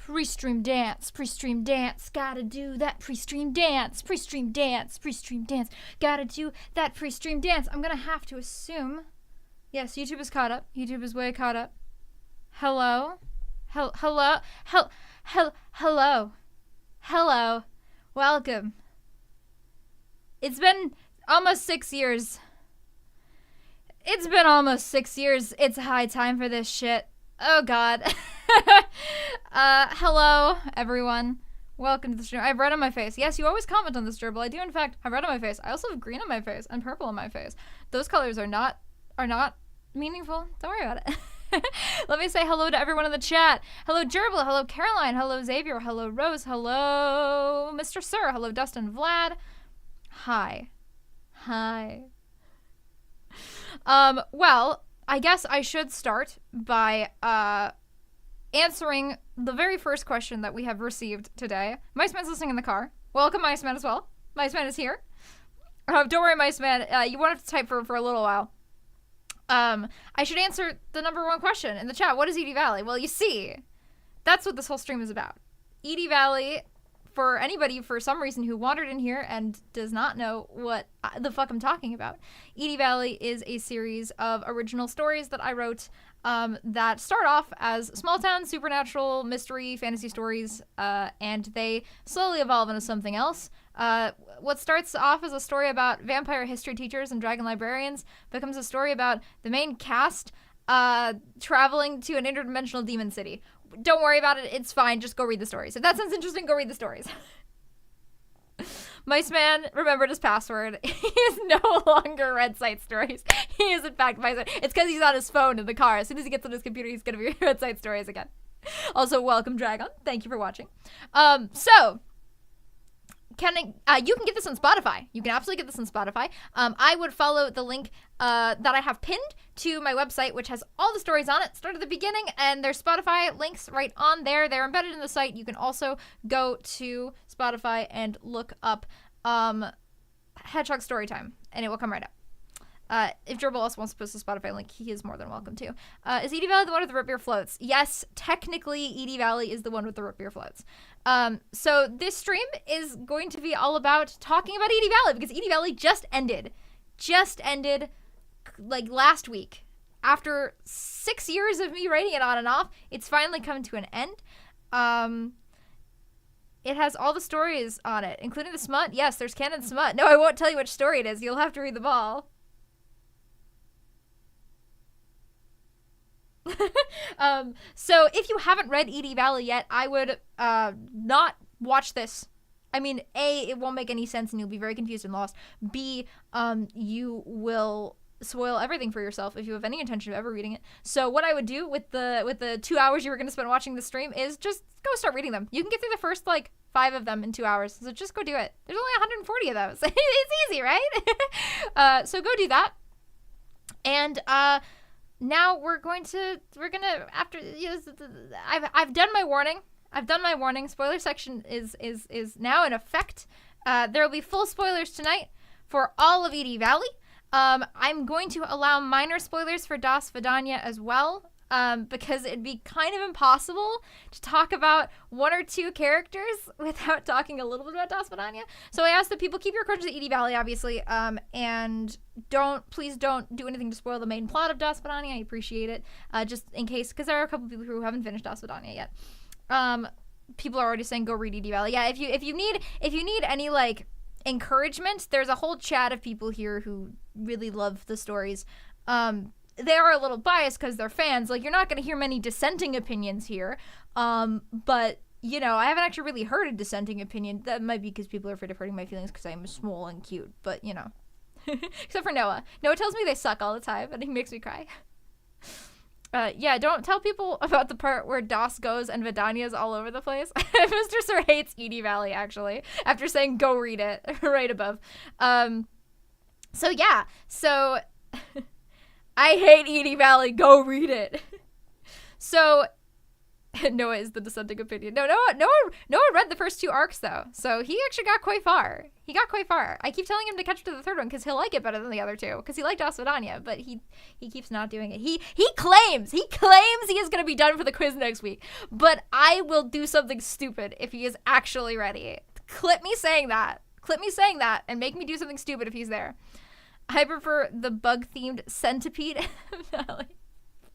Pre-stream dance, gotta do that pre-stream dance, gotta do that pre-stream dance. I'm gonna have to assume, yes, YouTube is caught up. YouTube is way caught up. Hello? Hello. Welcome. It's been almost 6 years. It's high time for this shit. Oh god. Hello, everyone. Welcome to the stream. I have red on my face. Yes, you always comment on this, Gerbil. I do, in fact, have red on my face. I also have green on my face and purple on my face. Those colors are not meaningful. Don't worry about it. Let me say hello to everyone in the chat. Hello, Gerbil. Hello, Caroline. Hello, Xavier. Hello, Rose. Hello, Mr. Sir. Hello, Dustin. Vlad. Hi. Well, I guess I should start by, answering the very first question that we have received today. Miceman's listening in the car. Welcome, Miceman, as well. Miceman is here. Don't worry, Miceman. You won't have to type for a little while. I should answer the number one question in the chat. What is Ede Valley? Well, you see, that's what this whole stream is about. Ede Valley, for anybody, for some reason, who wandered in here and does not know what the fuck I'm talking about, Ede Valley is a series of original stories that I wrote that start off as small town, supernatural, mystery, fantasy stories, and they slowly evolve into something else. What starts off as a story about vampire history teachers and dragon librarians becomes a story about the main cast traveling to an interdimensional demon city. Don't worry about it. It's fine. Just go read the stories. If that sounds interesting, go read the stories. Miceman remembered his password. He is no longer Red Site Stories. He is, in fact, Miceman. It's because he's on his phone in the car. As soon as he gets on his computer, he's going to be Red Site Stories again. Also, welcome, Dragon. Thank you for watching. So, you can get this on Spotify. You can absolutely get this on Spotify. I would follow the link that I have pinned to my website, which has all the stories on it. Start at the beginning, and there's Spotify links right on there. They're embedded in the site. You can also go to Spotify and look up Hedgehog Storytime, and it will come right up. If Gerbil also wants to post a Spotify link, he is more than welcome to. Is Ede Valley the one with the root beer floats? Yes, technically Ede Valley is the one with the root beer floats. So this stream is going to be all about talking about Ede Valley, because Ede Valley just ended like last week. After 6 years of me writing it on and off, it's finally come to an end. It has all the stories on it, including the smut. Yes, there's canon smut. No, I won't tell you which story it is. You'll have to read them all. So if you haven't read Ede Valley yet, I would not watch this. I mean, A, it won't make any sense and you'll be very confused and lost. B, you will spoil everything for yourself if you have any intention of ever reading it. So what I would do with the 2 hours you were going to spend watching the stream is just go start reading them. You can get through the first, 5 of them in 2 hours. So just go do it. There's only 140 of those. It's easy, right? So go do that. And, now after, I've done my warning. Spoiler section is now in effect. There will be full spoilers tonight for all of Ede Valley. I'm going to allow minor spoilers for Das Vidania as well, because it'd be kind of impossible to talk about one or two characters without talking a little bit about Das Vidania. So I ask that people keep your questions at Ede Valley, obviously, and please don't do anything to spoil the main plot of Das Vidania. I appreciate it, just in case, because there are a couple people who haven't finished Das Vidania yet. People are already saying go read Ede Valley. Yeah, if you need any encouragement, there's a whole chat of people here who really love the stories. They are a little biased because they're fans. You're not going to hear many dissenting opinions here. But, I haven't actually really heard a dissenting opinion. That might be because people are afraid of hurting my feelings because I'm small and cute. But, except for Noah. Noah tells me they suck all the time, and he makes me cry. Yeah, don't tell people about the part where Das goes and Vidania's all over the place. Mr. Sir hates Ede Valley, actually, after saying go read it right above. So I hate Ede Valley. Go read it. So Noah is the dissenting opinion. No, Noah read the first 2 arcs though, so he actually got quite far. I keep telling him to catch up to the 3rd one because he'll like it better than the other 2, because he liked Das Vidania, but he keeps not doing it. He claims he is gonna be done for the quiz next week, but I will do something stupid if he is actually ready. Clip me saying that, and make me do something stupid if he's there. I prefer the bug-themed Centipede Valley.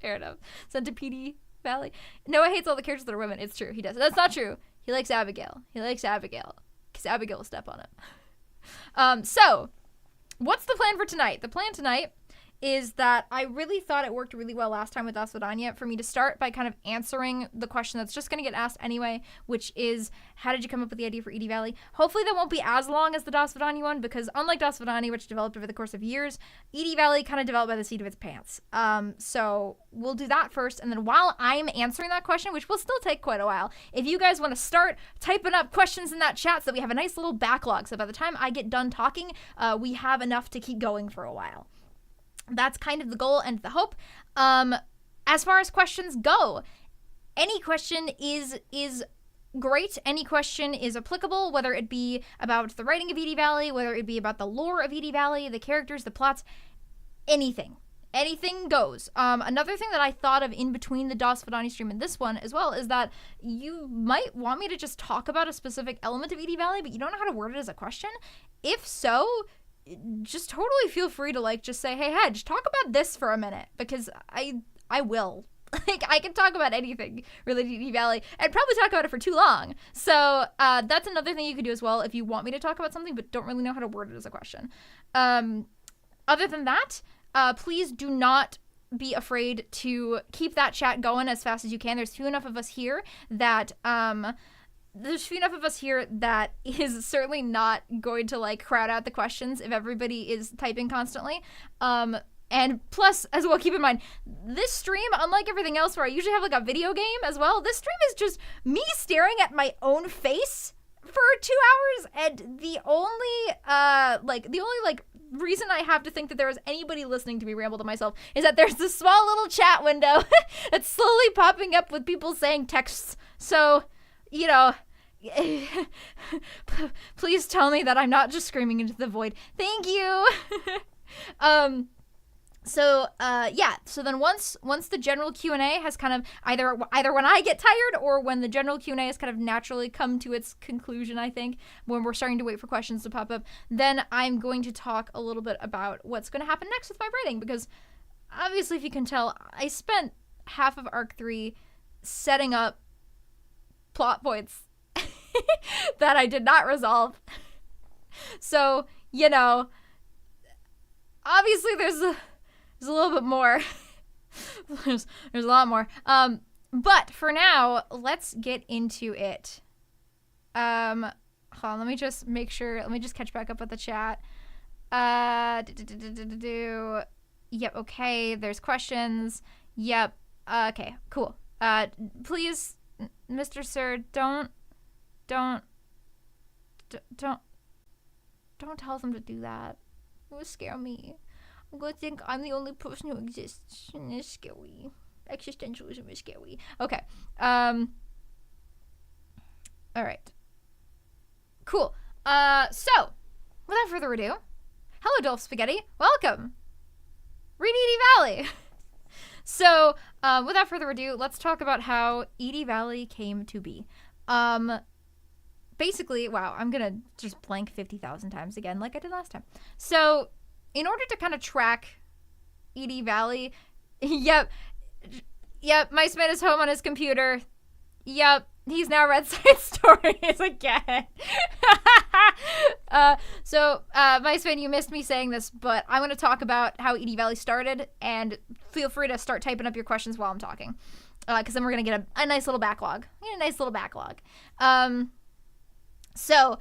Fair enough. Centipede Valley. Noah hates all the characters that are women. It's true. He does. That's not true. He likes Abigail. Because Abigail will step on him. So, what's the plan for tonight? The plan tonight is that I really thought it worked really well last time with Das Vidania for me to start by kind of answering the question that's just going to get asked anyway, which is, how did you come up with the idea for Ede Valley? Hopefully that won't be as long as the Das Vidania one, because unlike Das Vidania, which developed over the course of years, Ede Valley kind of developed by the seat of its pants. So we'll do that first, and then while I'm answering that question, which will still take quite a while, if you guys want to start typing up questions in that chat so that we have a nice little backlog, so by the time I get done talking, we have enough to keep going for a while. That's kind of the goal and the hope. As far as questions go, any question is great. Any question is applicable, whether it be about the writing of Ede Valley, whether it be about the lore of Ede Valley, the characters, the plots, anything. Anything goes. Another thing that I thought of in between the Das Vidania stream and this one as well is that you might want me to just talk about a specific element of Ede Valley, but you don't know how to word it as a question. If so, just totally feel free to just say, hey, Hedge, talk about this for a minute, because I will. I can talk about anything related to Ede Valley and probably talk about it for too long. So that's another thing you could do as well if you want me to talk about something but don't really know how to word it as a question. Other than that, please do not be afraid to keep that chat going as fast as you can. There's few enough of us here that is certainly not going to crowd out the questions if everybody is typing constantly. And plus, as well, keep in mind, this stream, unlike everything else where I usually have a video game as well, this stream is just me staring at my own face for 2 hours, and the only reason I have to think that there is anybody listening to me ramble to myself is that there's this small little chat window that's slowly popping up with people saying texts. So, please tell me that I'm not just screaming into the void. Thank you. So then once the general Q&A has kind of either when I get tired or when the general Q&A has kind of naturally come to its conclusion, I think, when we're starting to wait for questions to pop up, then I'm going to talk a little bit about what's going to happen next with my writing, because obviously, if you can tell, I spent half of Arc 3 setting up plot points that I did not resolve. So, obviously there's a little bit more. there's a lot more. But for now, let's get into it. Hold on, let me just make sure. Let me just catch back up with the chat. Yep, okay, there's questions. Yep. Okay, cool. Please, Mr. Sir, don't tell them to do that. It would scare me. I'm gonna think I'm the only person who exists, and it's scary. Existentialism is scary. Okay. All right. Cool. So, without further ado, hello, Dolph Spaghetti. Welcome. Read Ede Valley. So, without further ado, let's talk about how Ede Valley came to be. Basically, wow, I'm gonna just blank 50,000 times again like I did last time. So, in order to kind of track Ede Valley, yep, Mice Man is home on his computer. Yep, he's now read Side Stories again. So, Mice Man, you missed me saying this, but I'm going to talk about how Ede Valley started, and feel free to start typing up your questions while I'm talking, because then we're going to get a nice little backlog. So,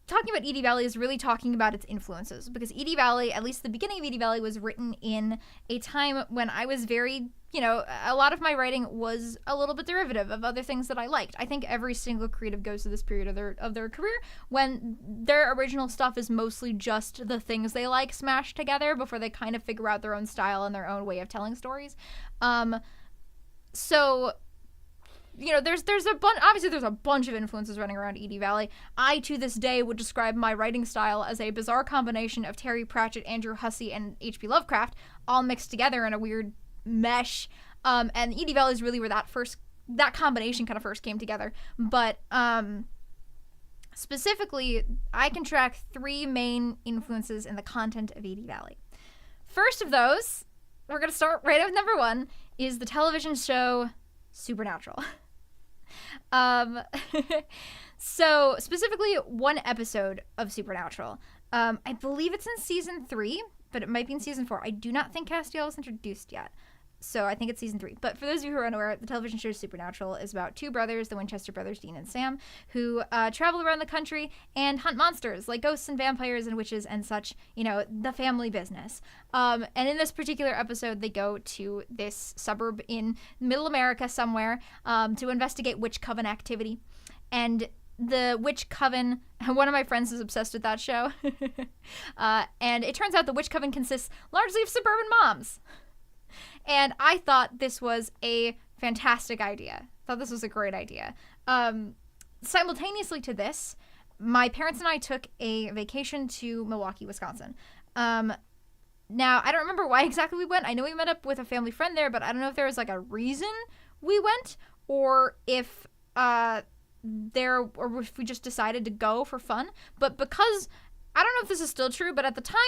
talking about Ede Valley is really talking about its influences, because Ede Valley, at least the beginning of Ede Valley, was written in a time when I was very, a lot of my writing was a little bit derivative of other things that I liked. I think every single creative goes through this period of their career when their original stuff is mostly just the things they like smashed together before they kind of figure out their own style and their own way of telling stories. So there's a bunch, obviously there's a bunch of influences running around Ede Valley. I, to this day, would describe my writing style as a bizarre combination of Terry Pratchett, Andrew Hussey, and H.P. Lovecraft, all mixed together in a weird mesh. And Ede Valley is really where that combination kind of first came together. But specifically, I can track 3 main influences in the content of Ede Valley. First of those, we're going to start right with number 1, is the television show Supernatural. So specifically one episode of Supernatural. I believe it's in season 3, but it might be in season 4. I do not think Castiel was introduced yet. So I think it's season 3. But for those of you who are unaware, the television show Supernatural is about 2 brothers, the Winchester brothers, Dean and Sam, who travel around the country and hunt monsters like ghosts and vampires and witches and such, the family business. And in this particular episode, they go to this suburb in middle America somewhere to investigate witch coven activity. And the witch coven, one of my friends is obsessed with that show. And it turns out the witch coven consists largely of suburban moms. And I thought this was a fantastic idea. Thought this was a great idea. Simultaneously to this, my parents and I took a vacation to Milwaukee, Wisconsin. Now, I don't remember why exactly we went. I know we met up with a family friend there, but I don't know if there was like a reason we went or if if we just decided to go for fun. But because I don't know if this is still true, but at the time,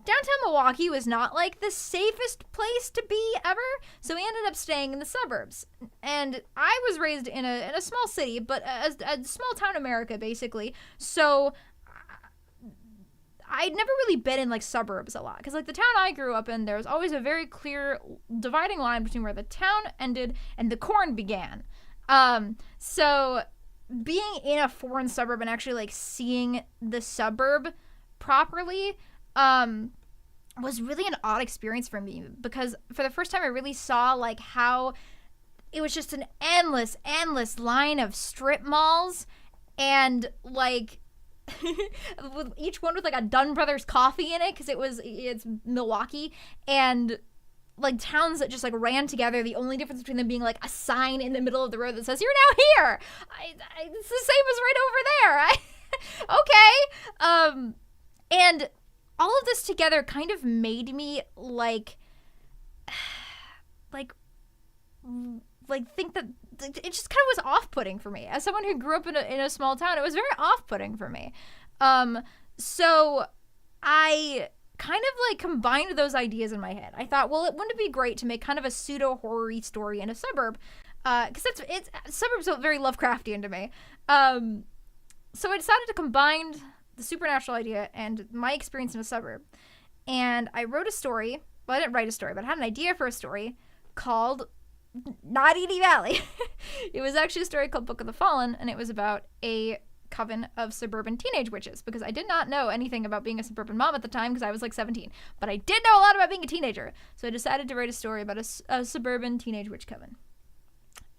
downtown Milwaukee was not like the safest place to be ever. So we ended up staying in the suburbs. And I was raised in a small city, but a small town America, basically. So I'd never really been in like suburbs a lot. Because like the town I grew up in, there was always a very clear dividing line between where the town ended and the corn began. So being in a foreign suburb and actually like seeing the suburb properly was really an odd experience for me, because for the first time I really saw like how it was just an endless line of strip malls, and like with each one with like a Dunn Brothers coffee in it, because it's Milwaukee, and like towns that just like ran together. The only difference between them being like a sign in the middle of the road that says "You're now here." It's the same as right over there. Okay. And all of this together kind of made me like think that it just kind of was off-putting for me. As someone who grew up in a small town, it was very off-putting for me. So I kind of like combined those ideas in my head. I thought, well, wouldn't it be great to make kind of a pseudo-horror-y story in a suburb? Because suburbs are very Lovecraftian to me. So I decided to combine the supernatural idea and my experience in a suburb. And I wrote a story. Well, I didn't write a story, but I had an idea for a story called Not Ede Valley. It was actually a story called Book of the Fallen, and it was about a coven of suburban teenage witches, because I did not know anything about being a suburban mom at the time, because I was like 17. But I did know a lot about being a teenager. So I decided to write a story about a suburban teenage witch coven.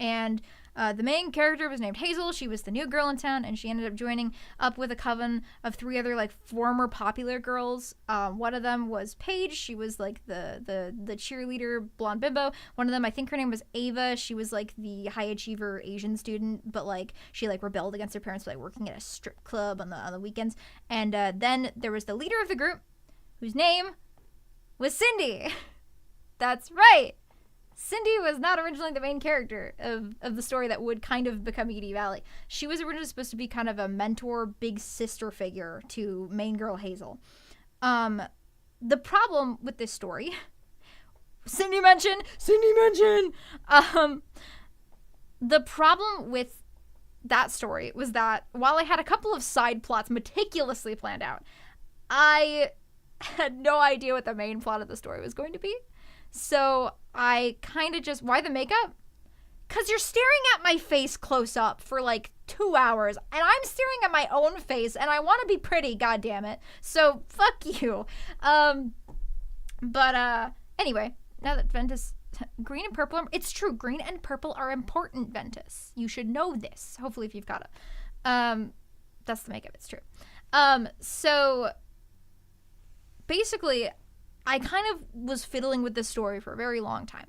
And the main character was named Hazel. She was the new girl in town, and she ended up joining up with a coven of 3 other like former popular girls. One of them was Paige. She was like the cheerleader blonde bimbo. One of them, I think her name was Ava. She was like the high achiever Asian student, but like she like rebelled against her parents by like, working at a strip club on the weekends. And then there was the leader of the group, whose name was Cindy. That's right. Cindy was not originally the main character of the story that would kind of become Ede Valley. She was originally supposed to be kind of a mentor, big sister figure to main girl Hazel. The problem with this story, Cindy mention. The problem with that story was that while I had a couple of side plots meticulously planned out, I had no idea what the main plot of the story was going to be. So I kind of just, why the makeup? Because you're staring at my face close up for like 2 hours, and I'm staring at my own face, and I want to be pretty, goddammit. So fuck you. Anyway, now that Ventus, green and purple, it's true, green and purple are important, Ventus. You should know this, hopefully, if you've got it. That's the makeup, it's true. So basically, I kind of was fiddling with this story for a very long time.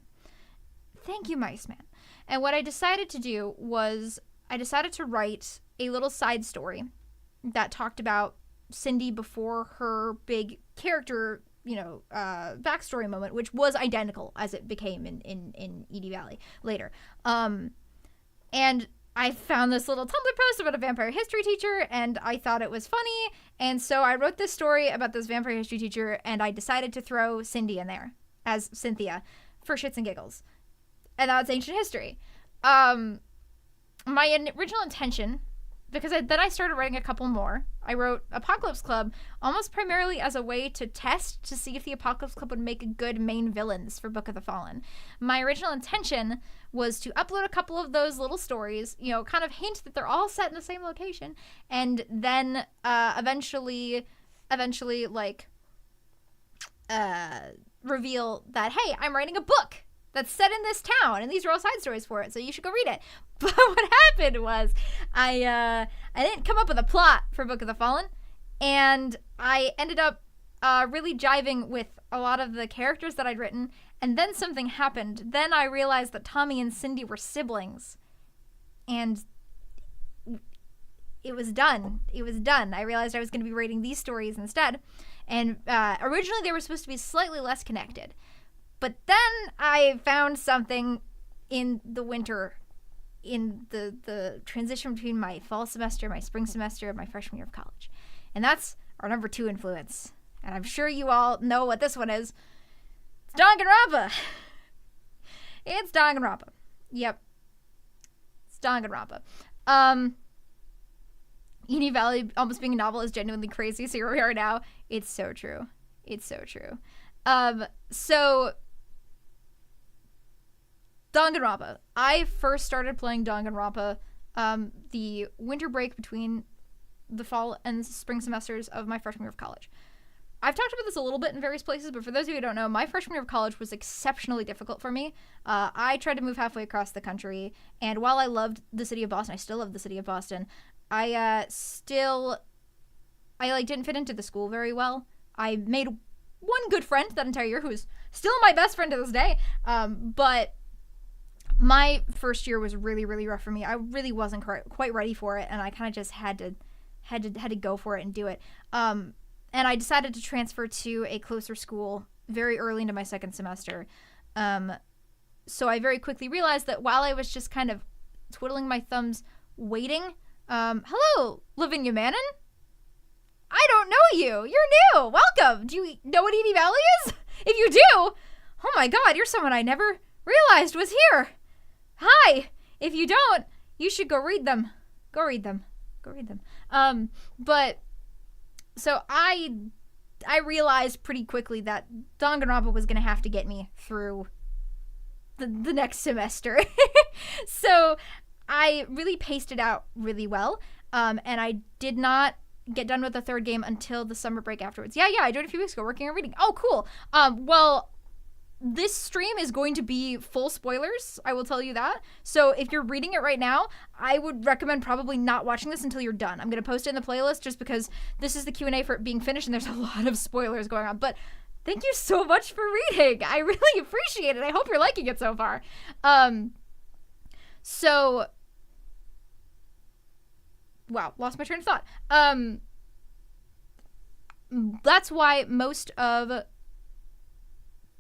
Thank you, Mice Man. And what I decided to do was I decided to write a little side story that talked about Cindy before her big character, backstory moment, which was identical as it became in Ede Valley later. And I found this little Tumblr post about a vampire history teacher, and I thought it was funny, and so I wrote this story about this vampire history teacher, and I decided to throw Cindy in there as Cynthia for shits and giggles. And that's ancient history. My original intention, because then I started writing a couple more. I wrote Apocalypse Club almost primarily as a way to test to see if the Apocalypse Club would make good main villains for Book of the Fallen. My original intention was to upload a couple of those little stories, kind of hint that they're all set in the same location, and then eventually reveal that, hey, I'm writing a book that's set in this town, and these are all side stories for it, so you should go read it. But what happened was I didn't come up with a plot for Book of the Fallen, and I ended up really jiving with a lot of the characters that I'd written, and then something happened. Then I realized that Tommy and Cindy were siblings, and it was done. I realized I was going to be writing these stories instead, and originally they were supposed to be slightly less connected. But then I found something in the winter, in the transition between my fall semester, my spring semester, and my freshman year of college. And that's our number 2 influence. And I'm sure you all know what this one is. It's Danganronpa. It's Danganronpa. Yep. It's Danganronpa. Ede Valley almost being a novel is genuinely crazy, so here we are now. It's so true. So Danganronpa. I first started playing Danganronpa the winter break between the fall and spring semesters of my freshman year of college. I've talked about this a little bit in various places, but for those of you who don't know, my freshman year of college was exceptionally difficult for me. I tried to move halfway across the country, and while I loved the city of Boston, I still love the city of Boston, I didn't fit into the school very well. I made one good friend that entire year, who's still my best friend to this day, but my first year was really, really rough for me. I really wasn't quite ready for it, and I kind of just had to go for it and do it. And I decided to transfer to a closer school very early into my second semester. So I very quickly realized that while I was just kind of twiddling my thumbs waiting, hello, Lavinia Manon? I don't know you. You're new. Welcome. Do you know what Ede Valley is? If you do, oh my god, you're someone I never realized was here. Hi. If you don't, you should go read them. But so I realized pretty quickly that Danganronpa was going to have to get me through the next semester. So I really paced it out really well. And I did not get done with the third game until the summer break afterwards. Yeah, I did it a few weeks ago, working on reading. Oh, cool. Well, this stream is going to be full spoilers, I will tell you that. So if you're reading it right now, I would recommend probably not watching this until you're done. I'm going to post it in the playlist just because this is the Q&A for it being finished and there's a lot of spoilers going on. But thank you so much for reading. I really appreciate it. I hope you're liking it so far. So, wow, lost my train of thought. That's why most of...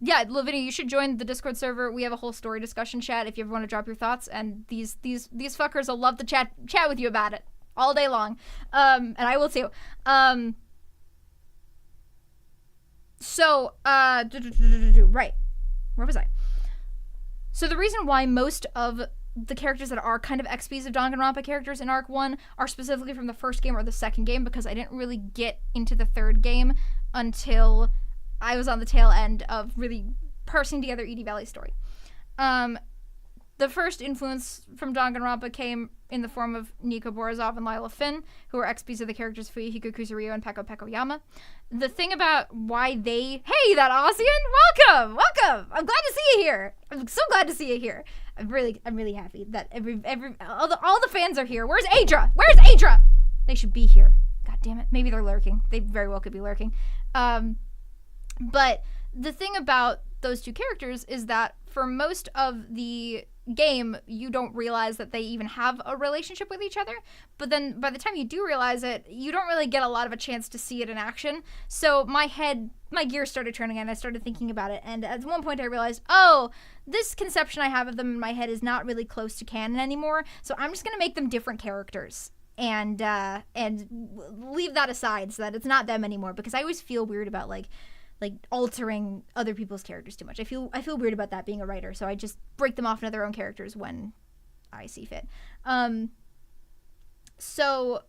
Yeah, Lavinia, you should join the Discord server. We have a whole story discussion chat if you ever want to drop your thoughts, and these fuckers will love to chat with you about it all day long. And I will too. So, right. Where was I? So the reason why most of the characters that are kind of XPs of Danganronpa characters in Arc 1 are specifically from the first game or the second game, because I didn't really get into the third game until I was on the tail end of really parsing together Ede Valley's story. The first influence from Danganronpa came in the form of Nico Borazov and Lila Finn, who are XPs of the characters Fuyuhiko Kuzurio and Peko Pekoyama. The thing about why they... Hey, that Aussian! Welcome! I'm glad to see you here! I'm so glad to see you here. I'm really happy that all the fans are here. Where's Adra? They should be here. God damn it. Maybe they're lurking. They very well could be lurking. But the thing about those two characters is that for most of the game, you don't realize that they even have a relationship with each other. But then by the time you do realize it, you don't really get a lot of a chance to see it in action. So my gears started turning, and I started thinking about it. And at one point I realized, oh, this conception I have of them in my head is not really close to canon anymore. So I'm just going to make them different characters. And leave that aside so that it's not them anymore, because I always feel weird about like altering other people's characters too much. I feel weird about that being a writer, so I just break them off into their own characters when I see fit. So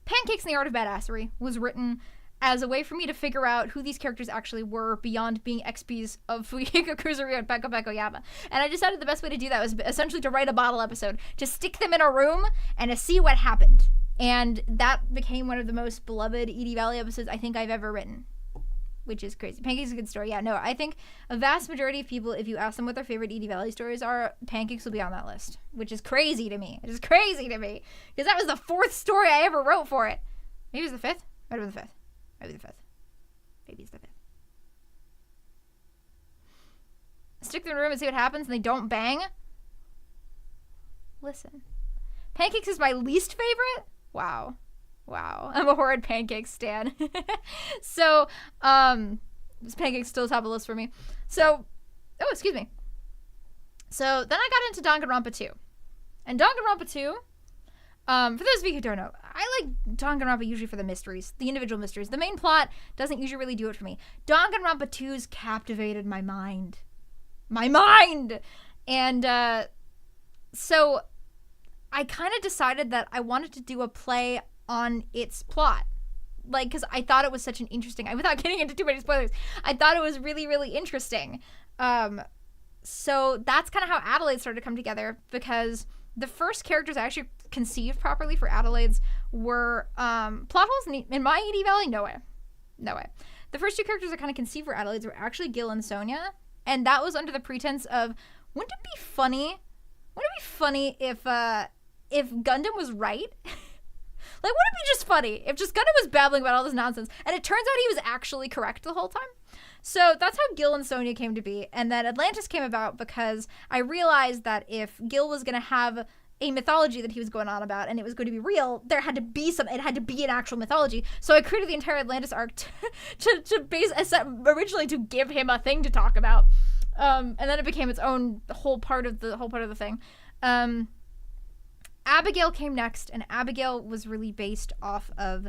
Pancakes and the Art of Badassery was written as a way for me to figure out who these characters actually were beyond being XPs of Fuyuhiko Kuzuryu and Peko Peko Yama. And I decided the best way to do that was essentially to write a bottle episode, to stick them in a room and to see what happened. And that became one of the most beloved Ede Valley episodes I think I've ever written, which is crazy. Pancakes is a good story. Yeah, no, I think a vast majority of people, if you ask them what their favorite Ede Valley stories are, Pancakes will be on that list, which is crazy to me. It is crazy to me, because that was the 4th story I ever wrote for it. Maybe it was the 5th? Might have been the 5th. Maybe the 5th. Maybe it's the 5th. Stick them in the room and see what happens, and they don't bang. Listen. Pancakes is my least favorite? Wow. I'm a horrid Pancakes stan. So, this Pancake's still top of the list for me. So, oh, excuse me. So, then I got into Danganronpa 2. And Danganronpa 2, for those of you who don't know, I like Danganronpa usually for the mysteries, the individual mysteries. The main plot doesn't usually really do it for me. Danganronpa 2's captivated my mind. And, so I kind of decided that I wanted to do a play on its plot. Like, because I thought it was such an interesting, without getting into too many spoilers, I thought it was really, really interesting. So that's kind of how Adelaide started to come together, because the first characters I actually conceived properly for Adelaide's were plot holes in my Ede Valley. No way. The first 2 characters I kind of conceived for Adelaide's were actually Gil and Sonia, and that was under the pretense of, wouldn't it be funny if Gundam was right? Like, wouldn't it be just funny if just Gundam was babbling about all this nonsense, and it turns out he was actually correct the whole time? So that's how Gil and Sonia came to be. And then Atlantis came about because I realized that if Gil was going to have a mythology that he was going on about and it was going to be real, there had to be it had to be an actual mythology. So I created the entire Atlantis arc to base originally to give him a thing to talk about. And then it became its own whole part of the thing. Abigail came next, and Abigail was really based off of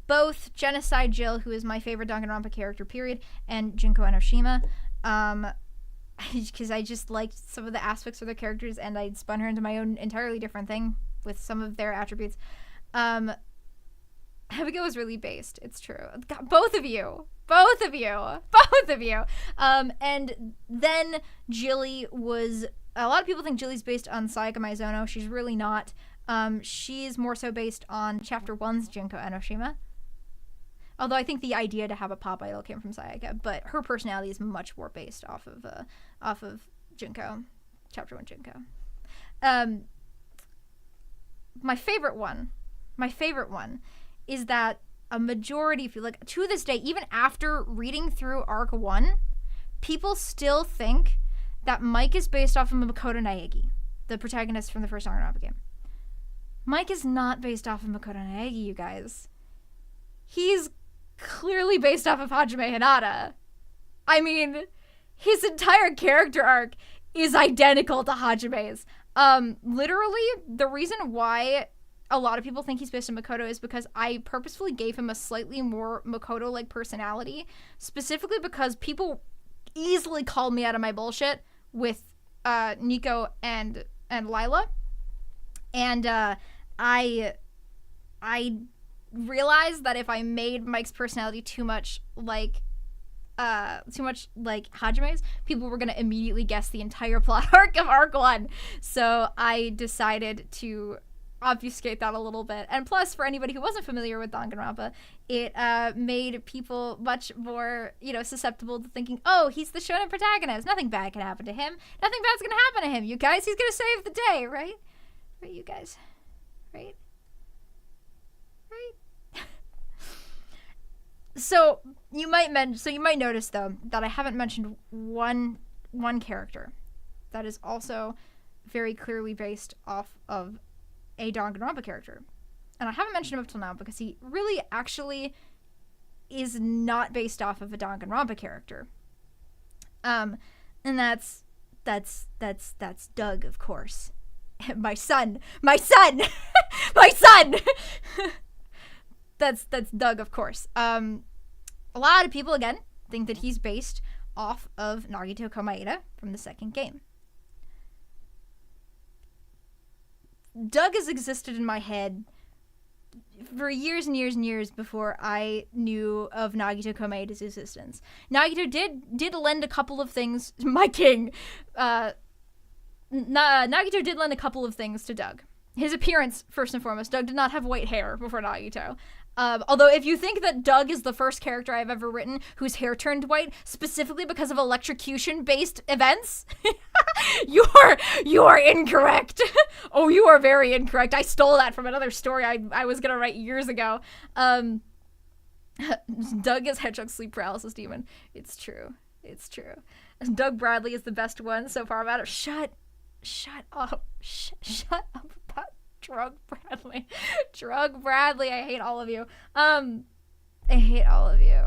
both Genocide Jill, who is my favorite Danganronpa character, period, and Junko Enoshima, because I just liked some of the aspects of their characters, and I spun her into my own entirely different thing with some of their attributes. Abigail was really based. It's true. God, both of you. And then Jilly was... A lot of people think Jilly's based on Sayaka Maizono. She's really not. She's more so based on Chapter 1's Junko Enoshima. Although I think the idea to have a pop idol came from Sayaka, but her personality is much more based off of Junko, Chapter 1 Junko. My favorite one is that a majority, if you look, to this day, even after reading through Arc 1, people still think that Mike is based off of Makoto Naegi, the protagonist from the first Danganronpa game. Mike is not based off of Makoto Naegi, you guys. He's clearly based off of Hajime Hinata. I mean, his entire character arc is identical to Hajime's. Literally, the reason why a lot of people think he's based on Makoto is because I purposefully gave him a slightly more Makoto-like personality, specifically because people easily called me out of my bullshit with Nico and Lila, and I realized that if I made Mike's personality too much like Hajime's, people were gonna immediately guess the entire plot arc of Arc 1. So I decided to obfuscate that a little bit. And plus, for anybody who wasn't familiar with Danganronpa, it made people much more, susceptible to thinking, oh, he's the shonen protagonist. Nothing bad can happen to him. Nothing bad's gonna happen to him. You guys, he's gonna save the day, right? Right, you guys? Right? So you might notice though that I haven't mentioned one character that is also very clearly based off of a Danganronpa character. And I haven't mentioned him up till now because he really actually is not based off of a Danganronpa character. And that's Doug, of course. my son. That's Doug, of course. A lot of people, again, think that he's based off of Nagito Komaeda from the second game. Doug has existed in my head for years and years and years before I knew of Nagito Komaeda's existence. Nagito did lend a couple of things, my king. Nagito did lend a couple of things to Doug. His appearance, first and foremost. Doug did not have white hair before Nagito. Although if you think that Doug is the first character I've ever written whose hair turned white specifically because of electrocution-based events, you are incorrect. Oh, you are very incorrect. I stole that from another story I was gonna write years ago. Doug is Hedgehog's sleep paralysis demon. It's true. Doug Bradley is the best one so far about it. Shut up. Shut up about Drug Bradley. I hate all of you. I hate all of you.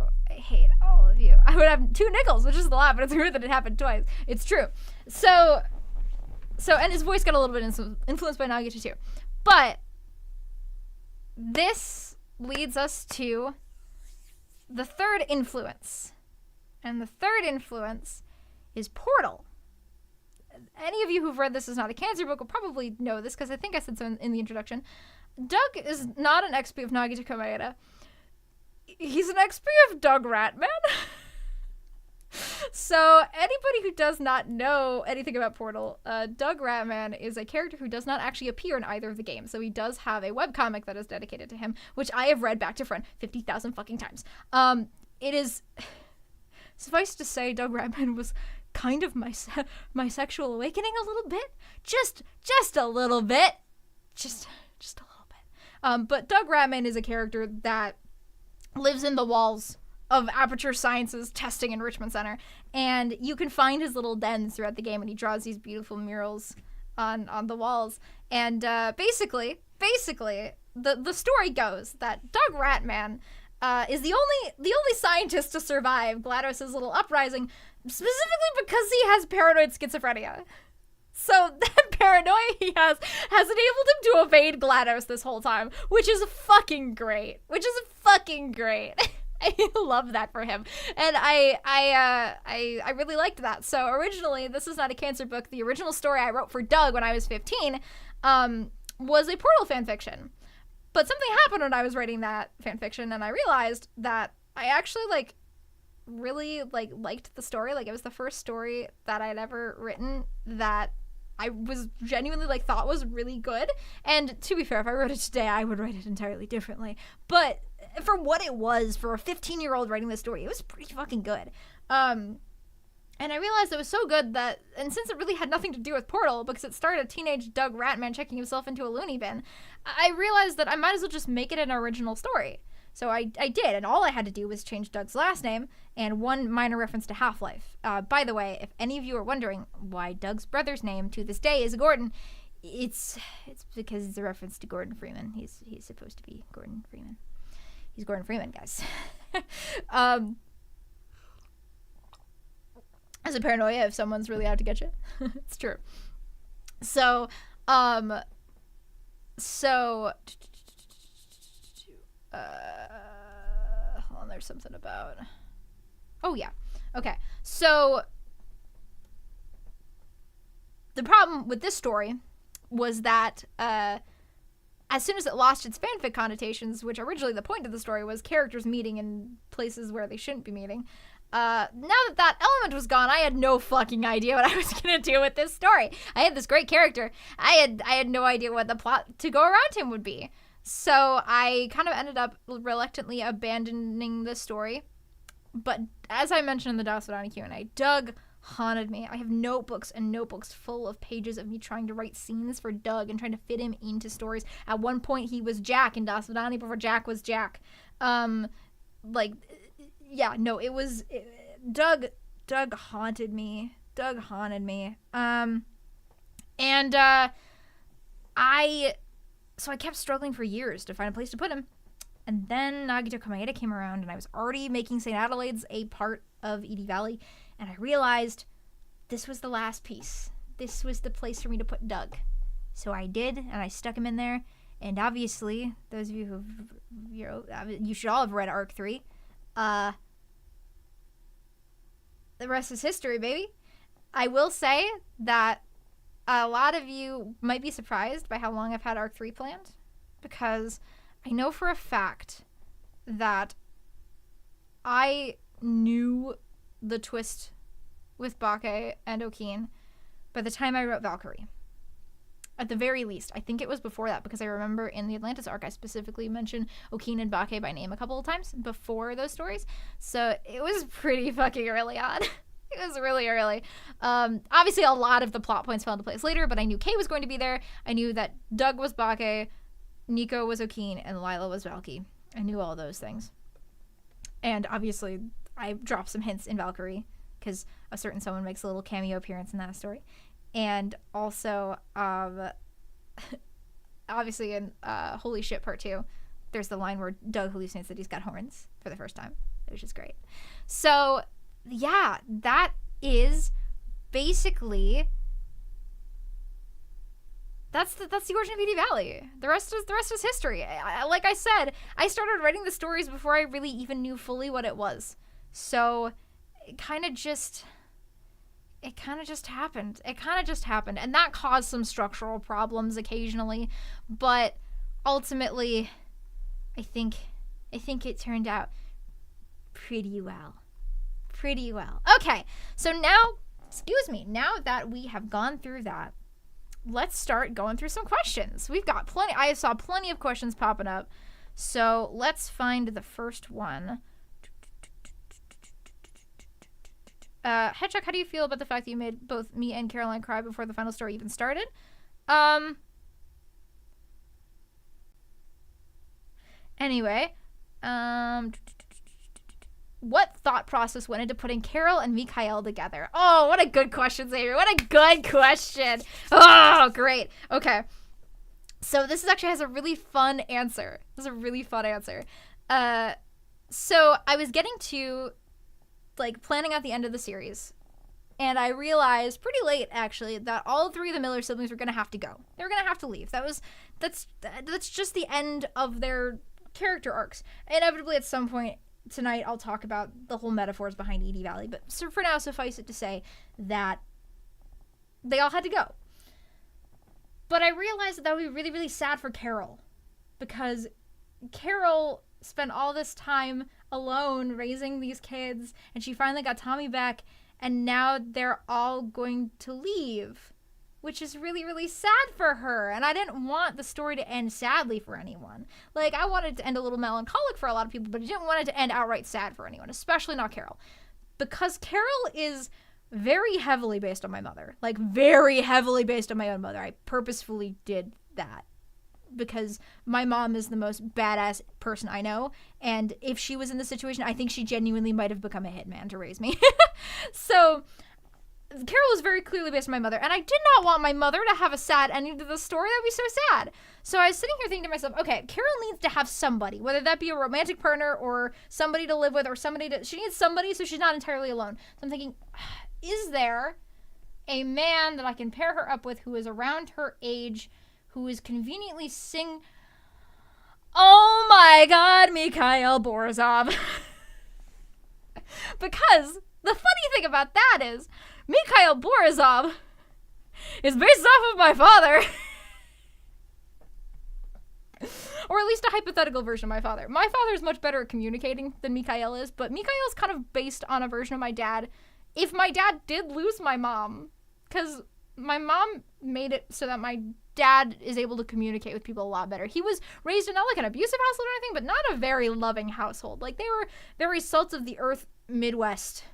I would have 2 nickels, which is a lot, but it's weird that it happened twice. It's true. So, and his voice got a little bit influenced by Nagito too. But this leads us to the third influence. And the third influence is Portal. Any of you who've read This Is Not a Cancer book will probably know this, because I think I said so in the introduction. Doug is not an XP of Nagito Komaeda. He's an XP of Doug Ratman. So anybody who does not know anything about Portal, Doug Ratman is a character who does not actually appear in either of the games. So he does have a webcomic that is dedicated to him, which I have read back to front 50,000 fucking times. It is... Suffice to say, Doug Ratman was kind of my sexual awakening a little bit. Just a little bit. Just a little bit. But Doug Ratman is a character that lives in the walls of Aperture Science's Testing Enrichment Center. And you can find his little dens throughout the game, and he draws these beautiful murals on the walls. And basically, the story goes that Doug Ratman is the only scientist to survive GLaDOS' little uprising, specifically because he has paranoid schizophrenia. So that paranoia he has enabled him to evade GLaDOS this whole time, which is fucking great. I love that for him, and I really liked that. So originally, This Is Not a Cancer book. The original story I wrote for Doug when I was 15 was a Portal fanfiction. But something happened when I was writing that fanfiction, and I realized that I actually really liked the story. It was the first story that I'd ever written that I was genuinely thought was really good. And to be fair, if I wrote it today, I would write it entirely differently. But for what it was, for a 15-year-old writing this story, it was pretty fucking good. And I realized it was so good that, and since it really had nothing to do with Portal, because it started a teenage Doug Ratman checking himself into a loony bin, I realized that I might as well just make it an original story. So I did, and all I had to do was change Doug's last name and one minor reference to Half-Life. By the way, if any of you are wondering why Doug's brother's name to this day is Gordon, it's because it's a reference to Gordon Freeman. He's supposed to be Gordon Freeman. He's Gordon Freeman, guys. As a paranoia if someone's really out to get you. It's true. So, hold on, there's something about... Oh, yeah. Okay. So, the problem with this story was that, as soon as it lost its fanfic connotations, which originally the point of the story was characters meeting in places where they shouldn't be meeting, now that element was gone, I had no fucking idea what I was gonna do with this story. I had this great character. I had no idea what the plot to go around him would be. So I kind of ended up reluctantly abandoning this story. But as I mentioned in the Dasudani Q&A, Doug haunted me. I have notebooks and notebooks full of pages of me trying to write scenes for Doug and trying to fit him into stories. At one point, he was Jack in Dasudani before Jack was Jack. Doug haunted me Doug haunted me. And so I kept struggling for years to find a place to put him. And then Nagito Komaeda came around, and I was already making St. Adelaide's a part of Ede Valley, and I realized this was the last piece. This was the place for me to put Doug. So I did, and I stuck him in there. And obviously, those of you who've, you should all have read Arc 3. The rest is history, baby. I will say that a lot of you might be surprised by how long I've had Arc 3 planned, because I know for a fact that I knew the twist with Bake and Okeen by the time I wrote Valkyrie. At the very least. I think it was before that, because I remember in the Atlantis arc I specifically mentioned Okeen and Bake by name a couple of times before those stories. So it was pretty fucking early on. It was really early. Obviously a lot of the plot points fell into place later, but I knew Kay was going to be there. I knew that Doug was Bake, Nico was Okeen, and Lila was Valky. I knew all those things. And obviously I dropped some hints in Valkyrie, because a certain someone makes a little cameo appearance in that story. And also, obviously in Holy Shit Part 2, there's the line where Doug hallucinates that he's got horns for the first time, which is great. So, yeah, that is basically... That's the origin of Ede Valley. The rest is history. Like I said, I started writing the stories before I really even knew fully what it was. So, it kind of just happened. And that caused some structural problems occasionally, but ultimately I think it turned out pretty well. Okay, so now that we have gone through that, let's start going through some questions. We've got plenty. I saw plenty of questions popping up, so let's find the first one. Hedgehog, how do you feel about the fact that you made both me and Caroline cry before the final story even started? Anyway, what thought process went into putting Carol and Mikhail together? Oh, what a good question, Xavier. What a good question. Oh, great. Okay. So this actually has a really fun answer. So I was getting to planning out the end of the series, and I realized pretty late actually that all three of the Miller siblings were gonna have to go. They were gonna have to leave. That's just the end of their character arcs. Inevitably at some point tonight I'll talk about the whole metaphors behind Ede Valley, but so for now suffice it to say that they all had to go. But I realized that would be really, really sad for Carol, because Carol spent all this time alone raising these kids, and she finally got Tommy back, and now they're all going to leave, which is really, really sad for her. And I didn't want the story to end sadly for anyone. I wanted it to end a little melancholic for a lot of people, but I didn't want it to end outright sad for anyone, especially not Carol, because Carol is very heavily based on my mother, very heavily based on my own mother. I purposefully did that, because my mom is the most badass person I know, and if she was in this situation, I think she genuinely might have become a hitman to raise me. So Carol is very clearly based on my mother, and I did not want my mother to have a sad ending to the story. That would be so sad. So I was sitting here thinking to myself, okay, Carol needs to have somebody, whether that be a romantic partner or somebody to live with, or she needs somebody so she's not entirely alone. So I'm thinking, is there a man that I can pair her up with who is around her age, who is conveniently oh my god, Mikhail Borisov. Because the funny thing about that is, Mikhail Borisov is based off of my father. Or at least a hypothetical version of my father. My father is much better at communicating than Mikhail is, but Mikhail's kind of based on a version of my dad. If my dad did lose my mom, because my mom made it so that my dad is able to communicate with people a lot better. He was raised in not an abusive household or anything, but not a very loving household. They were very salt of the earth Midwest,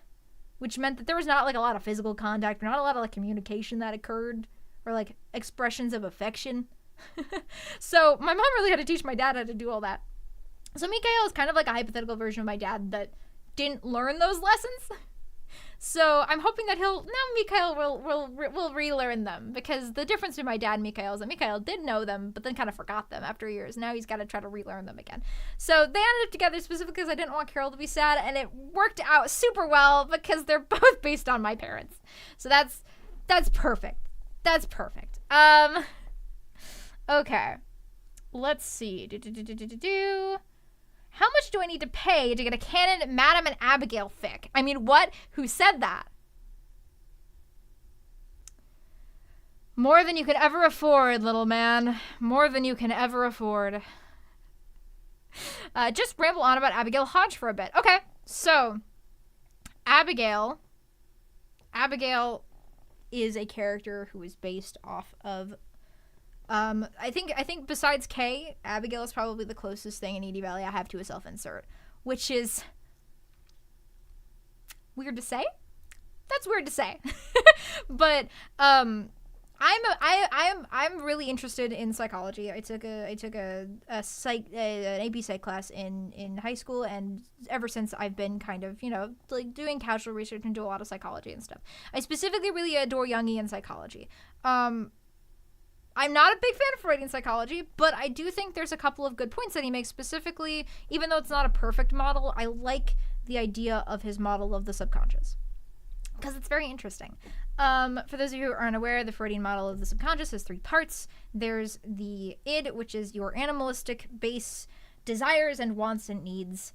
which meant that there was not a lot of physical contact, or not a lot of communication that occurred, or expressions of affection. So my mom really had to teach my dad how to do all that. So Mikhail is kind of a hypothetical version of my dad that didn't learn those lessons. So I'm hoping that Mikhail will relearn them, because the difference between my dad and Mikhail is that Mikhail did know them, but then kind of forgot them after years. Now he's got to try to relearn them again. So they ended up together specifically because I didn't want Carol to be sad, and it worked out super well because they're both based on my parents. So that's perfect. That's perfect. Okay. Let's see. How much do I need to pay to get a canon Madam and Abigail fic? I mean, what? Who said that? More than you could ever afford, little man. More than you can ever afford. Just ramble on about Abigail Hodge for a bit. Okay, so Abigail is a character who is based off of I think besides Kay, Abigail is probably the closest thing in Ede Valley I have to a self-insert, which is weird to say. That's weird to say. But I'm really interested in psychology. I took an AP Psych class in high school, and ever since I've been kind of, like doing casual research and do a lot of psychology and stuff. I specifically really adore Jungian psychology. I'm not a big fan of Freudian psychology, but I do think there's a couple of good points that he makes. Specifically, even though it's not a perfect model, I like the idea of his model of the subconscious, because it's very interesting. For those of you who aren't aware, the Freudian model of the subconscious has 3 parts. There's the id, which is your animalistic base desires and wants and needs.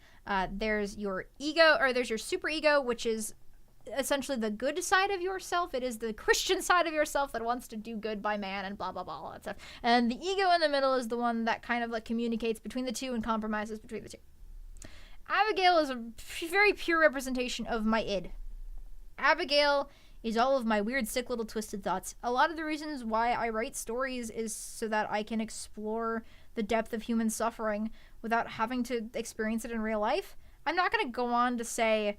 There's your ego, or there's your superego, which is essentially the good side of yourself. It is the Christian side of yourself that wants to do good by man and blah, blah, blah, all that stuff. And the ego in the middle is the one that kind of like communicates between the two and compromises between the two. Abigail is a very pure representation of my id. Abigail is all of my weird, sick, little twisted thoughts. A lot of the reasons why I write stories is so that I can explore the depth of human suffering without having to experience it in real life. I'm not going to go on to say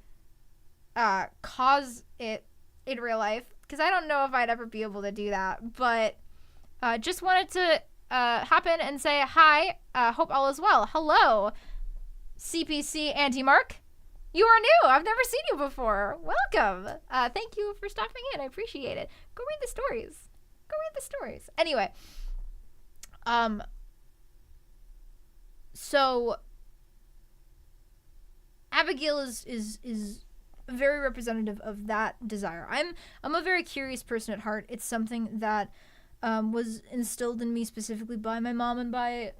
cause it in real life, because I don't know if I'd ever be able to do that, but just wanted to hop in and say hi. Hope all is well. Hello, CPC Auntie Mark. You are new. I've never seen you before. Welcome. Thank you for stopping in. I appreciate it. Go read the stories. Anyway, so Abigail is very representative of that desire. I'm a very curious person at heart. It's something that was instilled in me specifically by my mom, and by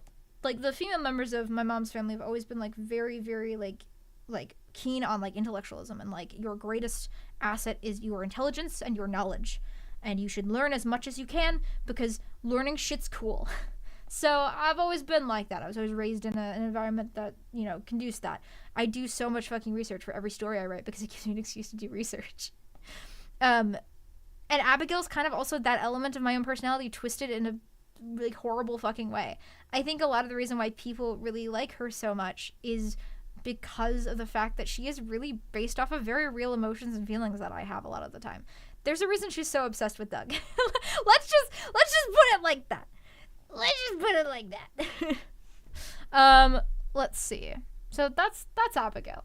like the female members of my mom's family have always been like very, very like keen on like intellectualism, and like your greatest asset is your intelligence and your knowledge, and you should learn as much as you can because learning shit's cool. So I've always been like that. I was always raised in an environment that, conduced that. I do so much fucking research for every story I write because it gives me an excuse to do research. And Abigail's kind of also that element of my own personality twisted in a like horrible fucking way. I think a lot of the reason why people really like her so much is because of the fact that she is really based off of very real emotions and feelings that I have a lot of the time. There's a reason she's so obsessed with Doug. Let's just put it like that. Let's see. So that's Abigail.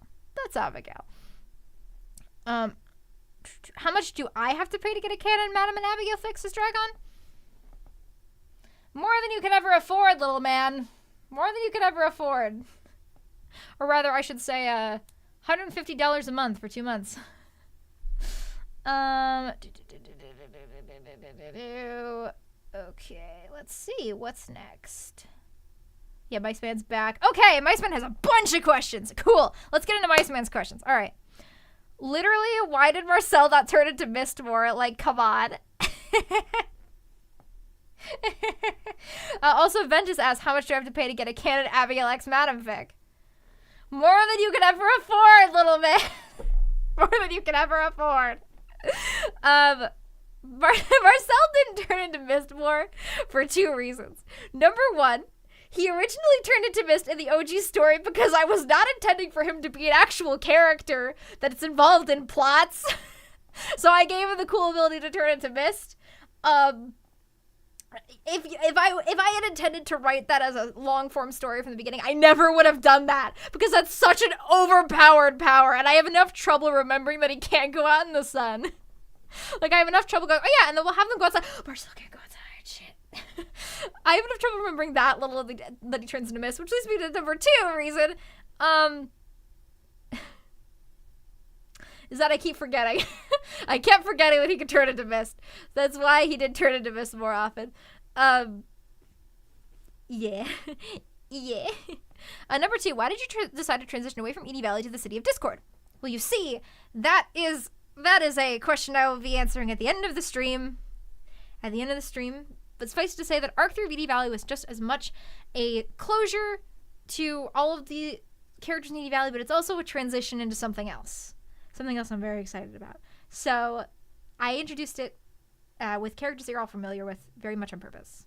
How much do I have to pay to get a canon Madam and Abigail fix this Dragon? More than you can ever afford, little man. More than you can ever afford. Or rather, I should say, $150 a month for 2 months. Okay, let's see. What's next? Yeah, Miceman's back. Okay, Miceman has a bunch of questions. Cool. Let's get into Miceman's questions. All right. Literally, why did Marcel not turn into Mistmore? Like, come on. Also, Ventus asked, how much do I have to pay to get a canon Abigail X Madam fic? More than you can ever afford, little man. More than you can ever afford. Marcel didn't turn into Mistmore for 2 reasons. Number 1, he originally turned into Mist in the OG story because I was not intending for him to be an actual character that's involved in plots. So I gave him the cool ability to turn into Mist. if I had intended to write that as a long form story from the beginning, I never would have done that, because that's such an overpowered power, and I have enough trouble remembering that he can't go out in the sun. Like, I have enough trouble going, oh yeah, and then we'll have them go outside. But I still can't go outside. Shit. I have enough trouble remembering that little that he turns into mist, which leads me to number 2 reason. Is that I keep forgetting. I kept forgetting that he could turn into mist. That's why he did turn into mist more often. Yeah. Yeah. Number 2, why did you decide to transition away from Ede Valley to the city of Discord? Well, you see, that is a question I will be answering at the end of the stream. But suffice to say that Arc 3 of Ede Valley was just as much a closure to all of the characters in Ede Valley, but it's also a transition into something else. Something else I'm very excited about. So I introduced it with characters that you're all familiar with, very much on purpose.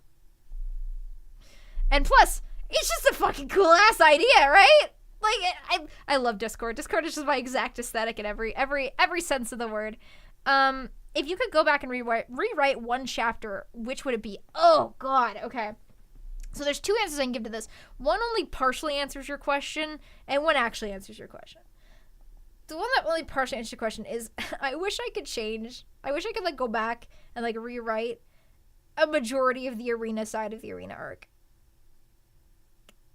And plus, it's just a fucking cool ass idea, right? Like, I love Discord. Discord is just my exact aesthetic in every sense of the word. If you could go back and rewrite one chapter, which would it be? Oh god, okay. So there's 2 answers I can give to this. One only partially answers your question, and one actually answers your question. The one that only partially answers your question is, I wish I could like go back and like rewrite a majority of the arena side of the arena arc.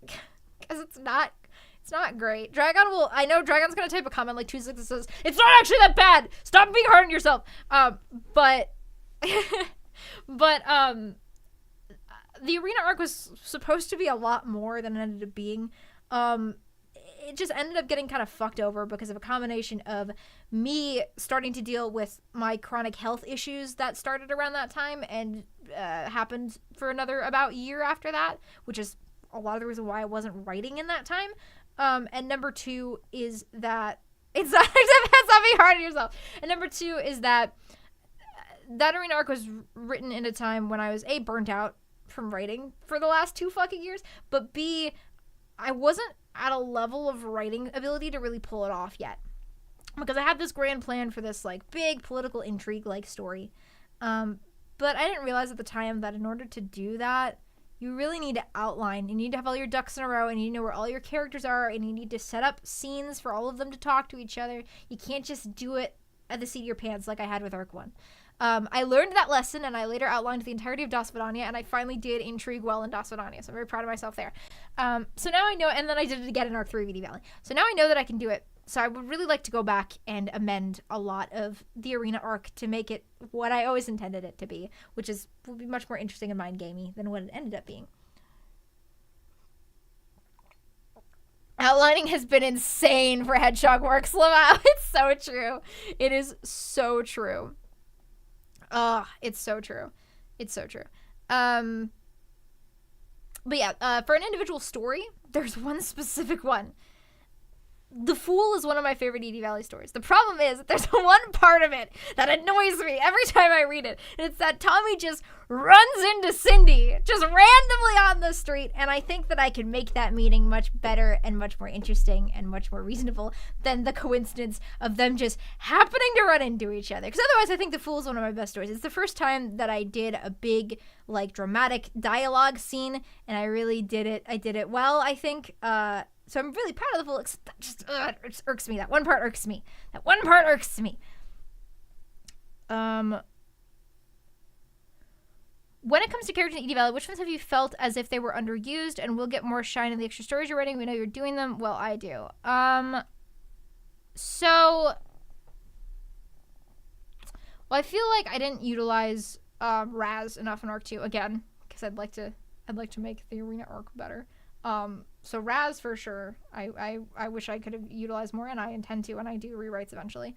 Because it's not great. I know Dragon's gonna type a comment like 2 6 that says, it's not actually that bad! Stop being hard on yourself! But the arena arc was supposed to be a lot more than it ended up being. It just ended up getting kind of fucked over because of a combination of me starting to deal with my chronic health issues that started around that time and happened for another about year after that, which is a lot of the reason why I wasn't writing in that time. And number 2 is that it's not being hard on yourself. And number 2 is that arena arc was written in a time when I was A, burnt out from writing for the last 2 fucking years, but B, I wasn't at a level of writing ability to really pull it off yet, because I had this grand plan for this like big political intrigue like story, but I didn't realize at the time that in order to do that, you really need to outline. You need to have all your ducks in a row, and you know where all your characters are, and you need to set up scenes for all of them to talk to each other. You can't just do it at the seat of your pants like I had with Arc 1. I learned that lesson, and I later outlined the entirety of Das Vidania, and I finally did intrigue well in Das Vidania, so I'm very proud of myself there. So now I know, and then I did it again in Arc 3 of Ede Valley. So now I know that I can do it. So I would really like to go back and amend a lot of the arena arc to make it what I always intended it to be, which will be much more interesting and mind-gamey than what it ended up being. Outlining has been insane for Hedgehog Works, Lamau. It's so true. It is so true. It's so true. It's so true. But yeah, for an individual story, there's one specific one. The Fool is one of my favorite Ede Valley stories. The problem is that there's one part of it that annoys me every time I read it. And it's that Tommy just runs into Cindy, just randomly on the street. And I think that I can make that meeting much better and much more interesting and much more reasonable than the coincidence of them just happening to run into each other. Because otherwise, I think The Fool is one of my best stories. It's the first time that I did a big, like, dramatic dialogue scene. And I really did it. I did it well, I think. So I'm really proud of The Fool, except that just it irks me. That one part irks me. When it comes to characters in Ede Valley, which ones have you felt as if they were underused and will get more shine in the extra stories you're writing? We know you're doing them. Well, I do. Well, I feel like I didn't utilize Raz enough in Arc 2 again, because I'd like to make the arena arc better. So Raz for sure. I wish I could have utilized more, and I intend to, and I do rewrites eventually.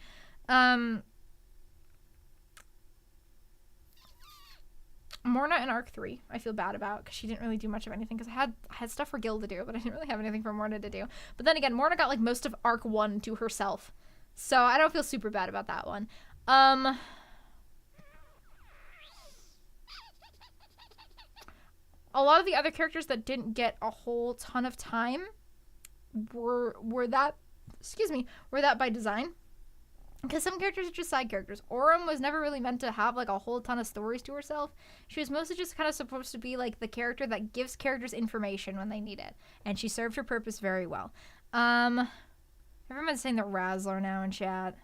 Morna in Arc 3, I feel bad about, because she didn't really do much of anything, because I had stuff for Gil to do, but I didn't really have anything for Morna to do. But then again, Morna got like most of Arc 1 to herself, so I don't feel super bad about that one. A lot of the other characters that didn't get a whole ton of time were that by design. Because some characters are just side characters. Aurum was never really meant to have like a whole ton of stories to herself. She was mostly just kind of supposed to be like the character that gives characters information when they need it. And she served her purpose very well. Everyone's saying the Razzler now in chat.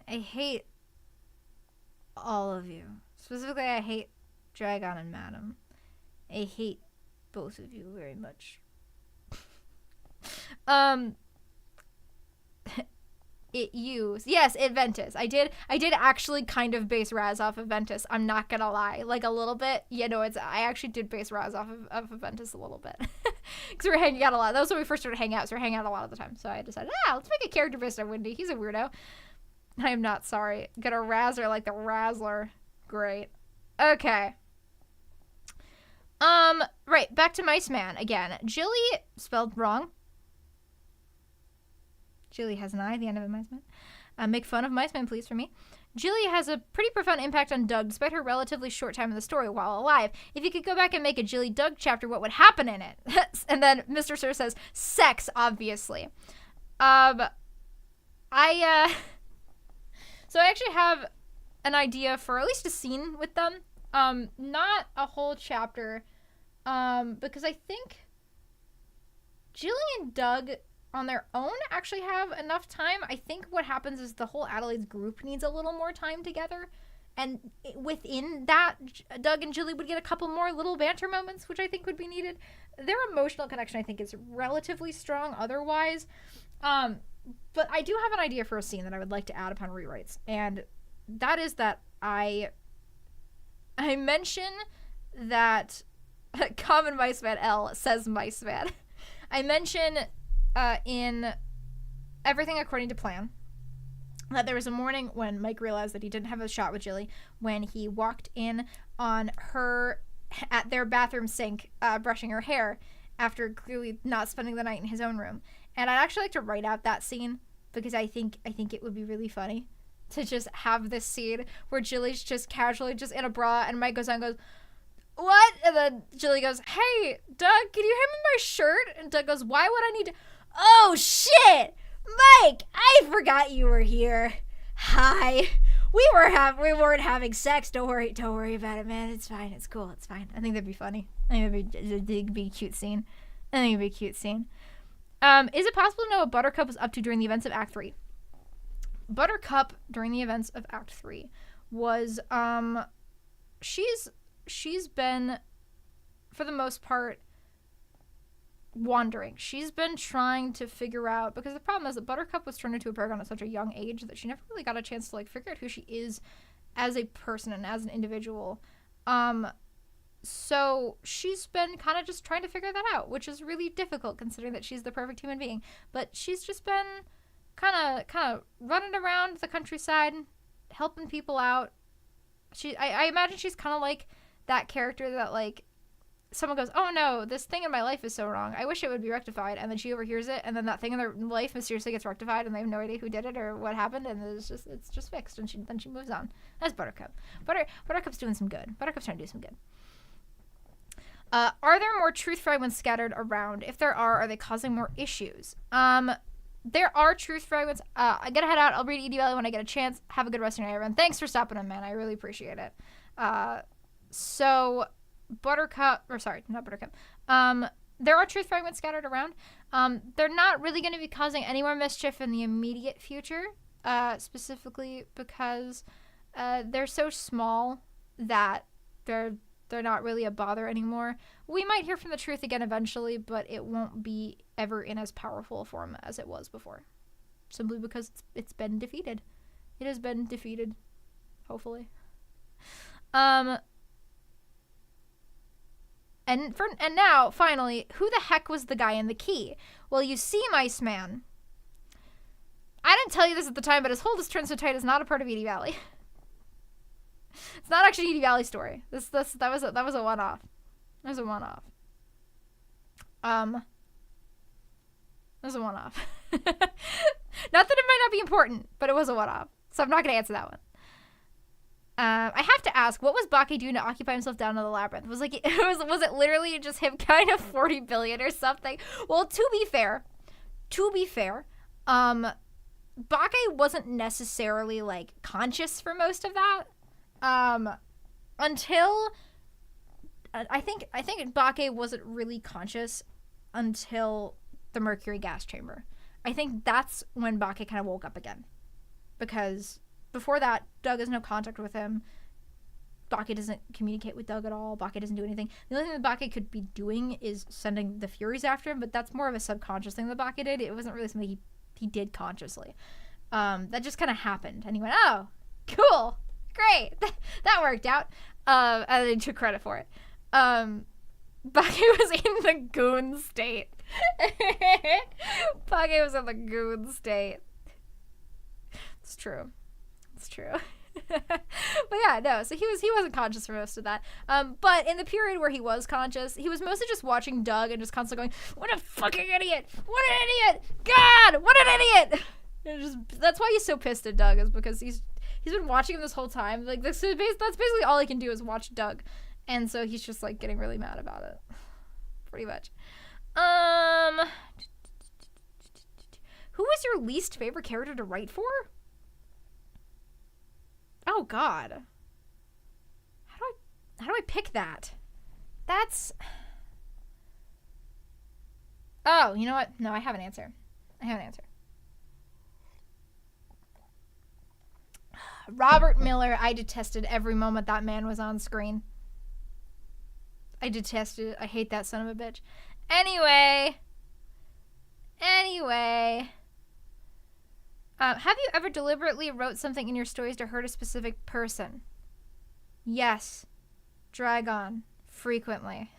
I hate all of you. Specifically, I hate Dragon and Madam. I hate both of you very much. Yes, Adventus. I did actually kind of base Raz off of Ventus. I'm not gonna lie, like a little bit. You know, I actually did base Raz off of Ventus a little bit because we were hanging out a lot. That was when we first started hanging out, so we were hanging out a lot of the time. So I decided, let's make a character based on Windy. He's a weirdo. I am not sorry. Got a Razzler like the Razzler. Great. Okay. Right, back to Mice Man again. Jilly, spelled wrong. Jilly has an I at the end of a Mice Man. Make fun of Mice Man, please, for me. Jilly has a pretty profound impact on Doug, despite her relatively short time in the story while alive. If you could go back and make a Jilly Doug chapter, what would happen in it? And then Mr. Sir says, sex, obviously. So I actually have an idea for at least a scene with them. Not a whole chapter, because I think Jilly and Doug on their own actually have enough time. I think what happens is the whole Adelaide's group needs a little more time together, and within that, Doug and Jilly would get a couple more little banter moments, which I think would be needed. Their emotional connection, I think, is relatively strong otherwise. But I do have an idea for a scene that I would like to add upon rewrites, and that is that I mention that Common Mice Man L says Mice Man. I mention in Everything According to Plan that there was a morning when Mike realized that he didn't have a shot with Jilly when he walked in on her at their bathroom sink brushing her hair after clearly not spending the night in his own room. And I'd actually like to write out that scene because I think it would be really funny to just have this scene where Jilly's just casually just in a bra and Mike goes on and goes, what? And then Jilly goes, hey, Doug, can you hand me my shirt? And Doug goes, why would I need to? Oh, shit! Mike, I forgot you were here. Hi. We weren't having sex. Don't worry about it, man. It's fine. It's cool. It's fine. I think that'd be funny. I think it'd be a cute scene. Is it possible to know what Buttercup was up to during the events of Act 3? Buttercup, during the events of Act 3, was, she's been, for the most part, wandering. She's been trying to figure out, because the problem is that Buttercup was turned into a paragon at such a young age that she never really got a chance to, like, figure out who she is as a person and as an individual. So she's been kind of just trying to figure that out, which is really difficult considering that she's the perfect human being. But she's just been kind of running around the countryside, helping people out. I imagine she's kind of like that character that, like, someone goes, oh no, this thing in my life is so wrong. I wish it would be rectified. And then she overhears it, and then that thing in their life mysteriously gets rectified, and they have no idea who did it or what happened, and it's just fixed, and then she moves on. That's Buttercup. Buttercup's doing some good. Buttercup's trying to do some good. Are there more truth fragments scattered around? If there are they causing more issues? There are truth fragments. I gotta head out. I'll read Ede Valley when I get a chance. Have a good rest of your night, everyone. Thanks for stopping in, man. I really appreciate it. So Buttercup, or sorry, not Buttercup. There are truth fragments scattered around. They're not really going to be causing any more mischief in the immediate future, specifically because they're so small that they're not really a bother anymore. We might hear from the truth again eventually, but it won't be ever in as powerful a form as it was before. Simply because it's been defeated. It has been defeated, hopefully. And now, finally, who the heck was the guy in the key? Well, you see, Mice Man, I didn't tell you this at the time, but his hold is turned so tight is not a part of Ede Valley. It's not actually Ede Valley story. That was a one-off. That was a one-off. That was a one-off. Not that it might not be important, but it was a one-off. So I'm not going to answer that one. I have to ask, what was Baki doing to occupy himself down in the labyrinth? Was it literally just him kind of 40 billion or something? Well, to be fair, Bake wasn't necessarily like conscious for most of that. Until I think Bake wasn't really conscious until the mercury gas chamber. I think that's when Bake kind of woke up again, because before that, Doug has no contact with him. Bake doesn't communicate with Doug at all. Bake doesn't do anything. The only thing that Bake could be doing is sending the Furies after him, but that's more of a subconscious thing that Bake did. It wasn't really something he did consciously. That just kind of happened, and he went, "Oh, cool, great, that worked out," and then he took credit for it. Bake was in the goon state. Bake was in the goon state. It's true. It's true. But yeah, no, so he wasn't conscious for most of that. But in the period where he was conscious, he was mostly just watching Doug and just constantly going, "What a fucking idiot! What an idiot! God, what an idiot!" And that's why he's so pissed at Doug, is because he's been watching him this whole time. Like that's basically all he can do is watch Doug. And so he's just like getting really mad about it. Pretty much. Who was your least favorite character to write for? Oh God. How do I pick that? Oh, you know what? No, I have an answer. Robert Miller, I detested every moment that man was on screen. I detested it. I hate that son of a bitch. Anyway. Have you ever deliberately wrote something in your stories to hurt a specific person? Yes. Dragon. Frequently.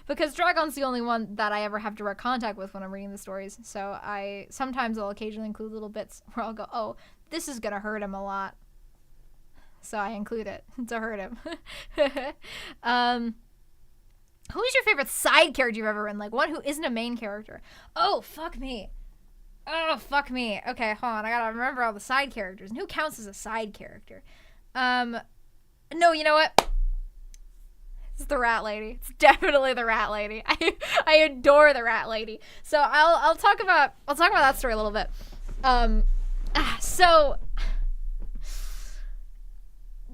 Because Dragon's the only one that I ever have direct contact with when I'm reading the stories. So sometimes I'll occasionally include little bits where I'll go, "Oh, this is gonna hurt him a lot." So I include it to hurt him. Who is your favorite side character you've ever written? Like one who isn't a main character. Oh, fuck me. Okay, hold on. I gotta remember all the side characters. And who counts as a side character? No, you know what? It's the Rat Lady. It's definitely the Rat Lady. I adore the Rat Lady. So I'll talk about that story a little bit. So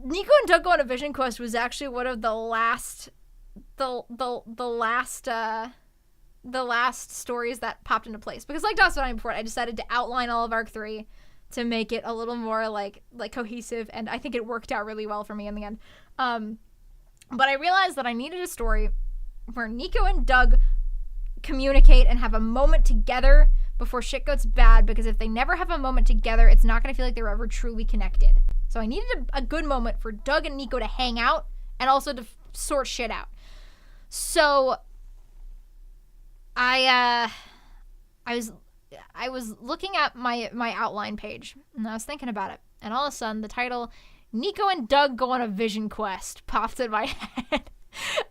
Nico and Doug Go on a Vision Quest was actually one of the last stories that popped into place, because like Dawson before, I decided to outline all of Arc 3 to make it a little more like cohesive, and I think it worked out really well for me in the end. But I realized that I needed a story where Nico and Doug communicate and have a moment together before shit goes bad, because if they never have a moment together, it's not going to feel like they were ever truly connected. So I needed a good moment for Doug and Nico to hang out and also to sort shit out. So I was looking at my outline page, and I was thinking about it, and all of a sudden the title "Nico and Doug Go on a Vision Quest" popped in my head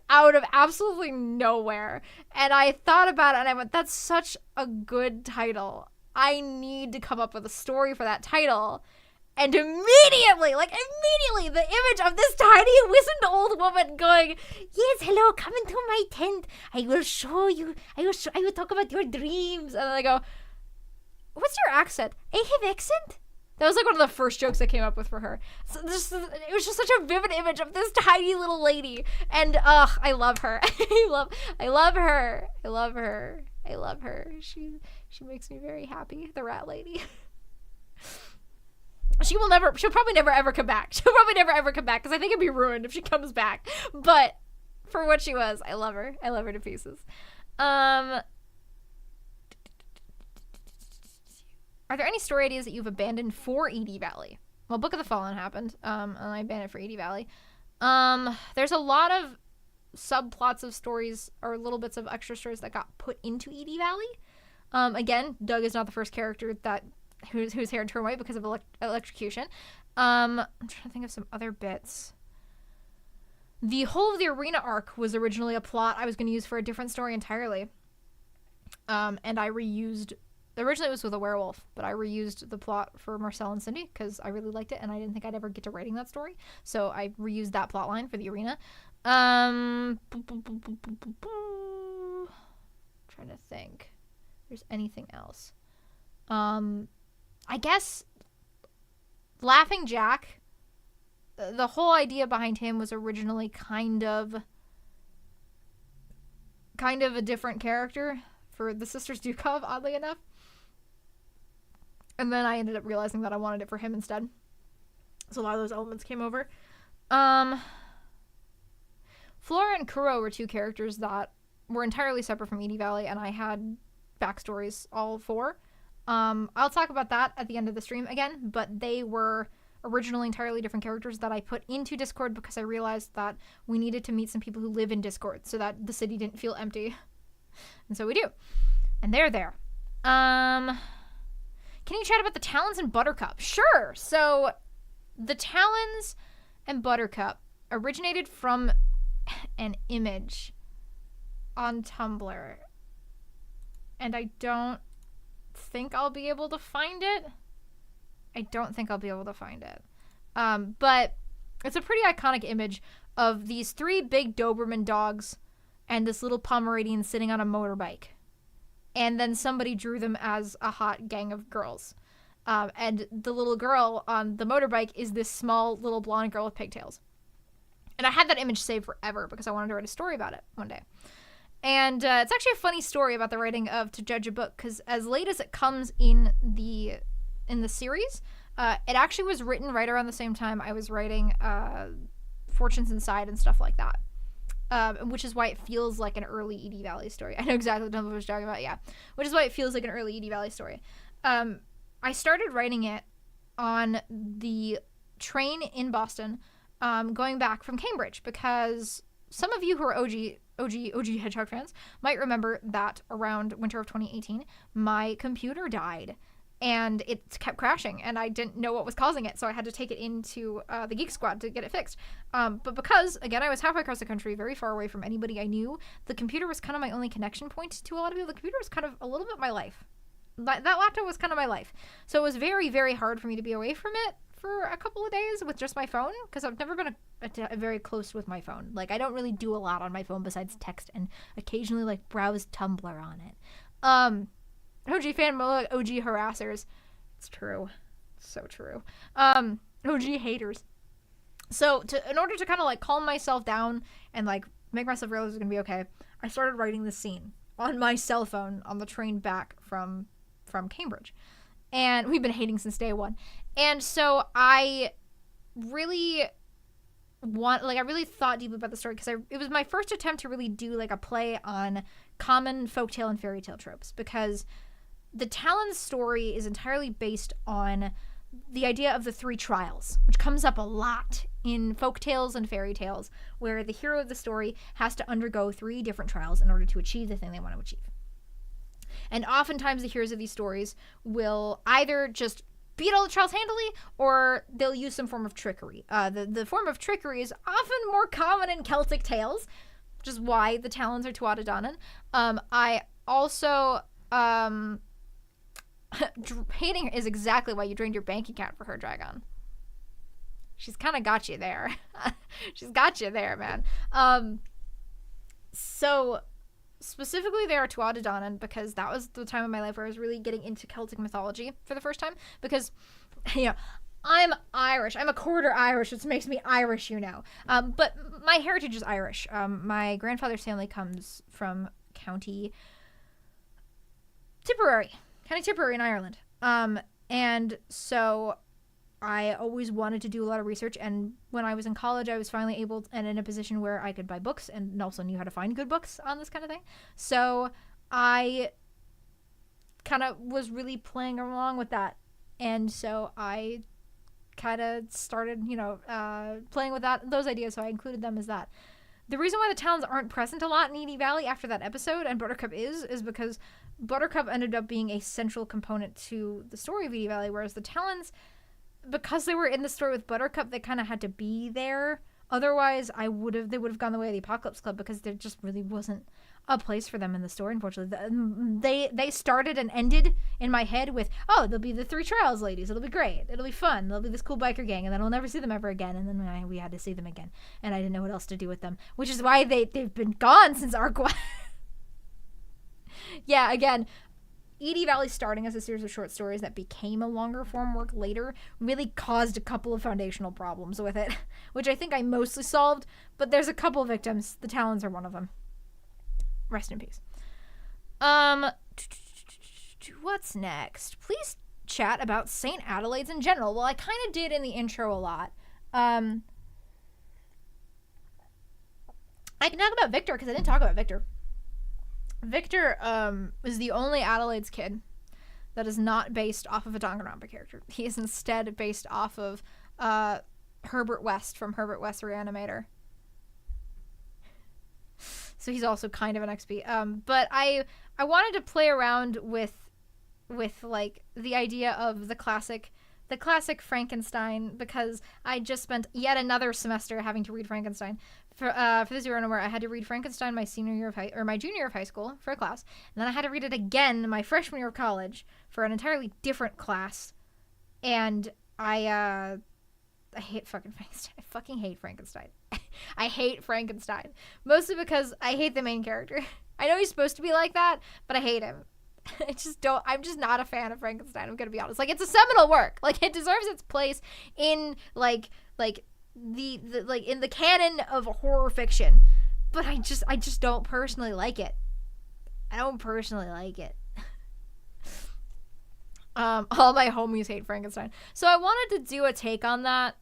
out of absolutely nowhere. And I thought about it, and I went, that's such a good title. I need to come up with a story for that title. And immediately, the image of this tiny, wizened old woman going, "Yes, hello, come into my tent. I will show you. I will talk about your dreams." And then I go, "What's your accent? I have accent?" That was like one of the first jokes I came up with for her. So it was just such a vivid image of this tiny little lady. And I love her. I love her. She makes me very happy, the Rat Lady. She'll probably never ever come back. Because I think it'd be ruined if she comes back. But for what she was, I love her. I love her to pieces. Are there any story ideas that you've abandoned for Ede Valley? Well, Book of the Fallen happened, and I abandoned it for Ede Valley. There's a lot of subplots of stories or little bits of extra stories that got put into Ede Valley. Again, Doug is not the first character whose hair turned white because of electrocution. I'm trying to think of some other bits. The whole of the arena arc was originally a plot I was going to use for a different story entirely. And I reused... Originally it was with a werewolf, but I reused the plot for Marcel and Cindy because I really liked it, and I didn't think I'd ever get to writing that story. So I reused that plot line for the arena. Trying to think. If there's anything else. I guess Laughing Jack. The whole idea behind him was originally kind of a different character for the Sisters Dukov, oddly enough. And then I ended up realizing that I wanted it for him instead. So a lot of those elements came over. Flora and Kuro were two characters that were entirely separate from Ede Valley, and I had backstories all for. I'll talk about that at the end of the stream again, but they were originally entirely different characters that I put into Discord because I realized that we needed to meet some people who live in Discord so that the city didn't feel empty. And so we do. And they're there. Can you chat about the Talons and Buttercup? Sure. So the Talons and Buttercup originated from an image on Tumblr. And I don't think I'll be able to find it. But it's a pretty iconic image of these three big Doberman dogs and this little Pomeranian sitting on a motorbike. And then somebody drew them as a hot gang of girls. And the little girl on the motorbike is this small little blonde girl with pigtails. And I had that image saved forever because I wanted to write a story about it one day. And it's actually a funny story about the writing of To Judge a Book, because as late as it comes in the series, it actually was written right around the same time I was writing Fortunes Inside and stuff like that. Which is why it feels like an early Ede Valley story. I know exactly what I was talking about, yeah. Which is why it feels like an early Ede Valley story. I started writing it on the train in Boston, going back from Cambridge, because some of you who are OG Hedgehog fans might remember that around winter of 2018, my computer died. And it kept crashing, and I didn't know what was causing it, so I had to take it into the Geek Squad to get it fixed. But because, again, I was halfway across the country, very far away from anybody I knew, the computer was kind of my only connection point to a lot of people. The computer was kind of a little bit my life. That laptop was kind of my life. So it was very, very hard for me to be away from it for a couple of days with just my phone, because I've never been very close with my phone. Like, I don't really do a lot on my phone besides text and occasionally, like, browse Tumblr on it. OG fan mode, OG harassers. It's true. It's so true. OG haters. So in order to kind of like calm myself down and like make myself realize it's gonna be okay, I started writing this scene on my cell phone on the train back from Cambridge. And we've been hating since day one. And so I really thought deeply about the story because it was my first attempt to really do like a play on common folktale and fairy tale tropes, because the Talons story is entirely based on the idea of the three trials, which comes up a lot in folktales and fairy tales, where the hero of the story has to undergo 3 different trials in order to achieve the thing they want to achieve. And oftentimes the heroes of these stories will either just beat all the trials handily, or they'll use some form of trickery. The form of trickery is often more common in Celtic tales, which is why the Talons are Tuatha Dé Danann. I also... hating her is exactly why you drained your bank account for her, Dragon. She's kind of got you there. She's got you there, man. So specifically they are Tuatha Dé Danann, because that was the time of my life where I was really getting into Celtic mythology for the first time, because, you know, I'm Irish. I'm a quarter Irish, which makes me Irish, you know. But my heritage is Irish. My grandfather's family comes from County Tipperary in Ireland. And so I always wanted to do a lot of research, and when I was in college, I was finally able and in a position where I could buy books and also knew how to find good books on this kind of thing. So I kind of was really playing along with that. And so I kind of started, playing with those ideas, so I included them as that. The reason why the Talons aren't present a lot in Ede Valley after that episode, and Buttercup is because Buttercup ended up being a central component to the story of Ede Valley, whereas the Talons, because they were in the story with Buttercup, they kind of had to be there. Otherwise, they would have gone the way of the Apocalypse Club, because there just really wasn't a place for them in the story, unfortunately. They started and ended in my head with, oh, they'll be the 3 Trials ladies. It'll be great. It'll be fun. They'll be this cool biker gang, and then I'll never see them ever again. And then we had to see them again, and I didn't know what else to do with them, which is why they've been gone since Arc 1. Yeah, again, Ede Valley starting as a series of short stories that became a longer form work later really caused a couple of foundational problems with it, which I think I mostly solved, but there's a couple of victims. The Talons are one of them. Rest in peace. What's next? Please chat about St. Adelaide's in general. Well, I kind of did in the intro a lot. I can talk about Victor because I didn't talk about Victor. Victor is the only Adelaide's kid that is not based off of a Danganronpa character. He is instead based off of Herbert West from Herbert West Reanimator. So he's also kind of an XP. But I wanted to play around with like the idea of the classic Frankenstein, because I just spent yet another semester having to read Frankenstein. For this year, where I had to read Frankenstein my junior year of high school for a class, and then I had to read it again my freshman year of college for an entirely different class. And I hate fucking Frankenstein. I fucking hate Frankenstein. I hate Frankenstein, mostly because I hate the main character. I know he's supposed to be like that, but I hate him. I'm just not a fan of Frankenstein. I'm gonna be honest. Like, it's a seminal work. Like, it deserves its place in like the in the canon of horror fiction, but I just don't personally like it. I don't personally like it. All my homies hate Frankenstein, so I wanted to do a take on that,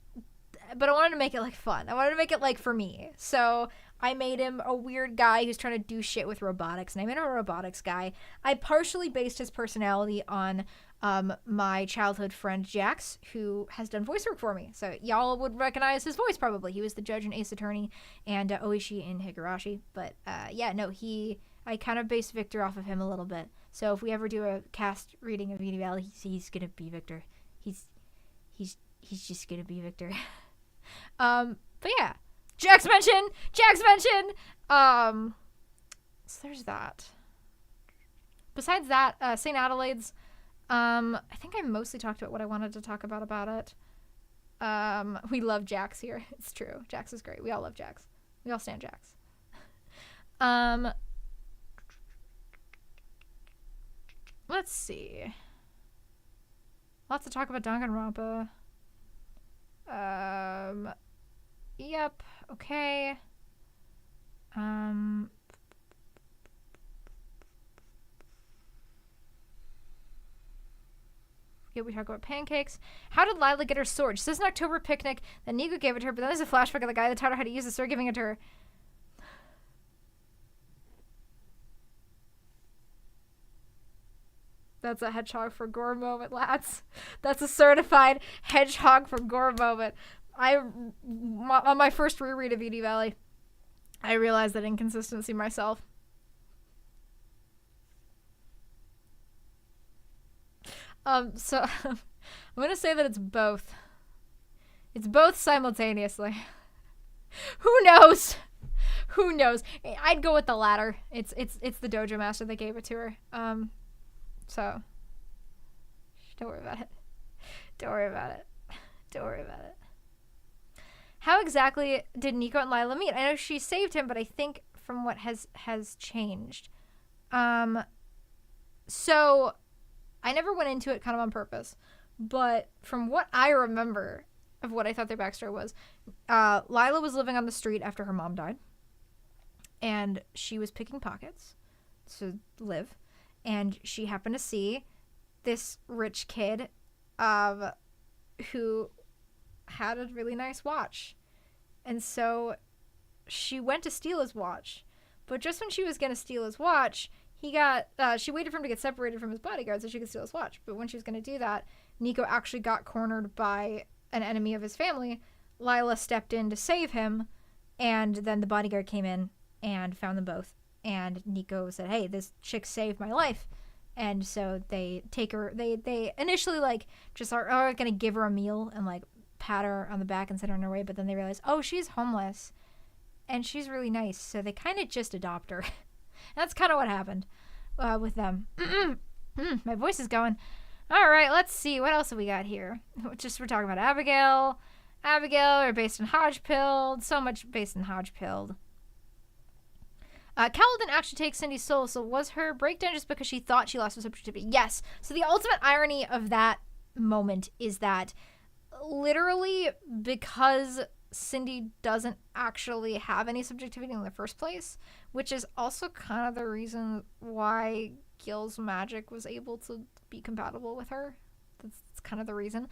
but I wanted to make it like fun. I wanted to make it like for me. So I made him a weird guy who's trying to do shit with robotics, and I made him a robotics guy. I partially based his personality on my childhood friend Jax, who has done voice work for me. So y'all would recognize his voice probably. He was the judge in Ace Attorney and Oishi in Higurashi. But I kind of based Victor off of him a little bit. So if we ever do a cast reading of Ede Valley, he's gonna be Victor. He's just gonna be Victor. But yeah. Jax mention! So there's that. Besides that, St. Adelaide's, I think I mostly talked about what I wanted to talk about it. We love Jax here. It's true. Jax is great. We all love Jax. We all stand Jax. Let's see. Lots to talk about Danganronpa. Yep. Okay. Yeah, we talk about pancakes. How did Lila get her sword? She says an October picnic that Nico gave it to her, but then there's a flashback of the guy that taught her how to use the sword giving it to her. That's a hedgehog for gore moment, lads. That's a certified hedgehog for gore moment. On my first reread of Ede Valley, I realized that inconsistency myself. So I'm gonna say that it's both. It's both simultaneously. Who knows? Who knows? I'd go with the latter. It's the dojo master that gave it to her. So don't worry about it. Don't worry about it. Don't worry about it. How exactly did Nico and Lila meet? I know she saved him, but I think from what has changed. So I never went into it kind of on purpose, but from what I remember of what I thought their backstory was, Lila was living on the street after her mom died, and she was picking pockets to live, and she happened to see this rich kid who had a really nice watch, and so she went to steal his watch, but just when she was going to steal his watch, she waited for him to get separated from his bodyguard so she could steal his watch. But when she was going to do that, Nico actually got cornered by an enemy of his family. Lila stepped in to save him, and then the bodyguard came in and found them both. And Nico said, hey, this chick saved my life. And so they take her, they initially just are going to give her a meal and pat her on the back and send her on her way. But then they realize, oh, she's homeless and she's really nice. So they kind of just adopt her. That's kind of what happened with them. My voice is going. All right, let's see. What else have we got here? We're talking about Abigail. Abigail, or based in Hodgepilled. So much based in Hodgepilled. Cal didn't actually take Cindy's soul, so was her breakdown just because she thought she lost her subjectivity? Yes. So the ultimate irony of that moment is that literally because Cindy doesn't actually have any subjectivity in the first place, which is also kind of the reason why Gil's magic was able to be compatible with her. That's kind of the reason.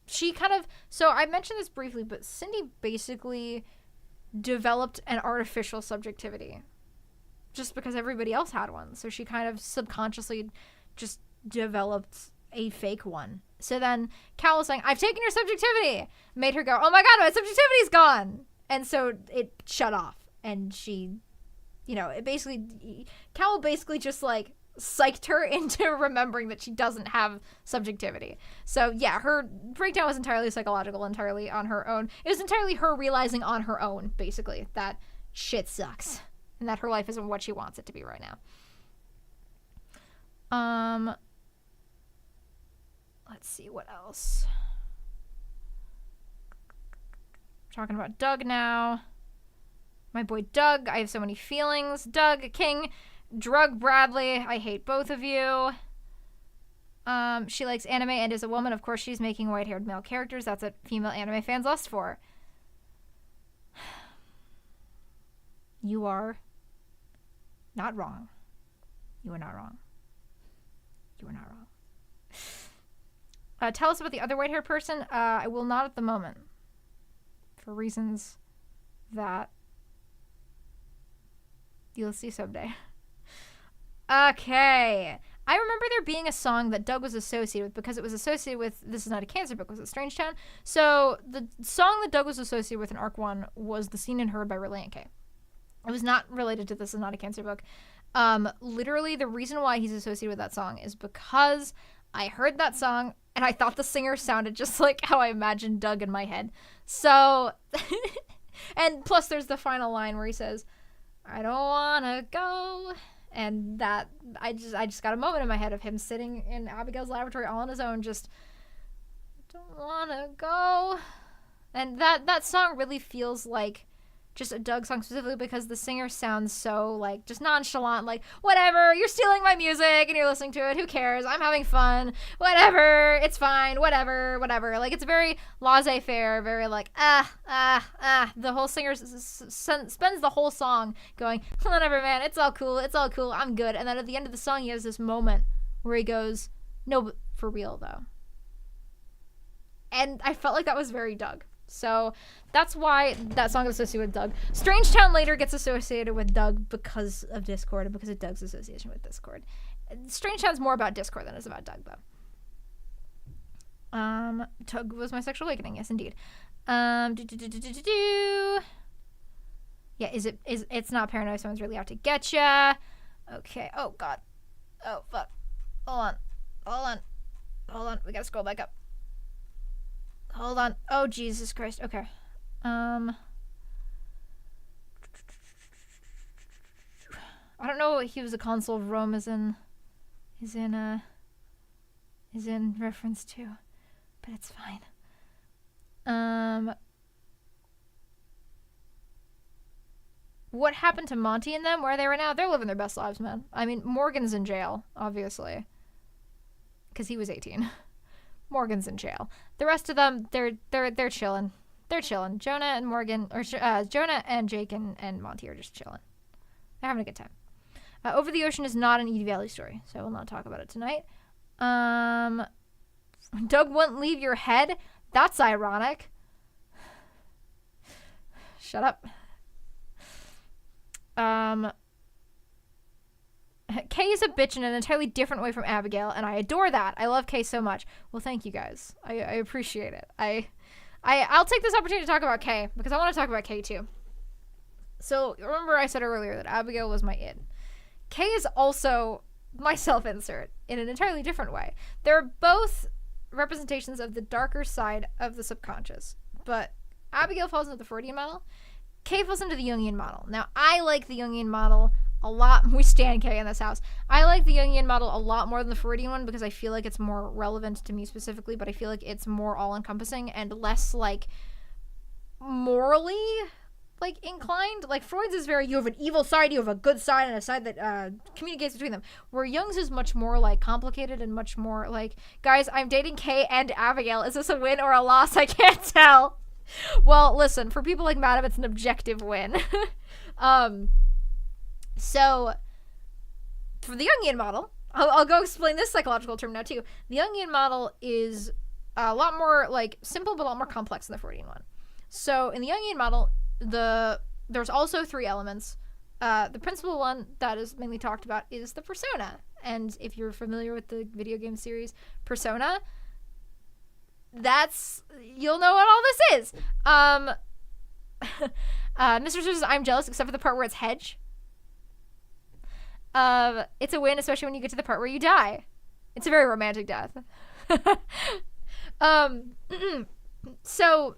She kind of, so I mentioned this briefly, but Cindy basically developed an artificial subjectivity just because everybody else had one. So she kind of subconsciously just developed a fake one. So then Cal was saying, I've taken your subjectivity, made her go, oh my god, my subjectivity's gone. And so it shut off, and she, it basically, Cal basically just like psyched her into remembering that she doesn't have subjectivity. So yeah, her breakdown was entirely psychological, entirely on her own. It was entirely her realizing on her own, basically, that shit sucks and that her life isn't what she wants it to be right now. Let's see what else. We're talking about Doug now. My boy Doug, I have so many feelings. Doug, King, Drug Bradley, I hate both of you. She likes anime and is a woman. Of course, she's making white-haired male characters. That's what female anime fans lust for. You are not wrong. You are not wrong. You are not wrong. Tell us about the other white-haired person. I will not at the moment. For reasons that you'll see someday. Okay. I remember there being a song that Doug was associated with because it was associated with This Is Not a Cancer Book. Was it Strange Town? So the song that Doug was associated with in Arc 1 was The Seen and Heard by Relay K. It was not related to This Is Not a Cancer Book. Literally, the reason why he's associated with that song is because I heard that song and I thought the singer sounded just like how I imagined Doug in my head. So, and plus there's the final line where he says, I don't wanna go. And that, I just got a moment in my head of him sitting in Abigail's laboratory all on his own, just, don't wanna go. And that song really feels like just a Doug song specifically because the singer sounds so, like, just nonchalant, like, whatever, you're stealing my music and you're listening to it, who cares, I'm having fun, whatever, it's fine, whatever. Like, it's very laissez-faire, very, like, the whole singer spends the whole song going, whatever, man, it's all cool, I'm good. And then at the end of the song, he has this moment where he goes, no, but for real, though. And I felt like that was very Doug. So that's why that song is associated with Doug. Strange Town later gets associated with Doug because of Discord and because of Doug's association with Discord. Strange Town's more about Discord than it is about Doug, though. Doug was my sexual awakening, yes, indeed. Yeah, it's not paranoia, someone's really out to get ya. Okay, oh god. Oh, fuck. Hold on, we gotta scroll back up. Hold on. Oh, Jesus Christ. Okay. I don't know what he was a consul of Rome is in reference to, but it's fine. What happened to Monty and them? Where are they right now? They're living their best lives, man. I mean, Morgan's in jail, obviously, because he was 18. Morgan's in jail. The rest of them, they're chilling. They're chilling. Jonah and Morgan, or Jonah and Jake and Monty are just chilling. They're having a good time. Over the Ocean is not an Ede Valley story, so I will not talk about it tonight. Doug wouldn't leave your head? That's ironic. Shut up. Kay is a bitch in an entirely different way from Abigail, and I adore that. I love Kay so much. Well, thank you guys. I appreciate it. I'll take this opportunity to talk about Kay because I want to talk about Kay too. So remember I said earlier that Abigail was my id. Kay is also my self-insert in an entirely different way. They're both representations of the darker side of the subconscious, but Abigail falls into the Freudian model. K falls into the Jungian model. Now, I like the Jungian model a lot. We stand K in this house. I like the Jungian model a lot more than the Freudian one because I feel like it's more relevant to me specifically, but I feel like it's more all-encompassing and less, like, morally, like, inclined. Like, Freud's is very, you have an evil side, you have a good side, and a side that communicates between them. Where Jung's is much more, like, complicated and much more, like, guys, I'm dating Kay and Abigail. Is this a win or a loss? I can't tell. Well, listen, for people like Madam, it's an objective win. So, for the Jungian model, I'll go explain this psychological term now, too. The Jungian model is a lot more, like, simple, but a lot more complex than the Freudian one. So, in the Jungian model, there's also 3 elements. The principal one that is mainly talked about is the persona. And if you're familiar with the video game series Persona, you'll know what all this is. Mr. says, I'm jealous, except for the part where it's Hedge. It's a win, especially when you get to the part where you die. It's a very romantic death. So,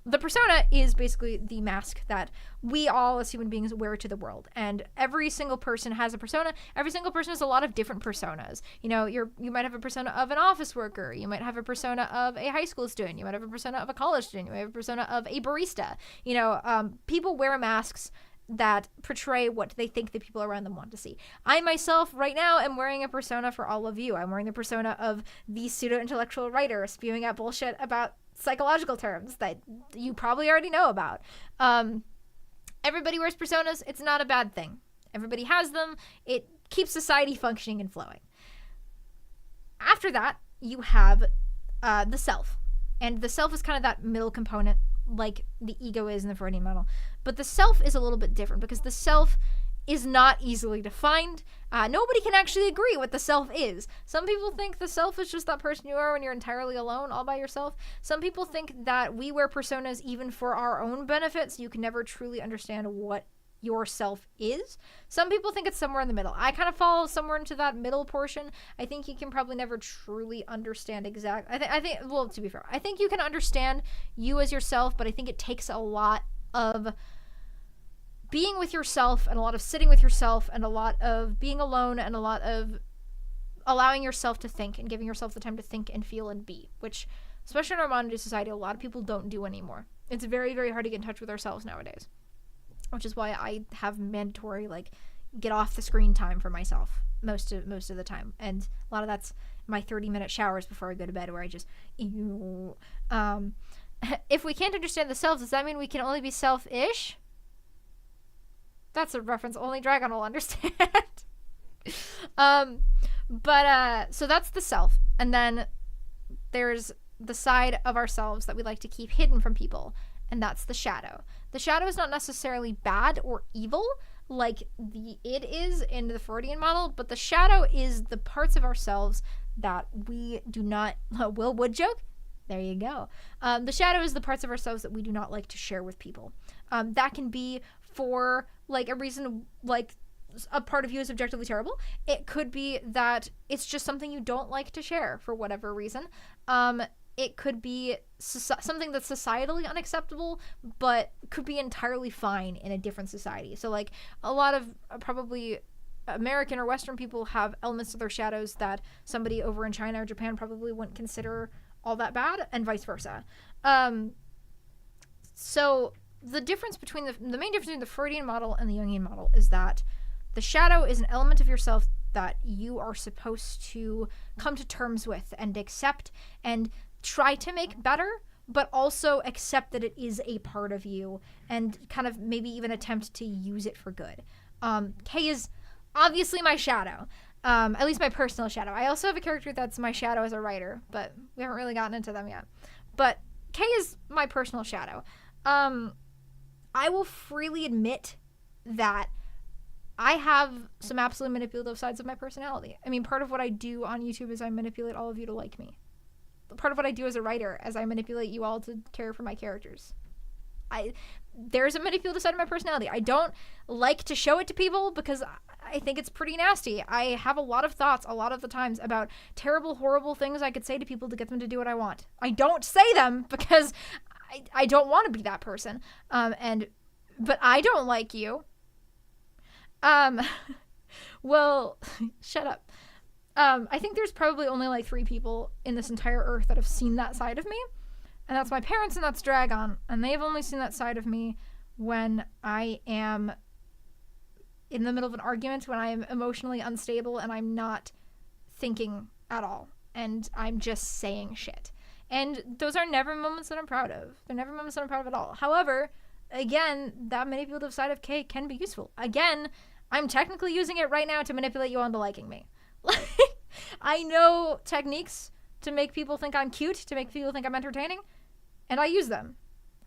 the persona is basically the mask that we all as human beings wear to the world. And every single person has a persona. Every single person has a lot of different personas. You know, you might have a persona of an office worker. You might have a persona of a high school student. You might have a persona of a college student. You might have a persona of a barista. You know, people wear masks that portray what they think the people around them want to see. I myself right now am wearing a persona for all of you. I'm wearing the persona of the pseudo-intellectual writer spewing out bullshit about psychological terms that you probably already know about. Everybody wears personas. It's not a bad thing. Everybody has them. It keeps society functioning and flowing. After that, you have the self. And the self is kind of that middle component, like the ego is in the Freudian model. But the self is a little bit different because the self is not easily defined. Nobody can actually agree what the self is. Some people think the self is just that person you are when you're entirely alone, all by yourself. Some people think that we wear personas even for our own benefits. You can never truly understand what yourself is. Some people think it's somewhere in the middle. I kind of fall somewhere into that middle portion. I think you can probably never truly understand exactly. I think, well, to be fair, I think you can understand you as yourself, but I think it takes a lot of being with yourself and a lot of sitting with yourself and a lot of being alone and a lot of allowing yourself to think and giving yourself the time to think and feel and be, which, especially in our modern day society, a lot of people don't do anymore. It's very, very hard to get in touch with ourselves nowadays, which is why I have mandatory, like, get off the screen time for myself most of the time. And a lot of that's my 30-minute showers before I go to bed where I just, if we can't understand the self, does that mean we can only be selfish? That's a reference only Dragon will understand. So that's the self. And then there's the side of ourselves that we like to keep hidden from people. And that's the shadow. The shadow is not necessarily bad or evil like the id is in the Freudian model, but the shadow is the parts of ourselves that we do not, Will Wood joke? There you go. The shadow is the parts of ourselves that we do not like to share with people. That can be for, like, a reason, like, a part of you is objectively terrible. It could be that it's just something you don't like to share for whatever reason. It could be something that's societally unacceptable, but could be entirely fine in a different society. So, like, a lot of probably American or Western people have elements of their shadows that somebody over in China or Japan probably wouldn't consider all that bad, and vice versa. So the difference between the main difference between the Freudian model and the Jungian model is that the shadow is an element of yourself that you are supposed to come to terms with and accept and try to make better, but also accept that it is a part of you and kind of maybe even attempt to use it for good. Kay is obviously my shadow, at least my personal shadow. I also have a character that's my shadow as a writer, but we haven't really gotten into them yet. But Kay is my personal shadow. I will freely admit that I have some absolutely manipulative sides of my personality. I mean, part of what I do on YouTube is I manipulate all of you to like me. Part of what I do as a writer is I manipulate you all to care for my characters. There's a manipulative side of my personality. I don't like to show it to people because I think it's pretty nasty. I have a lot of thoughts a lot of the times about terrible, horrible things I could say to people to get them to do what I want. I don't say them because I don't want to be that person. And but I don't like you. Well, shut up. I think there's probably only like 3 people in this entire earth that have seen that side of me. And that's my parents and that's Dragon. And they've only seen that side of me when I am in the middle of an argument, when I am emotionally unstable and I'm not thinking at all. And I'm just saying shit. And those are never moments that I'm proud of. They're never moments that I'm proud of at all. However, again, that manipulative side of Kay can be useful. Again, I'm technically using it right now to manipulate you onto liking me. I know techniques to make people think I'm cute, to make people think I'm entertaining, and I use them.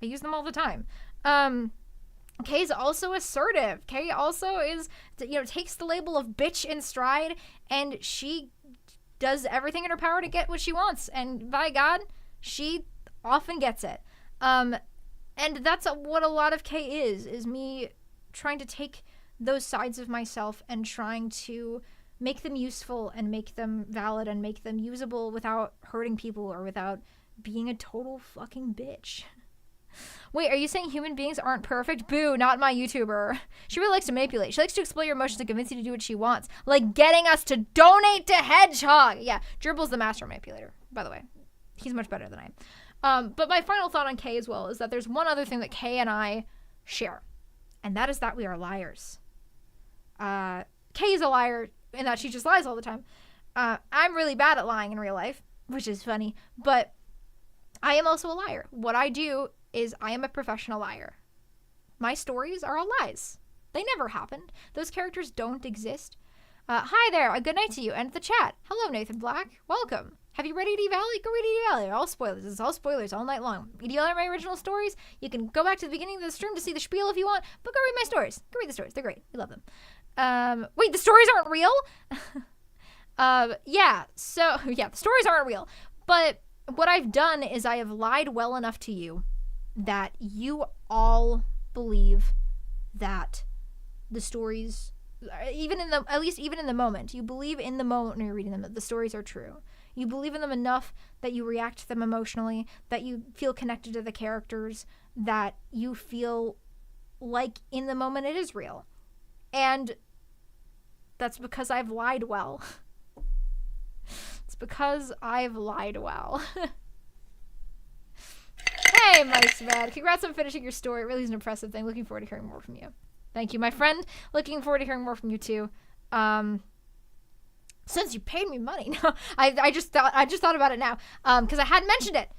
I use them all the time. Kay's also assertive. Kay also is, takes the label of bitch in stride, and she does everything in her power to get what she wants. And by God, she often gets it. And that's what a lot of Kay is me trying to take those sides of myself and trying to make them useful and make them valid and make them usable without hurting people or without being a total fucking bitch. Wait, are you saying human beings aren't perfect? Boo, not my YouTuber. She really likes to manipulate. She likes to exploit your emotions and convince you to do what she wants. Like getting us to donate to Hedgehog. Yeah, Gerbil's the master manipulator, by the way. He's much better than I am. But my final thought on Kay as well is that there's one other thing that Kay and I share. And that is that we are liars. Kay is a liar in that she just lies all the time. I'm really bad at lying in real life, which is funny. But I am also a liar. What I do is I am a professional liar. My stories are all lies. They never happened. Those characters don't exist. Hi there. A good night to you. And the chat. Hello, Nathan Black. Welcome. Have you read Ede Valley? Go read Ede Valley. All spoilers. This is all spoilers all night long. Ede Valley are my original stories. You can go back to the beginning of the stream to see the spiel if you want, but go read my stories. Go read the stories. They're great. We love them. Wait, the stories aren't real? Yeah, the stories aren't real. But what I've done is I have lied well enough to you that you all believe that the stories, even in the moment, you believe in the moment when you're reading them that the stories are true. You believe in them enough that you react to them emotionally, that you feel connected to the characters, that you feel like in the moment it is real. And that's because I've lied well. It's because I've lied well. Hey, Mice Man. Congrats on finishing your story. It really is an impressive thing. Looking forward to hearing more from you. Thank you, my friend. Looking forward to hearing more from you, too. Since you paid me money. No, I just thought about it now. Because I hadn't mentioned it.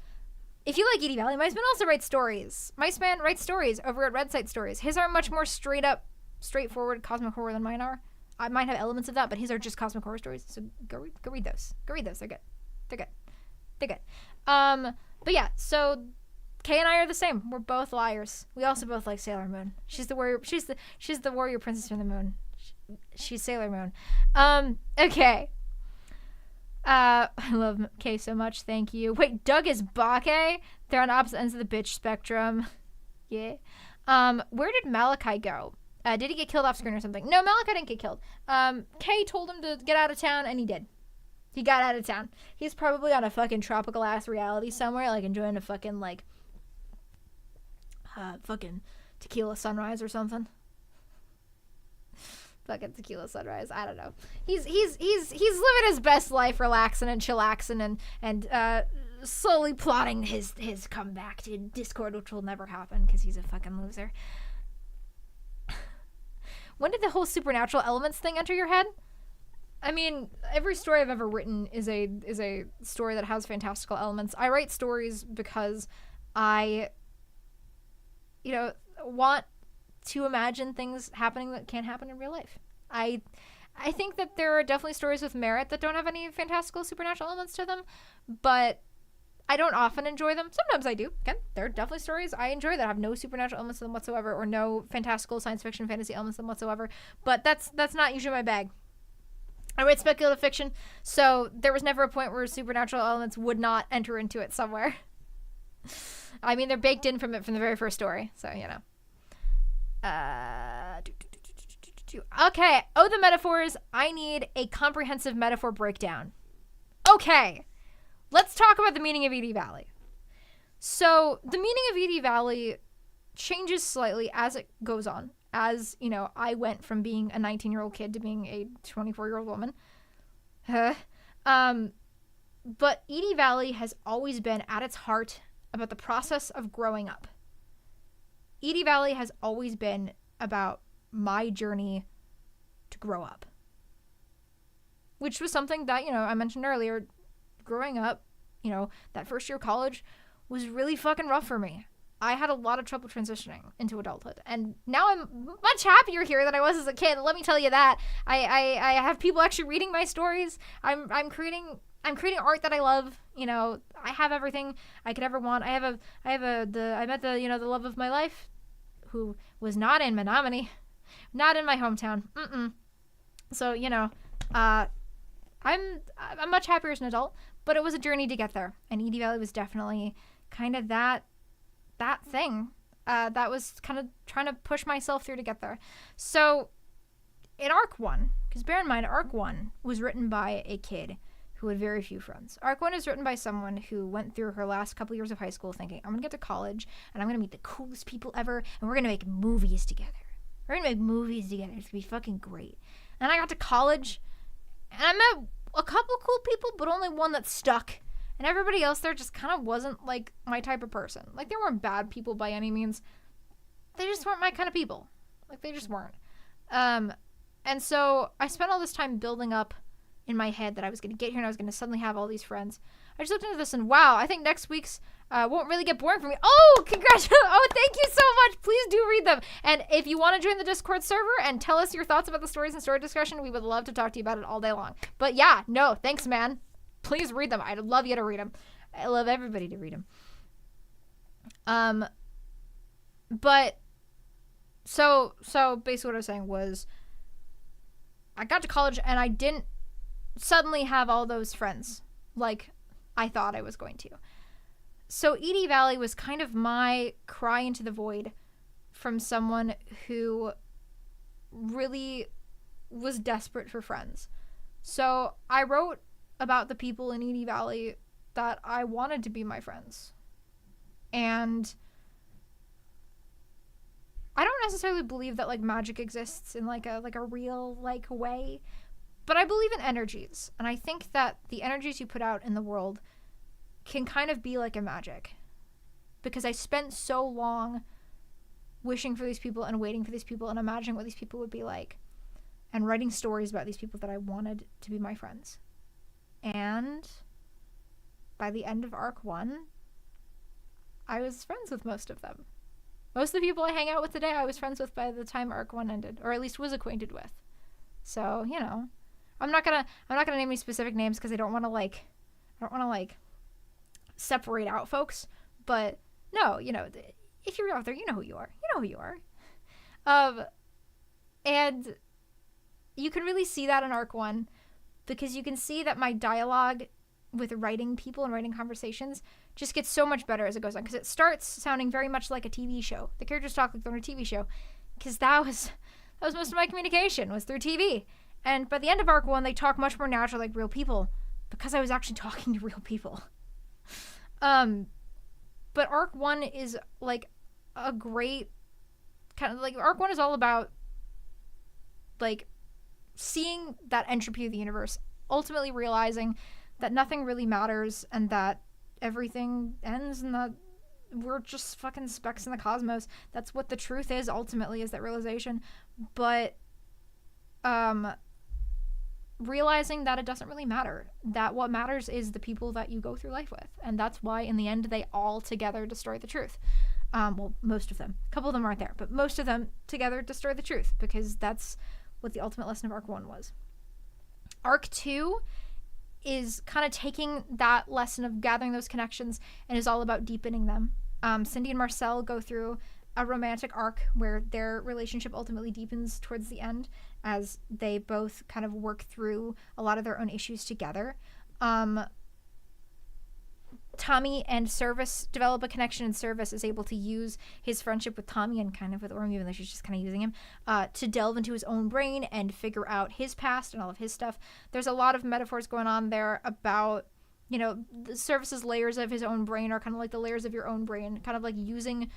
If you like Ede Valley, Mice Man also writes stories. Mice Man writes stories over at Red Site Stories. His are much more straightforward cosmic horror than mine are. I might have elements of that, but his are just cosmic horror stories. So go read those. Go read those. They're good. But yeah, so Kay and I are the same. We're both liars. We also both like Sailor Moon. She's the warrior. She's the warrior princess from the moon. She's Sailor Moon. Okay. I love Kay so much. Thank you. Wait, Doug is Bake? They're on opposite ends of the bitch spectrum. Yeah. Where did Malachi go? Did he get killed off screen or something? No, Malachi didn't get killed. Kay told him to get out of town, and he did. He got out of town. He's probably on a fucking tropical ass reality somewhere, like enjoying a fucking fucking tequila sunrise or something. Fucking tequila sunrise. I don't know. He's living his best life, relaxing and chillaxing and slowly plotting his comeback to Discord, which will never happen because he's a fucking loser. When did the whole supernatural elements thing enter your head? I mean, every story I've ever written is a story that has fantastical elements. I write stories because I, want to imagine things happening that can't happen in real life. I think that there are definitely stories with merit that don't have any fantastical supernatural elements to them, but I don't often enjoy them. Sometimes I do. Again, there are definitely stories I enjoy that have no supernatural elements to them whatsoever, or no fantastical science fiction fantasy elements to them whatsoever, but that's not usually my bag. I write speculative fiction, so there was never a point where supernatural elements would not enter into it somewhere. I mean, they're baked in from the very first story, so Okay. Oh, the metaphors. I need a comprehensive metaphor breakdown. Okay. Let's talk about the meaning of Ede Valley. So, the meaning of Ede Valley changes slightly as it goes on. As, you know, I went from being a 19-year-old kid to being a 24-year-old woman. But Ede Valley has always been at its heart about the process of growing up. Ede Valley has always been about my journey to grow up. Which was something that, you know, I mentioned earlier. Growing up, you know, that first year of college was really fucking rough for me. I had a lot of trouble transitioning into adulthood, and now I'm much happier here than I was as a kid. Let me tell you that. I have people actually reading my stories. I'm creating art that I love. You know, I have everything I could ever want. I met the love of my life, who was not in Menominee, not in my hometown. So, you know, I'm much happier as an adult, but it was a journey to get there, and Ede Valley was definitely kind of that thing that was kind of trying to push myself through to get there. So in Arc 1, because bear in mind, Arc 1 was written by a kid who had very few friends. Arc 1 is written by someone who went through her last couple years of high school thinking, I'm going to get to college, and I'm going to meet the coolest people ever, and we're going to make movies together. It's going to be fucking great. And I got to college, and I met a couple cool people, but only one that stuck. And everybody else there just kind of wasn't, like, my type of person. Like, they weren't bad people by any means. They just weren't my kind of people. Like, they just weren't. And so I spent all this time building up in my head that I was going to get here and I was going to suddenly have all these friends. I just looked into this and wow, I think next week's won't really get boring for me. Oh, congratulations. Oh, thank you so much. Please do read them. And if you want to join the Discord server and tell us your thoughts about the stories and story discussion, we would love to talk to you about it all day long. But yeah, no, thanks, man. Please read them. I'd love you to read them. I love everybody to read them. But so basically what I was saying was I got to college and I didn't suddenly have all those friends like I thought I was going to. So Ede Valley was kind of my cry into the void from someone who really was desperate for friends. So I wrote about the people in Ede Valley that I wanted to be my friends. And I don't necessarily believe that like magic exists in like a real like way, but I believe in energies. And I think that the energies you put out in the world can kind of be like a magic. Because I spent so long wishing for these people and waiting for these people and imagining what these people would be like and writing stories about these people that I wanted to be my friends. And by the end of Arc 1, I was friends with most of them. Most of the people I hang out with today, I was friends with by the time Arc 1 ended, or at least was acquainted with. So, you know, I'm not gonna name any specific names because I don't want to separate out folks. But no, you know, if you're out there, you know who you are. And you can really see that in Arc 1 because you can see that my dialogue with writing people and writing conversations just gets so much better as it goes on because it starts sounding very much like a TV show. The characters talk like they're on a TV show because that was most of my communication was through TV. And by the end of Arc 1, they talk much more naturally like real people because I was actually talking to real people. But Arc 1 is like a great kind of like Arc 1 is all about like seeing that entropy of the universe, ultimately realizing that nothing really matters and that everything ends and that we're just fucking specks in the cosmos. That's what the truth is ultimately, is that realization. But realizing that it doesn't really matter, that what matters is the people that you go through life with, and that's why in the end they all together destroy the truth. Well, most of them, a couple of them aren't there, but most of them together destroy the truth because that's what the ultimate lesson of Arc 1 was. Arc 2 is kind of taking that lesson of gathering those connections and is all about deepening them. Cindy and Marcel go through a romantic arc where their relationship ultimately deepens towards the end as they both kind of work through a lot of their own issues together. Tommy and Service develop a connection, and Service is able to use his friendship with Tommy and kind of with Orm, even though she's just kind of using him, to delve into his own brain and figure out his past and all of his stuff. There's a lot of metaphors going on there about, you know, the Service's layers of his own brain are kind of like the layers of your own brain, kind of like using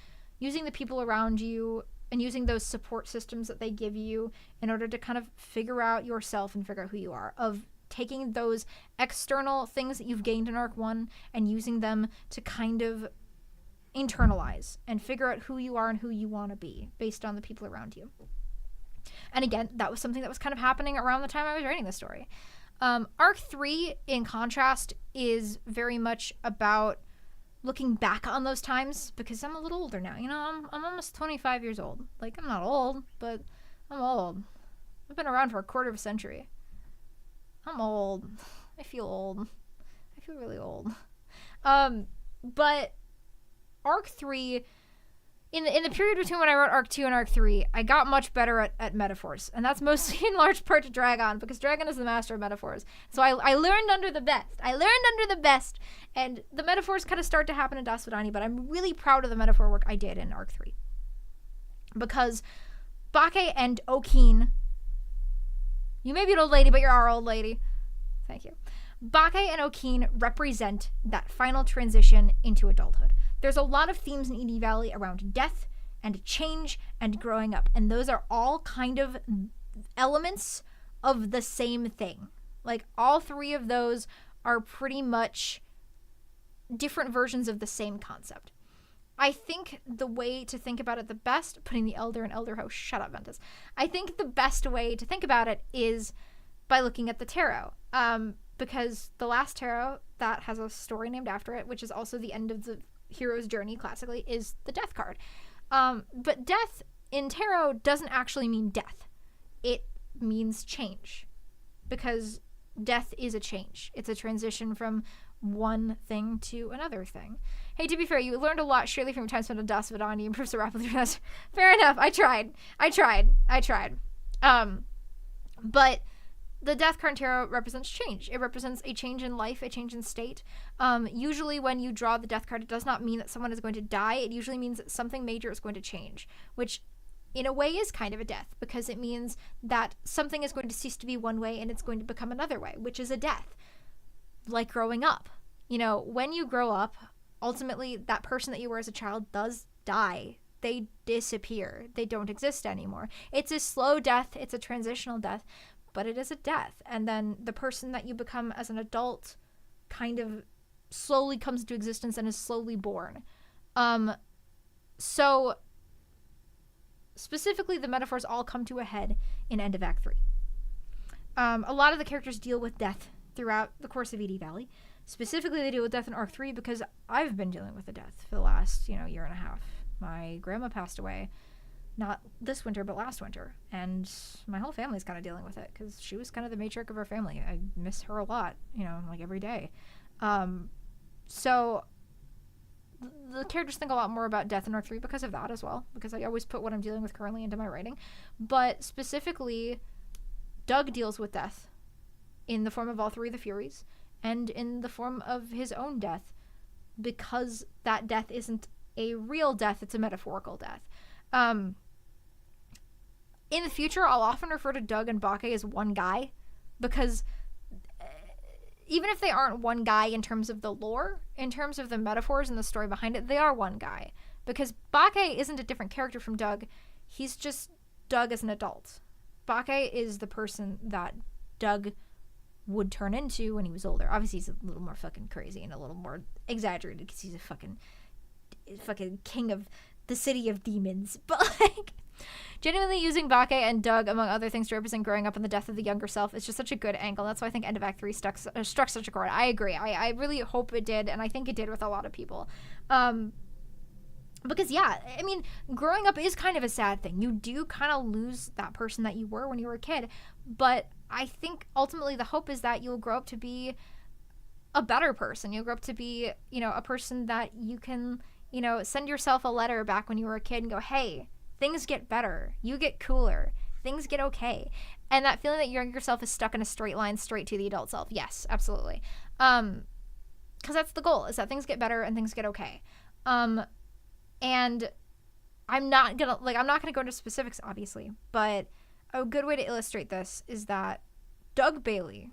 using the people around you and using those support systems that they give you in order to kind of figure out yourself and figure out who you are, of taking those external things that you've gained in Arc 1 and using them to kind of internalize and figure out who you are and who you want to be based on the people around you. And again, that was something that was kind of happening around the time I was writing this story. Arc 3, in contrast, is very much about looking back on those times, because I'm a little older now. You know, I'm almost 25 years old. Like, I'm not old, but I'm old. I've been around for a quarter of a century. I'm old. I feel old. I feel really old. But Arc 3, in the period between when I wrote Arc 2 and Arc 3, I got much better at metaphors. And that's mostly in large part to Dragon, because Dragon is the master of metaphors. So I learned under the best. And the metaphors kind of start to happen in Das Vidani, but I'm really proud of the metaphor work I did in Arc 3. Because Bake and Okeen, you may be an old lady, but you're our old lady. Thank you. Bake and Okeen represent that final transition into adulthood. There's a lot of themes in Ede Valley around death and change and growing up, and those are all kind of elements of the same thing. Like, all three of those are pretty much different versions of the same concept. I think the way to think about it the best, putting the elder in elder house, shut up, Ventus. I think the best way to think about it is by looking at the tarot. Because the last tarot that has a story named after it, which is also the end of the hero's journey classically, is the death card. But death in tarot doesn't actually mean death. It means change. Because death is a change. It's a transition from one thing to another thing. Hey, to be fair, you learned a lot surely from your time spent on Das Vidani, improves so rapidly. Fair enough. I tried. But the Death card tarot represents change. It represents a change in life, a change in state. Usually when you draw the Death card, it does not mean that someone is going to die. It usually means that something major is going to change, which in a way is kind of a death, because it means that something is going to cease to be one way and it's going to become another way, which is a death. Like growing up. You know, when you grow up, ultimately that person that you were as a child does die. They disappear. They don't exist anymore. It's a slow death. It's a transitional death. But it is a death. And then the person that you become as an adult kind of slowly comes into existence and is slowly born. So specifically, the metaphors all come to a head in End of Act 3. A lot of the characters deal with death throughout the course of Ede Valley. Specifically, they deal with death in Arc 3 because I've been dealing with the death for the last, year and a half. My grandma passed away. Not this winter, but last winter. And my whole family's kind of dealing with it because she was kind of the matriarch of our family. I miss her a lot, like every day. So the characters think a lot more about death in Arc 3 because of that as well, because I always put what I'm dealing with currently into my writing. But specifically, Doug deals with death in the form of all three of the Furies and in the form of his own death, because that death isn't a real death, it's a metaphorical death. In the future, I'll often refer to Doug and Bake as one guy, because even if they aren't one guy in terms of the lore, in terms of the metaphors and the story behind it, they are one guy. Because Bake isn't a different character from Doug. He's just Doug as an adult. Bake is the person that Doug would turn into when he was older. Obviously, he's a little more fucking crazy and a little more exaggerated because he's a fucking king of the city of demons. But, genuinely using Bake and Doug, among other things, to represent growing up and the death of the younger self is just such a good angle. That's why I think End of Act 3 struck such a chord. I agree. I really hope it did, and I think it did with a lot of people. Because, yeah, I mean, growing up is kind of a sad thing. You do kind of lose that person that you were when you were a kid. But I think ultimately the hope is that you'll grow up to be a better person. You'll grow up to be, a person that you can, send yourself a letter back when you were a kid and go, hey, things get better. You get cooler. Things get okay. And that feeling that your younger self is stuck in a straight line straight to the adult self. Yes, absolutely. Because that's the goal, is that things get better and things get okay. And I'm not gonna go into specifics, obviously, but a good way to illustrate this is that Doug Bailey,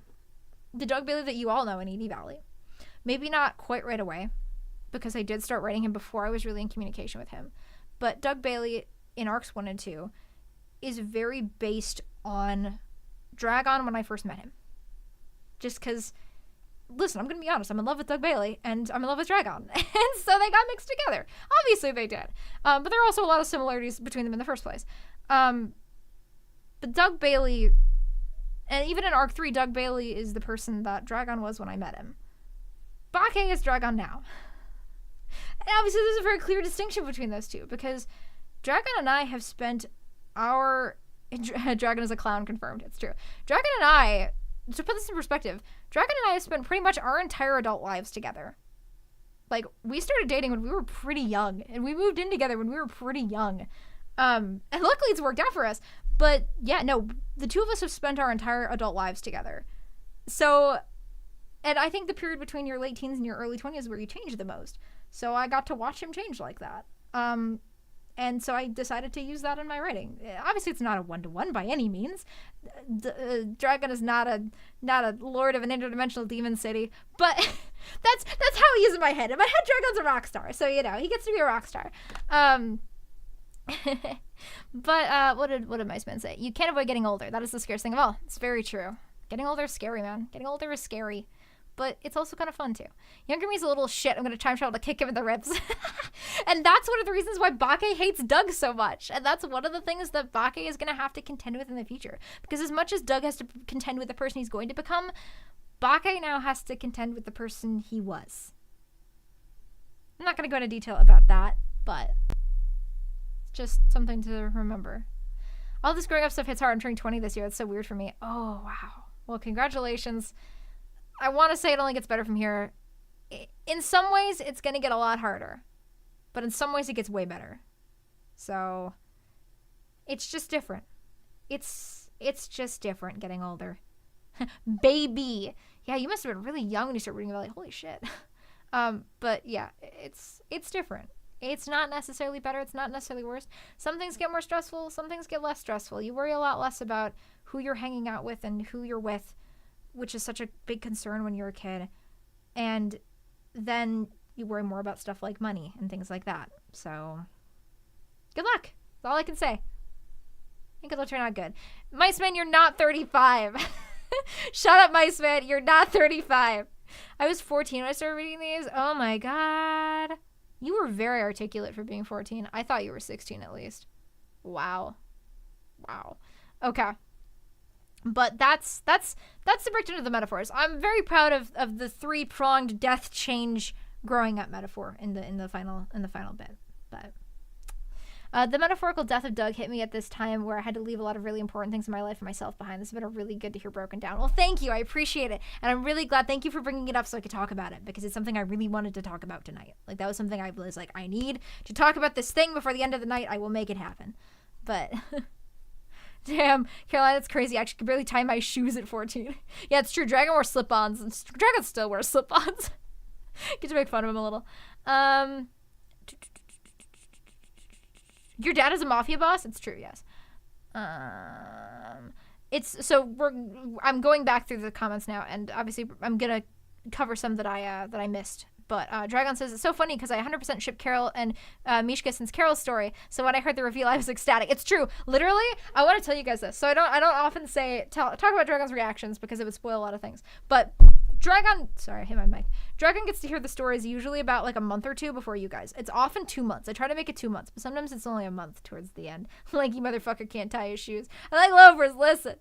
the Doug Bailey that you all know in Ede Valley, maybe not quite right away, because I did start writing him before I was really in communication with him, But Doug Bailey in arcs 1 and 2 is very based on Dragon when I first met him. Just because, listen, I'm going to be honest, I'm in love with Doug Bailey, and I'm in love with Dragon. And so they got mixed together. Obviously they did. But there are also a lot of similarities between them in the first place. But Doug Bailey, and even in arc 3, Doug Bailey is the person that Dragon was when I met him. Bake is Dragon now. And obviously there's a very clear distinction between those two, because Dragon and I have spent our... Dragon is a clown, confirmed. It's true. Dragon and I, to put this in perspective, Dragon and I have spent pretty much our entire adult lives together. Like, we started dating when we were pretty young, and we moved in together when we were pretty young. And luckily it's worked out for us. But yeah, no, the two of us have spent our entire adult lives together. So, and I think the period between your late teens and your early 20s is where you change the most. So I got to watch him change like that. And so I decided to use that in my writing. Obviously, it's not a one-to-one by any means. Dragon is not a lord of an interdimensional demon city, but that's how he is in my head. In my head, Dragon's a rock star, so you know he gets to be a rock star. But what did my man say? You can't avoid getting older. That is the scariest thing of all. It's very true. Getting older is scary, man. Getting older is scary. But it's also kind of fun, too. Younger me's a little shit. I'm going to time travel to kick him in the ribs. And that's one of the reasons why Bake hates Doug so much. And that's one of the things that Bake is going to have to contend with in the future. Because as much as Doug has to contend with the person he's going to become, Bake now has to contend with the person he was. I'm not going to go into detail about that, but it's just something to remember. All this growing up stuff hits hard. I'm turning 20 this year. It's so weird for me. Oh, wow. Well, congratulations. I want to say it only gets better from here. In some ways, it's going to get a lot harder. But in some ways, it gets way better. So, it's just different. It's just different getting older. Baby. Yeah, you must have been really young when you started reading about, like, holy shit. But yeah, it's different. It's not necessarily better. It's not necessarily worse. Some things get more stressful. Some things get less stressful. You worry a lot less about who you're hanging out with and who you're with, which is such a big concern when you're a kid. And then you worry more about stuff like money and things like that. So, good luck. That's all I can say. I think it'll turn out good. Miceman, you're not 35. Shut up, Miceman. You're not 35. I was 14 when I started reading these. Oh my god. You were very articulate for being 14. I thought you were 16 at least. Wow. Wow. Okay. But that's the breakdown of the metaphors. I'm very proud of the three-pronged death change growing up metaphor in the final bit. But the metaphorical death of Doug hit me at this time where I had to leave a lot of really important things in my life and myself behind. This has been really good to hear broken down. Well, thank you. I appreciate it. And I'm really glad. Thank you for bringing it up so I could talk about it, because it's something I really wanted to talk about tonight. Like, that was something I was like, I need to talk about this thing before the end of the night. I will make it happen. But damn, Caroline, that's crazy. I actually could barely tie my shoes at 14. Yeah, it's true. Dragon wore slip-ons, and Dragon still wears slip-ons. Get to make fun of him a little. Your dad is a mafia boss? It's true, yes. I'm going back through the comments now, and obviously I'm gonna cover some that I missed. But Dragon says, it's so funny because I 100% ship Carol and Mishka since Carol's story. So when I heard the reveal, I was ecstatic. It's true. Literally, I want to tell you guys this. So I don't often talk about Dragon's reactions because it would spoil a lot of things. But Dragon, sorry, I hit my mic. Dragon gets to hear the stories usually about like a month or two before you guys. It's often 2 months. I try to make it 2 months, but sometimes it's only a month towards the end. Like, you motherfucker can't tie his shoes. I like loafers, listen.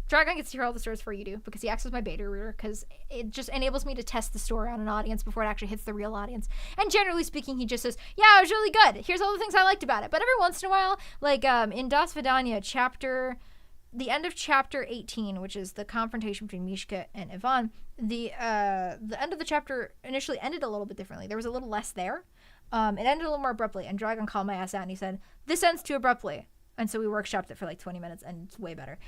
Dragon gets to hear all the stories before you do because he acts as my beta reader, because it just enables me to test the story on an audience before it actually hits the real audience. And generally speaking, he just says, yeah, it was really good. Here's all the things I liked about it. But every once in a while, like in Das Vidania, the end of chapter 18, which is the confrontation between Mishka and Ivan, the end of the chapter initially ended a little bit differently. There was a little less there. It ended a little more abruptly, and Dragon called my ass out and he said, this ends too abruptly. And so we workshopped it for like 20 minutes, and it's way better.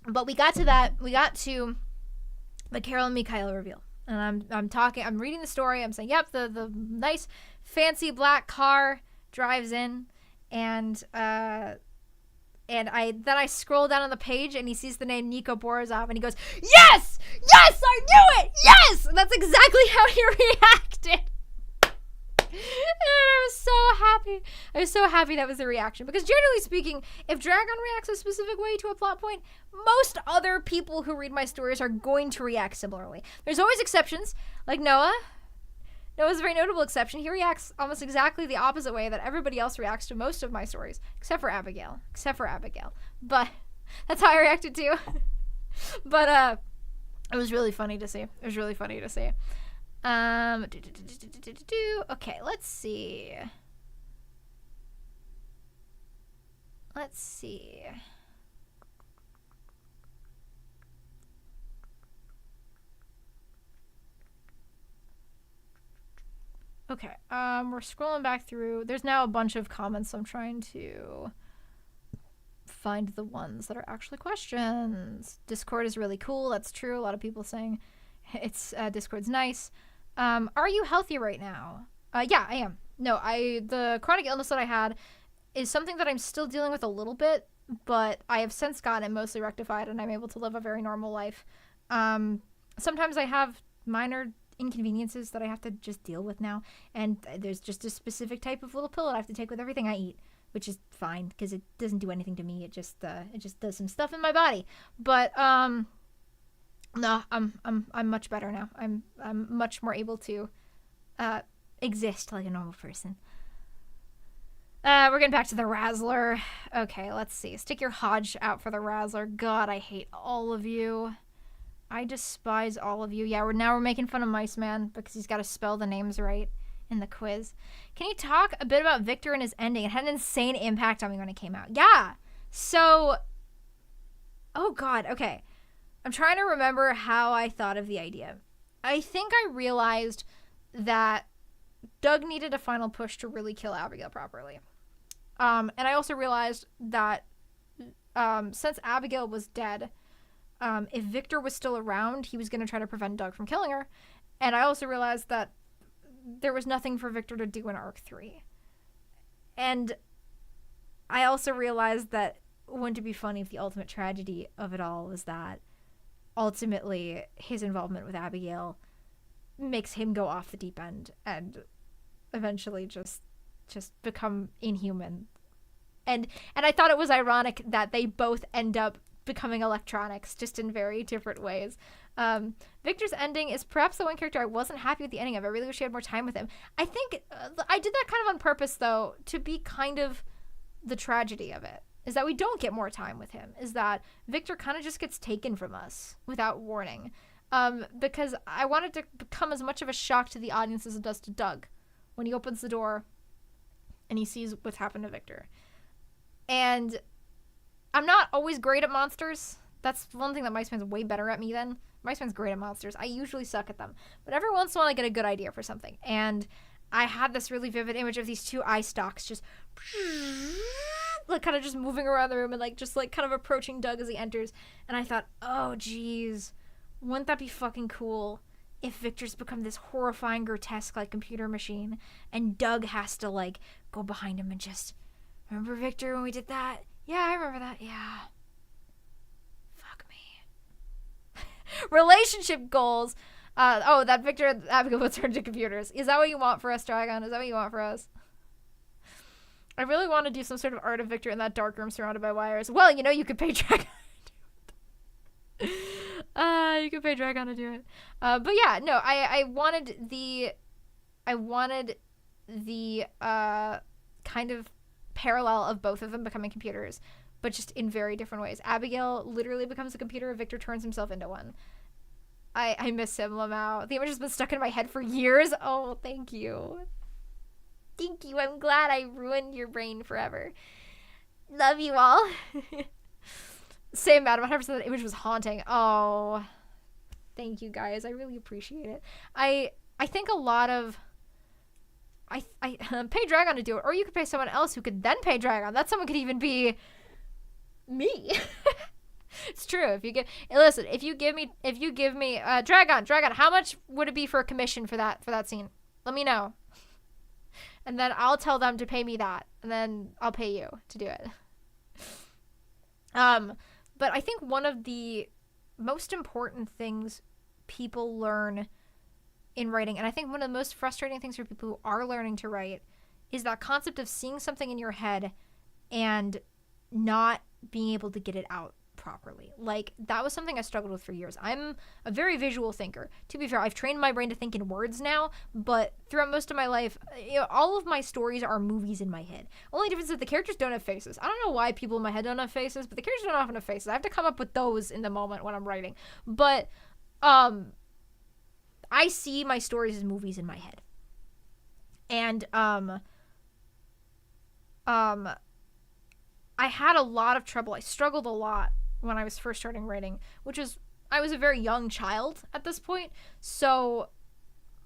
But we got to the Carol and Mikhail reveal. And I'm reading the story. I'm saying, yep, the nice fancy black car drives in, and then I scroll down on the page and he sees the name Nico Borazov and he goes, yes! Yes! I knew it! Yes! And that's exactly how he reacted. And I was so happy. I was so happy that was the reaction. Because generally speaking, if Dragon reacts a specific way to a plot point, most other people who read my stories are going to react similarly. There's always exceptions, like Noah. Noah's a very notable exception. He reacts almost exactly the opposite way that everybody else reacts to most of my stories, except for Abigail. But that's how I reacted too. But it was really funny to see. Okay, let's see. Okay, we're scrolling back through. There's now a bunch of comments. I'm trying to find the ones that are actually questions. Discord is really cool. That's true. A lot of people saying it's Discord's nice. Are you healthy right now? Yeah, I am. No, the chronic illness that I had is something that I'm still dealing with a little bit, but I have since gotten it mostly rectified and I'm able to live a very normal life. Sometimes I have minor inconveniences that I have to just deal with now, and there's just a specific type of little pill that I have to take with everything I eat, which is fine because it doesn't do anything to me. It just does some stuff in my body. But no, I'm much better now. I'm much more able to exist like a normal person. We're getting back to the Razzler. Okay, let's see. Stick your Hodge out for the Razzler. God, I hate all of you. I despise all of you. Yeah, we're making fun of Mice Man because he's got to spell the names right in the quiz. Can you talk a bit about Victor and his ending? It had an insane impact on me when it came out. Yeah. So, oh God. Okay. I'm trying to remember how I thought of the idea. I think I realized that Doug needed a final push to really kill Abigail properly. And I also realized that since Abigail was dead, if Victor was still around, he was going to try to prevent Doug from killing her. And I also realized that there was nothing for Victor to do in Arc 3. And I also realized that wouldn't it be funny if the ultimate tragedy of it all was that ultimately his involvement with Abigail makes him go off the deep end and eventually just become inhuman. And I thought it was ironic that they both end up becoming electronics, just in very different ways. Victor's ending is perhaps the one character I wasn't happy with the ending of. I really wish I had more time with him. I think I did that kind of on purpose, though, to be kind of the tragedy of it, is that we don't get more time with him, is that Victor kind of just gets taken from us without warning. Because I want it to become as much of a shock to the audience as it does to Doug when he opens the door and he sees what's happened to Victor. And I'm not always great at monsters. That's one thing that Mice Man's way better at me than. Mice Man's great at monsters. I usually suck at them. But every once in a while I get a good idea for something. And I had this really vivid image of these two eye stalks just like kind of just moving around the room and like just like kind of approaching Doug as he enters. And I thought, oh geez, wouldn't that be fucking cool if Victor's become this horrifying, grotesque like computer machine and Doug has to like go behind him and just, remember Victor when we did that? Yeah, I remember that. Yeah. Fuck me. Relationship goals. That Victor and Abigail will turn to computers. Is that what you want for us, Dragon? Is that what you want for us? I really want to do some sort of art of Victor in that dark room surrounded by wires. Well, you could pay Dragon to do it. You could pay Dragon to do it. But yeah, no, I wanted the kind of parallel of both of them becoming computers, but just in very different ways. Abigail literally becomes a computer. Victor turns himself into one. I miss him, Lamau. The image has been stuck in my head for years. Oh, thank you. Thank you. I'm glad I ruined your brain forever. Love you all. Same, Madam. 100% that image was haunting. Oh, thank you guys. I really appreciate it. I think a lot of I pay Dragon to do it, or you could pay someone else who could then pay Dragon. That someone could even be me. It's true. If you give me Dragon, how much would it be for a commission for that scene? Let me know. And then I'll tell them to pay me that, and then I'll pay you to do it. Um, but I think one of the most important things people learn in writing, and I think one of the most frustrating things for people who are learning to write, is that concept of seeing something in your head and not being able to get it out properly. Like, that was something I struggled with for years. I'm a very visual thinker. To be fair, I've trained my brain to think in words now, but throughout most of my life, all of my stories are movies in my head. Only difference is the characters don't have faces. I don't know why people in my head don't have faces, but the characters don't often have faces. I have to come up with those in the moment when I'm writing. But I see my stories as movies in my head. And I had a lot of trouble. I struggled a lot when I was first starting writing, I was a very young child at this point. So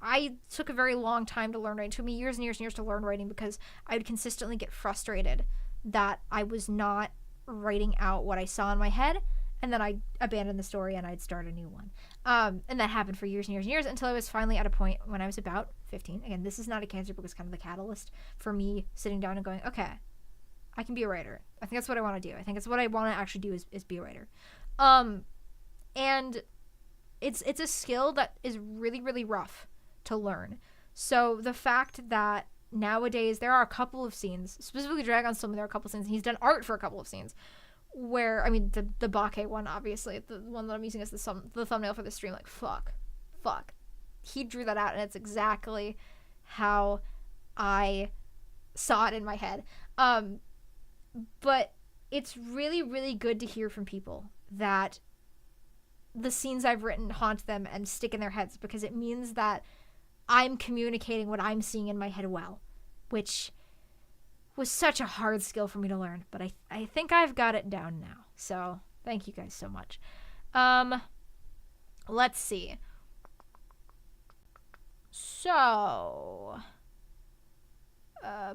I took a very long time to learn writing. It took me years and years and years to learn writing because I would consistently get frustrated that I was not writing out what I saw in my head. And then I'd abandon the story and I'd start a new one. And that happened for years and years and years until I was finally at a point when I was about 15. Again, this is not a cancer book. It's kind of the catalyst for me sitting down and going, okay, I can be a writer. I think that's what I want to do. I think it's what I want to actually do is be a writer. And it's a skill that is really, really rough to learn. So the fact that nowadays there are a couple of scenes, specifically Dragon's Tome, there are a couple of scenes, and he's done art for a couple of scenes, where, I mean, the Bake one, obviously, the one that I'm using as the thumbnail for the stream, like, fuck. He drew that out, and it's exactly how I saw it in my head. But it's really, really good to hear from people that the scenes I've written haunt them and stick in their heads, because it means that I'm communicating what I'm seeing in my head well, which was such a hard skill for me to learn, but I think I've got it down now. So thank you guys so much. Let's see. So,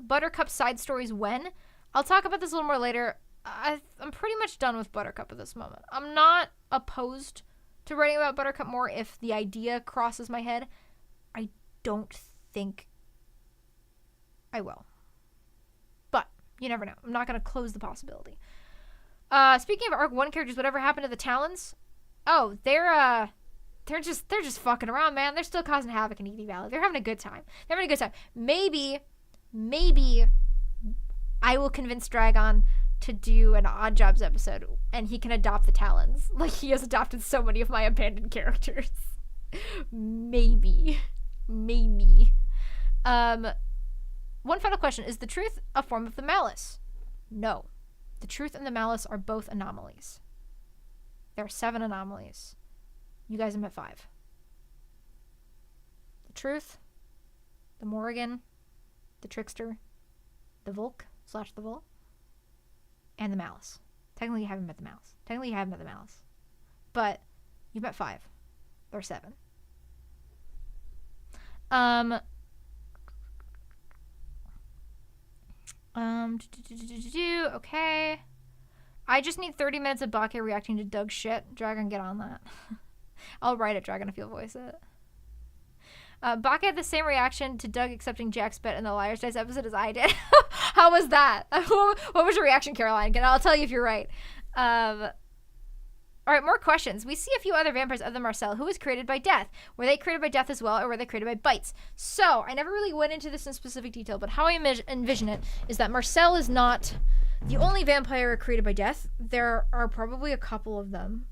Buttercup side stories when? I'll talk about this a little more later. I'm pretty much done with Buttercup at this moment. I'm not opposed to writing about Buttercup more if the idea crosses my head. I don't think I will. But you never know. I'm not going to close the possibility. Speaking of Arc 1 characters, whatever happened to the Talons? Oh, they're just fucking around, man. They're still causing havoc in Ede Valley. They're having a good time. Maybe I will convince Dragon to do an Odd Jobs episode, and he can adopt the Talons, like he has adopted so many of my abandoned characters. Maybe. One final question. Is the truth a form of the malice? No. The truth and the malice are both anomalies. There are 7 anomalies. You guys have met 5. The truth, the Morrigan, the trickster, the Volk / the Vol, and the malice. Technically you haven't met the malice. But you've met 5. There are 7. Okay. I just need 30 minutes of Bake reacting to Doug's shit. Dragon, get on that. I'll write it, Dragon, if you'll voice it. Bake had the same reaction to Doug accepting Jack's bet in the Liar's Dice episode as I did. How was that? What was your reaction, Caroline? I'll tell you if you're right. All right, more questions. We see a few other vampires other than Marcel. Who was created by death? Were they created by death as well, or were they created by bites? So, I never really went into this in specific detail, but how I envision it is that Marcel is not the only vampire created by death. There are probably a couple of them.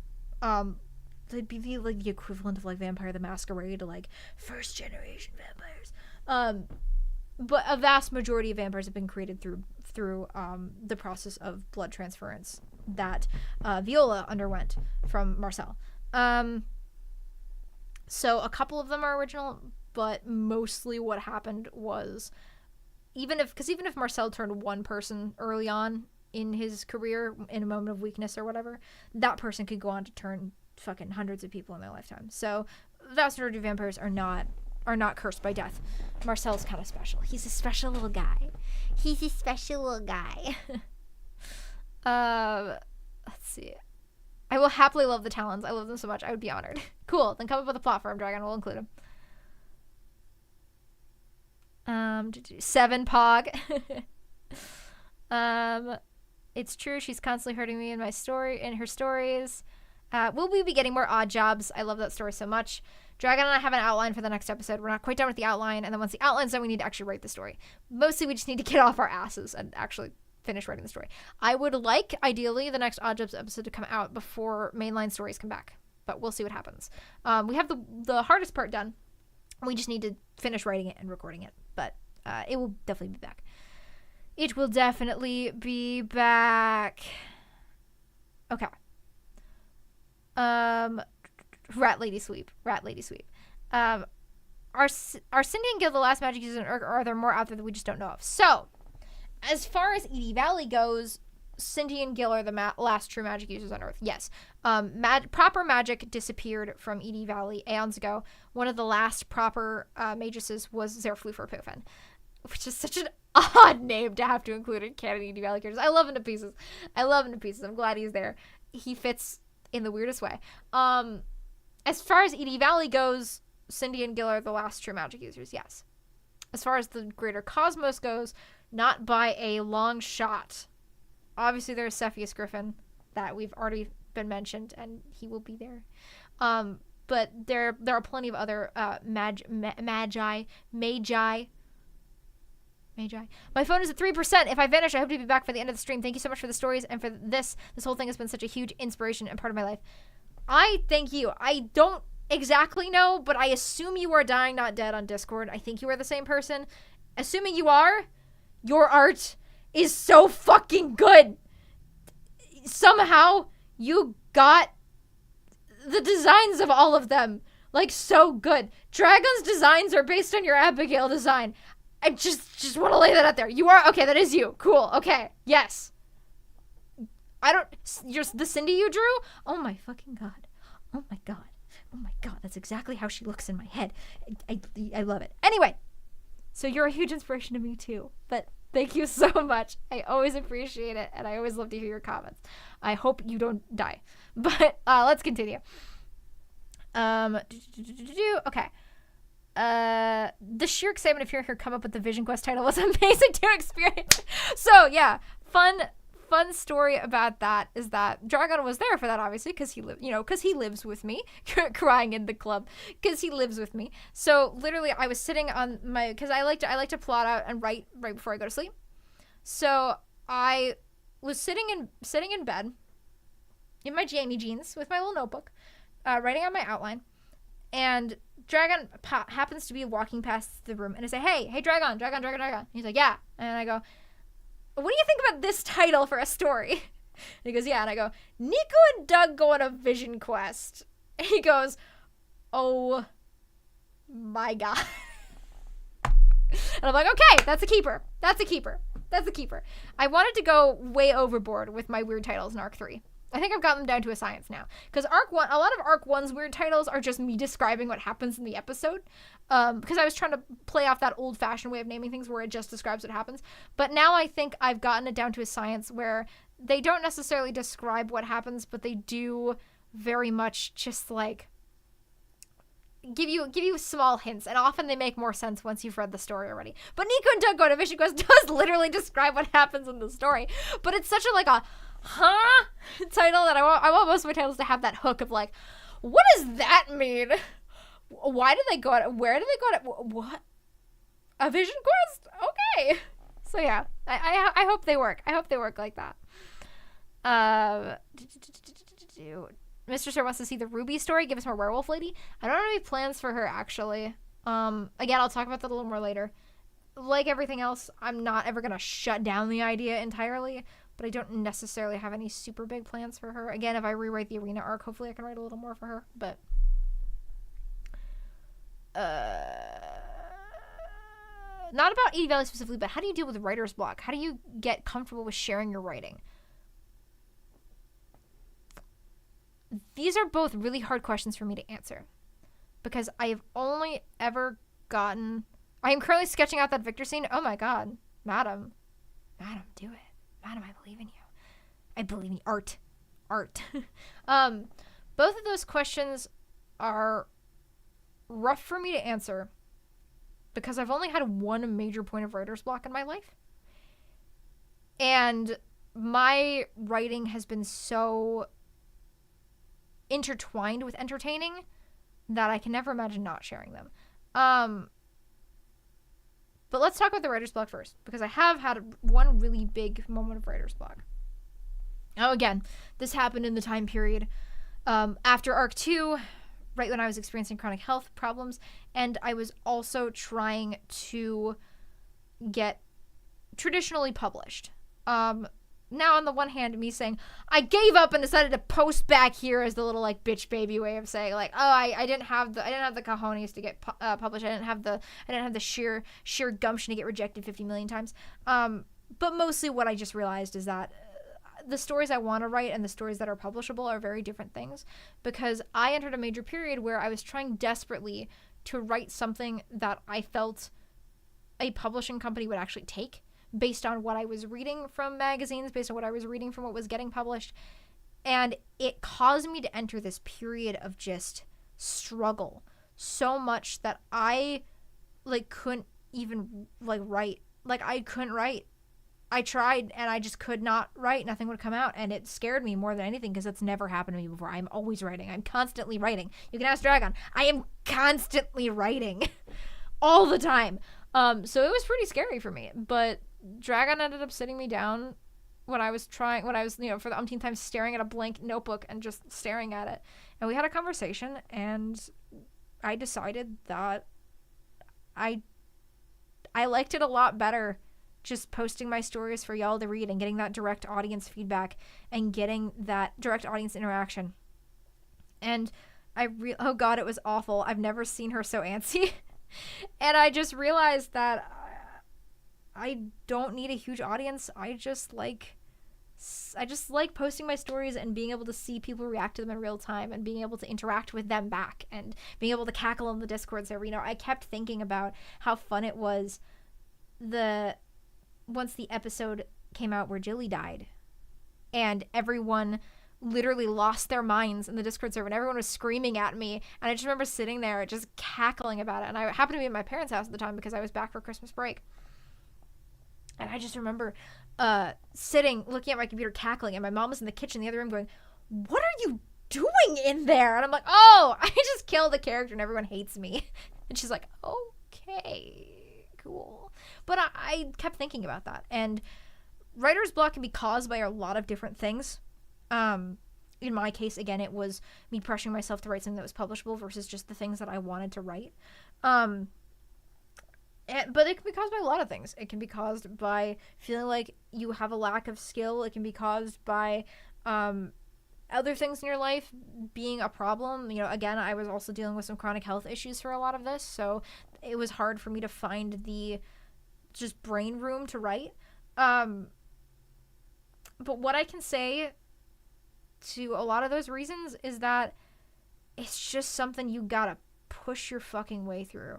They'd be the equivalent of, like, Vampire the Masquerade, like, first-generation vampires. But a vast majority of vampires have been created through the process of blood transference that Viola underwent from Marcel. So a couple of them are original, but mostly what happened was, even if Marcel turned one person early on in his career in a moment of weakness or whatever, that person could go on to turn fucking hundreds of people in their lifetime. So the vast majority of vampires are not cursed by death. Marcel's kind of special. He's a special little guy. Let's see. I will happily love the Talons. I love them so much. I would be honored. Cool. Then come up with a plot for him, Dragon. We'll include him. 7 Pog. It's true. She's constantly hurting me in her stories. Will we be getting more odd jobs? I love that story so much. Dragon and I have an outline for the next episode. We're not quite done with the outline. And then once the outline's done, we need to actually write the story. Mostly we just need to get off our asses and actually finish writing the story. I would like, ideally, the next Odd Jobs episode to come out before mainline stories come back. But we'll see what happens. We have the hardest part done. We just need to finish writing it and recording it. But it will definitely be back. It will definitely be back. Okay. Rat Lady Sweep. Are Cindy and Gil the last magic users, or are there more out there that we just don't know of? So, as far as Ede Valley goes, Cindy and Gil are the last true magic users on Earth. Yes. Proper magic disappeared from Ede Valley aeons ago. One of the last proper magresses was Zerflufer, which is such an odd name to have to include in canon Ede Valley characters. I love him to pieces. I'm glad he's there. He fits in the weirdest way. As far as Ede Valley goes, Cindy and Gil are the last true magic users, yes. As far as the greater cosmos goes, not by a long shot. Obviously, there's Cepheus Griffin, that we've already been mentioned, and he will be there. But there are plenty of other magi. My phone is at 3%. If I vanish, I hope to be back for the end of the stream. Thank you so much for the stories and for this. This whole thing has been such a huge inspiration and part of my life. I thank you. I don't exactly know, but I assume you are Dying Not Dead on Discord. I think you are the same person. Assuming you are, your art is so fucking good. Somehow you got the designs of all of them. Like, so good. Dragon's designs are based on your Abigail design. I just want to lay that out there. You are? Okay, that is you. Cool. Okay. Yes. Just the Cindy you drew? Oh my fucking god. Oh my god. Oh my god. That's exactly how she looks in my head. I love it. Anyway. So you're a huge inspiration to me too. But thank you so much. I always appreciate it. And I always love to hear your comments. I hope you don't die. But let's continue. Okay. The sheer excitement of hearing her come up with the Vision Quest title was amazing to experience. So yeah, fun story about that is that Dragon was there for that, obviously, because he lives with me, crying in the club, because he lives with me. So literally, I was sitting on because I like to plot out and write right before I go to sleep. So I was sitting in bed in my jammy jeans with my little notebook, writing out my outline, and Dragon happens to be walking past the room, and I say, hey, Dragon. And he's like, yeah. And I go, what do you think about this title for a story? And he goes, yeah. And I go, Nico and Doug go on a vision quest. And he goes, oh my god. And I'm like, okay, that's a keeper. I wanted to go way overboard with my weird titles in Arc 3. I think I've gotten them down to a science now. Because a lot of Arc 1's weird titles are just me describing what happens in the episode. Because I was trying to play off that old-fashioned way of naming things where it just describes what happens. But now I think I've gotten it down to a science where they don't necessarily describe what happens, but they do very much just, like, give you small hints. And often they make more sense once you've read the story already. But Nico and Doug Go to Vision Quest does literally describe what happens in the story. But it's such a title that I want most of my titles to have that hook of like, what does that mean? Why did they go out? Where did they go out? What? A vision quest? Okay. So yeah, I hope they work. I hope they work like that. Mr. Sir wants to see the Ruby story. Give us more werewolf lady. I don't have any plans for her actually. Again, I'll talk about that a little more later. Like everything else, I'm not ever gonna shut down the idea entirely. But I don't necessarily have any super big plans for her. Again, if I rewrite the arena arc, hopefully I can write a little more for her. But not about Ede Valley specifically, but how do you deal with writer's block? How do you get comfortable with sharing your writing? These are both really hard questions for me to answer. Because I have only ever gotten... I am currently sketching out that Victor scene. Oh my god. Madam, do it. Madam, I believe in you. I believe in you. Art. Both of those questions are rough for me to answer because I've only had one major point of writer's block in my life. And my writing has been so intertwined with entertaining that I can never imagine not sharing them. But let's talk about the writer's block first, because I have had one really big moment of writer's block. Oh, again, this happened in the time period after Arc 2, right when I was experiencing chronic health problems, and I was also trying to get traditionally published. Now, on the one hand, me saying, I gave up and decided to post back here as the little, like, bitch baby way of saying, like, oh, I didn't have the cojones to get published. I didn't have the sheer gumption to get rejected 50 million times. But mostly what I just realized is that the stories I want to write and the stories that are publishable are very different things, because I entered a major period where I was trying desperately to write something that I felt a publishing company would actually take, based on what I was reading from magazines, based on what I was reading from what was getting published. And it caused me to enter this period of just struggle so much that I, like, couldn't even, like, write. Like, I couldn't write. I tried, and I just could not write. Nothing would come out, and it scared me more than anything, because it's never happened to me before. I'm always writing. I'm constantly writing. You can ask Dragon. I am constantly writing all the time. So it was pretty scary for me, but Dragon ended up sitting me down when I was, for the umpteenth time, staring at a blank notebook and just staring at it. And we had a conversation, and I decided that I liked it a lot better just posting my stories for y'all to read and getting that direct audience feedback and getting that direct audience interaction. And oh God, it was awful. I've never seen her so antsy. And I just realized that I don't need a huge audience. I just like posting my stories and being able to see people react to them in real time and being able to interact with them back and being able to cackle in the Discord server. You know, I kept thinking about how fun it was once the episode came out where Jilly died and everyone literally lost their minds in the Discord server and everyone was screaming at me, and I just remember sitting there just cackling about it. And I happened to be at my parents' house at the time because I was back for Christmas break. And I just remember sitting, looking at my computer, cackling, and my mom was in the kitchen in the other room going, what are you doing in there? And I'm like, oh, I just killed a character and everyone hates me. And she's like, okay, cool. But I kept thinking about that. And writer's block can be caused by a lot of different things. In my case, again, it was me pressuring myself to write something that was publishable versus just the things that I wanted to write. But it can be caused by a lot of things. It can be caused by feeling like you have a lack of skill. It can be caused by other things in your life being a problem. You know, again, I was also dealing with some chronic health issues for a lot of this, so it was hard for me to find the just brain room to write. But what I can say to a lot of those reasons is that it's just something you gotta push your fucking way through.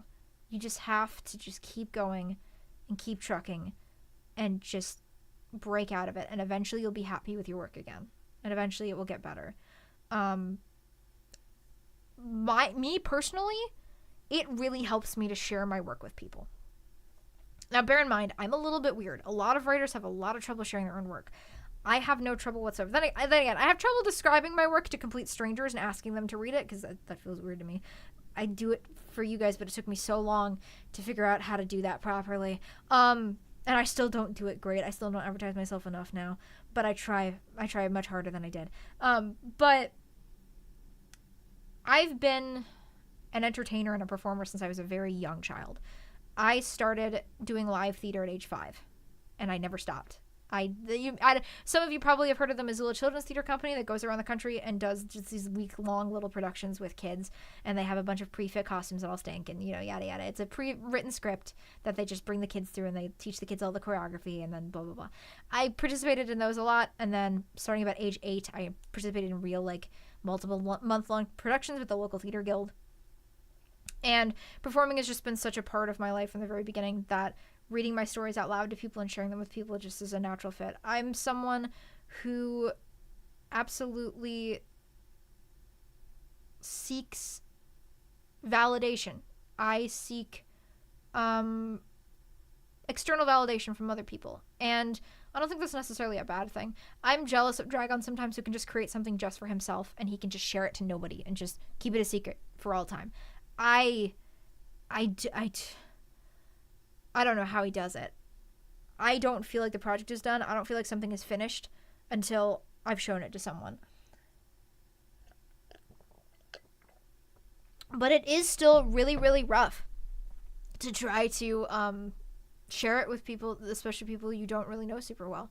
You just have to just keep going and keep trucking and just break out of it, and eventually you'll be happy with your work again, and eventually it will get better. Me personally, it really helps me to share my work with people. Now, bear in mind, I'm a little bit weird. A lot of writers have a lot of trouble sharing their own work. I have no trouble whatsoever. Then again, I have trouble describing my work to complete strangers and asking them to read it, because that feels weird to me. I do it for you guys, but it took me so long to figure out how to do that properly. And I still don't do it great. I still don't advertise myself enough now, but I try much harder than I did. But I've been an entertainer and a performer since I was a very young child. I started doing live theater at age 5, and I never stopped. Some of you probably have heard of the Missoula Children's Theater Company that goes around the country and does just these week-long little productions with kids, and they have a bunch of pre-fit costumes that all stink, and you know, yada yada. It's a pre-written script that they just bring the kids through, and they teach the kids all the choreography, and then blah blah blah. I participated in those a lot, and then starting about age 8, I participated in real, like, multiple month-long productions with the local theater guild. And performing has just been such a part of my life from the very beginning that reading my stories out loud to people and sharing them with people just is a natural fit. I'm someone who absolutely seeks validation. I seek external validation from other people. And I don't think that's necessarily a bad thing. I'm jealous of Dragon sometimes, who can just create something just for himself and he can just share it to nobody and just keep it a secret for all time. I don't know how he does it. I don't feel like the project is done. I don't feel like something is finished until I've shown it to someone. But it is still really, really rough to try to share it with people, especially people you don't really know super well.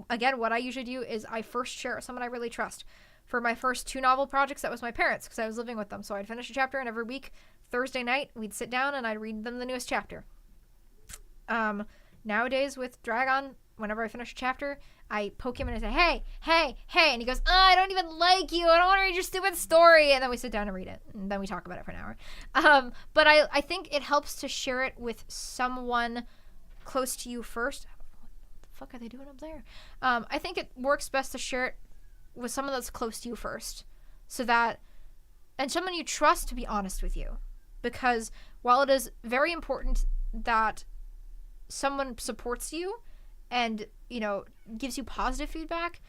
Again, what I usually do is I first share it with someone I really trust. For my first 2 novel projects, that was my parents, because I was living with them. So I'd finish a chapter, and every week, Thursday night, we'd sit down and I'd read them the newest chapter. Nowadays with Dragon, whenever I finish a chapter, I poke him and I say, hey, and he goes, I don't even like you, I don't want to read your stupid story, and then we sit down and read it, and then we talk about it for an hour. But I think it helps to share it with someone close to you first. What the fuck are they doing up there? I think it works best to share it with someone that's close to you first, and someone you trust to be honest with you, because while it is very important that someone supports you and, gives you positive feedback,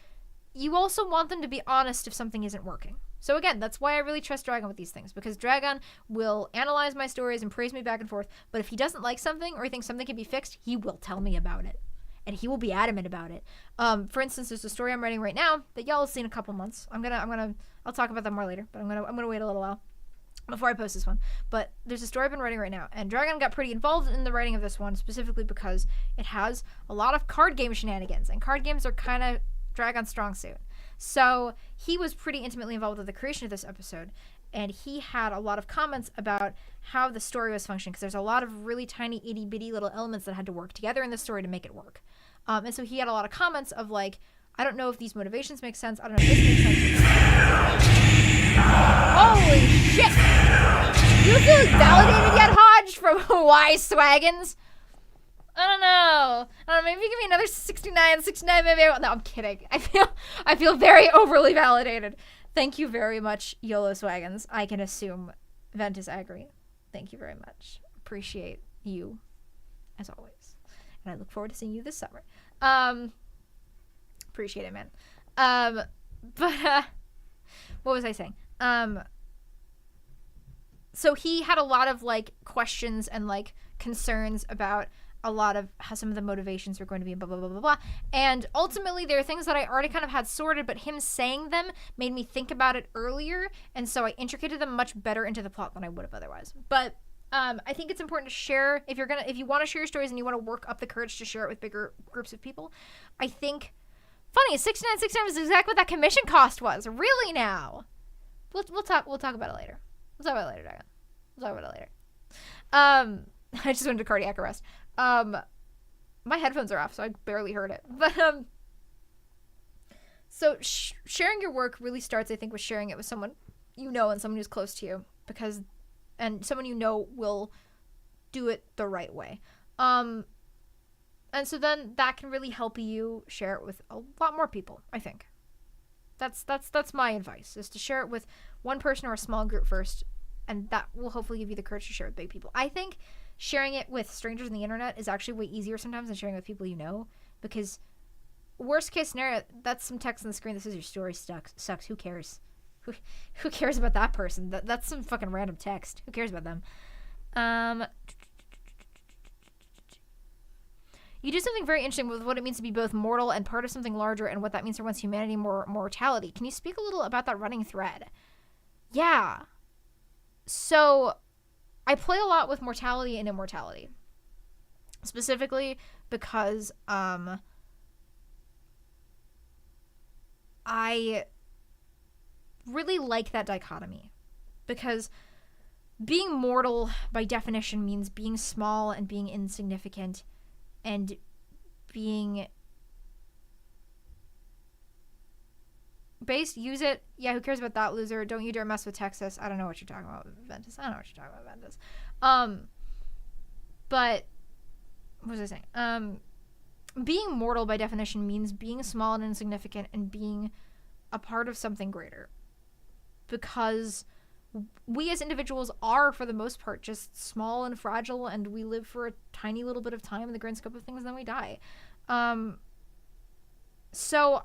you also want them to be honest if something isn't working. So again, that's why I really trust Dragon with these things, because Dragon will analyze my stories and praise me back and forth, but if he doesn't like something or he thinks something can be fixed, he will tell me about it. And he will be adamant about it. For instance, there's a story I'm writing right now that y'all will see in a couple months. I'll talk about that more later, but I'm gonna wait a little while before I post this one. But there's a story I've been writing right now, and Dragon got pretty involved in the writing of this one, specifically because it has a lot of card game shenanigans, and card games are kind of Dragon's strong suit. So he was pretty intimately involved with the creation of this episode, and he had a lot of comments about how the story was functioning, because there's a lot of really tiny itty-bitty little elements that had to work together in the story to make it work. And so he had a lot of comments of like, I don't know if these motivations make sense, I don't know if this makes sense. Holy shit! You feel validated yet, Hodge, from Hawaii Swaggins? I don't know, maybe give me another 69, maybe no, I'm kidding. I feel very overly validated. Thank you very much, YOLO Swaggins. I can assume Ventus Agri. Thank you very much. Appreciate you, as always. And I look forward to seeing you this summer. Appreciate it, man. But what was I saying? So he had a lot of like questions and like concerns about a lot of how some of the motivations were going to be, blah, blah, blah, blah, blah. And ultimately, there are things that I already kind of had sorted, but him saying them made me think about it earlier, and so I intricated them much better into the plot than I would have otherwise. But I think it's important to share, if you want to share your stories and you want to work up the courage to share it with bigger groups of people. I think, funny, 69 is exactly what that commission cost was. Really now? We'll talk about it later. Dragon. We'll talk about it later. I just went into cardiac arrest. My headphones are off, so I barely heard it. But so sharing your work really starts, I think, with sharing it with someone you know and someone who's close to you, and someone you know will do it the right way. And so then that can really help you share it with a lot more people, I think. That's my advice, is to share it with one person or a small group first, and that will hopefully give you the courage to share with big people. I think sharing it with strangers on the internet is actually way easier sometimes than sharing it with people you know, because worst case scenario, that's some text on the screen that says your story sucks. Who cares? Who cares about that person? That's some fucking random text. Who cares about them? You do something very interesting with what it means to be both mortal and part of something larger, and what that means for one's humanity, mortality. Can you speak a little about that running thread? Yeah. So I play a lot with mortality and immortality. Specifically because I really like that dichotomy. Because being mortal, by definition, means being small and being insignificant and being based. Use it. Yeah, who cares about that, loser? Don't you dare mess with Texas. I don't know what you're talking about, Ventus. But what was I saying? Being mortal by definition means being small and insignificant and being a part of something greater, because we as individuals are, for the most part, just small and fragile, and we live for a tiny little bit of time in the grand scope of things, and then we die. So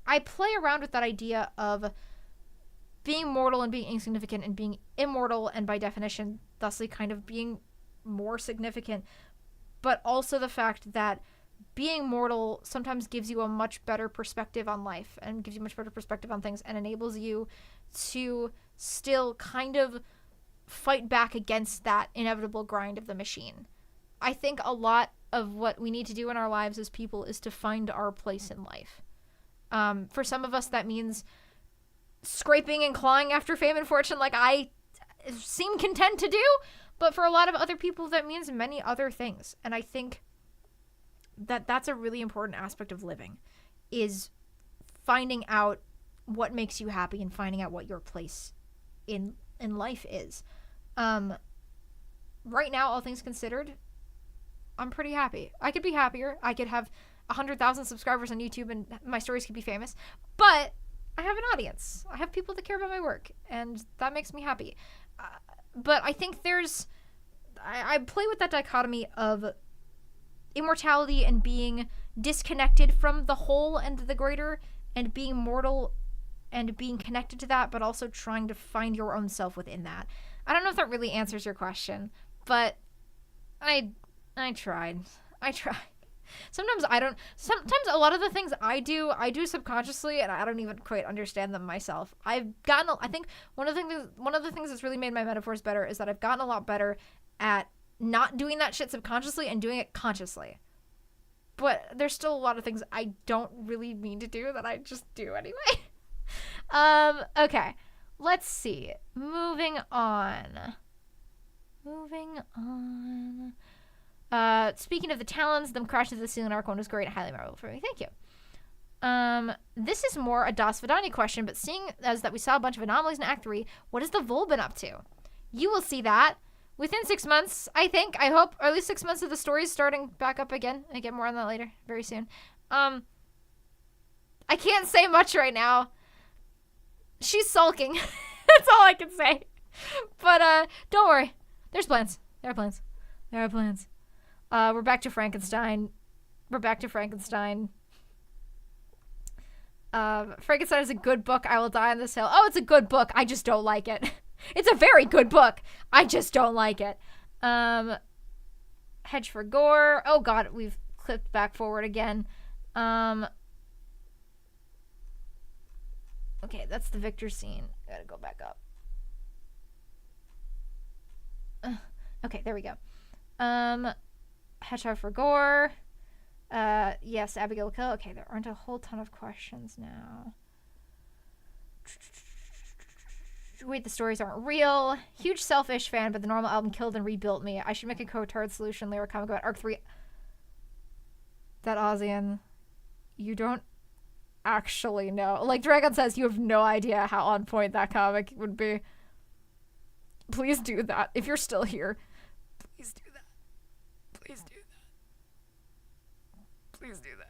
I play around with that idea of being mortal and being insignificant and being immortal and by definition thusly kind of being more significant, but also the fact that being mortal sometimes gives you a much better perspective on life and gives you a much better perspective on things and enables you to still kind of fight back against that inevitable grind of the machine. I think a lot of what we need to do in our lives as people is to find our place in life. For some of us, that means scraping and clawing after fame and fortune like I seem content to do, but for a lot of other people, that means many other things. And I think that that's a really important aspect of living, is finding out what makes you happy and finding out what your place in life is. Right now, all things considered, I'm pretty happy. I could be happier. I could have 100,000 subscribers on YouTube and my stories could be famous, but I have an audience. I have people that care about my work, and that makes me happy. But I think I play with that dichotomy of immortality and being disconnected from the whole and the greater, and being mortal and being connected to that, but also trying to find your own self within that. I don't know if that really answers your question, but I tried. Sometimes I don't. Sometimes a lot of the things I do subconsciously, and I don't even quite understand them myself. I think one of the things that's really made my metaphors better is that I've gotten a lot better at not doing that shit subconsciously and doing it consciously. But there's still a lot of things I don't really mean to do that I just do anyway. Okay. Let's see. Moving on. Speaking of the Talons, them crashing to the ceiling arc one was great. Highly memorable for me. Thank you. This is more a Das Vidania question, but seeing as that we saw a bunch of anomalies in Act 3, what has the Vol been up to? You will see that within 6 months, I think. I hope, or at least 6 months of the stories starting back up again. I get more on that later, very soon. I can't say much right now. She's sulking. That's all I can say. But don't worry. There's plans. There are plans. We're back to Frankenstein. Frankenstein is a good book. I Will Die on This Hill. Oh, it's a good book. I just don't like it. It's a very good book. I just don't like it. Hedge for Gore. Oh god, we've clipped back forward again. Okay, that's the Victor scene. Gotta go back up. Okay, there we go. Hedgehog for Gore. Yes, Abigail Kill. Okay, there aren't a whole ton of questions now. Wait, the stories aren't real. Huge Selfish fan, but the normal album killed and rebuilt me. I should make a Cotard Solution lyric comic about Arc 3. That Ozian, you don't actually know. Like Dragon says, you have no idea how on point that comic would be. Please do that. If you're still here, please do that. Please do that. Please do that.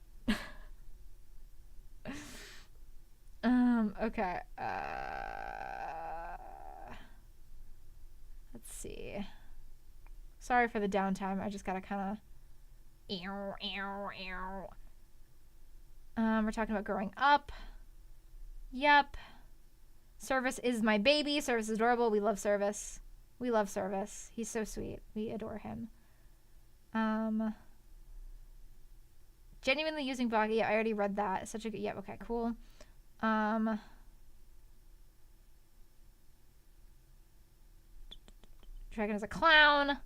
Okay. Let's see. Sorry for the downtime. I just gotta kind of. We're talking about growing up. Yep. Service is my baby. Service is adorable. We love Service. He's so sweet. We adore him. Genuinely using Boggy. I already read that. It's such a good. Yep. Okay. Cool. Dragon is a clown.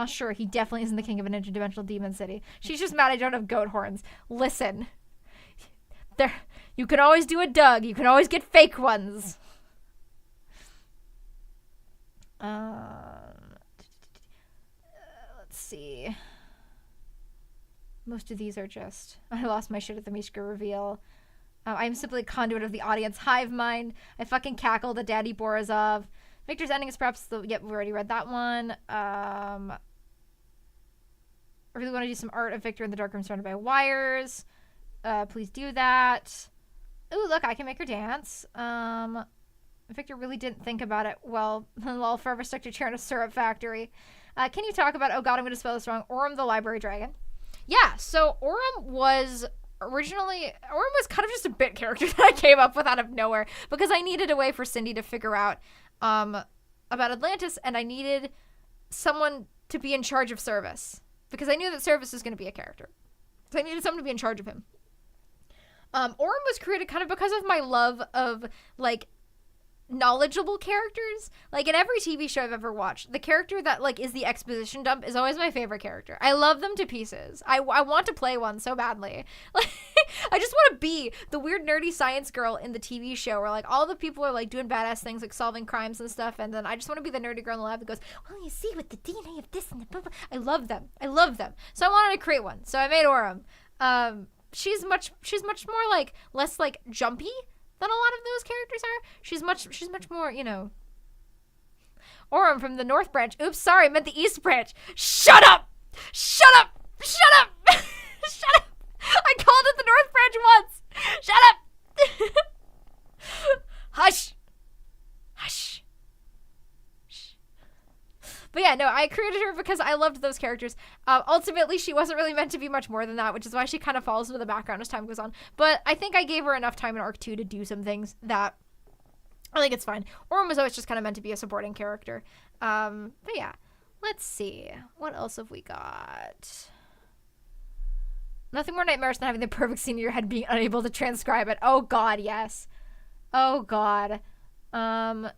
Sure. He definitely isn't the king of an interdimensional demon city. She's just mad I don't have goat horns. Listen. There, you can always do a Doug. You can always get fake ones. Let's see. Most of these are just, I lost my shit at the Mishka reveal. I'm simply a conduit of the audience hive mind. I fucking cackled at Daddy Borazov. Victor's ending is perhaps the, yep, we already read that one. I really want to do some art of Victor in the dark room surrounded by wires. Please do that. Ooh, look, I can make her dance. Victor really didn't think about it well. I'll forever stuck to chair in a syrup factory. Can you talk about, oh god, I'm going to spell this wrong, Orem the Library Dragon? Yeah, so Orem was kind of just a bit character that I came up with out of nowhere because I needed a way for Cindy to figure out about Atlantis, and I needed someone to be in charge of Service because I knew that Service was going to be a character. So I needed someone to be in charge of him. Orem was created kind of because of my love of, like, knowledgeable characters. Like, in every TV show I've ever watched, the character that, like, is the exposition dump is always my favorite character. I love them to pieces. I want to play one so badly. Like, I just want to be the weird nerdy science girl in the TV show where, like, all the people are, like, doing badass things, like solving crimes and stuff, and then I just want to be the nerdy girl in the lab that goes, well, you see with the DNA of this and the blah, blah. I love them. So I wanted to create one. So I made Orem. She's much more, like, less, like, jumpy than a lot of those characters are. She's much more, you know. Orem from the North Branch. Oops, sorry, I meant the East Branch. Shut up! Shut up! Shut up! Shut up! I called it the North Branch once! Shut up! Hush! Hush. But yeah, no, I created her because I loved those characters. Ultimately, she wasn't really meant to be much more than that, which is why she kind of falls into the background as time goes on. But I think I gave her enough time in Arc 2 to do some things that I think it's fine. Orem was always just kind of meant to be a supporting character. But yeah, let's see. What else have we got? Nothing more nightmarish than having the perfect scene in your head being unable to transcribe it. Oh god, yes. Oh god.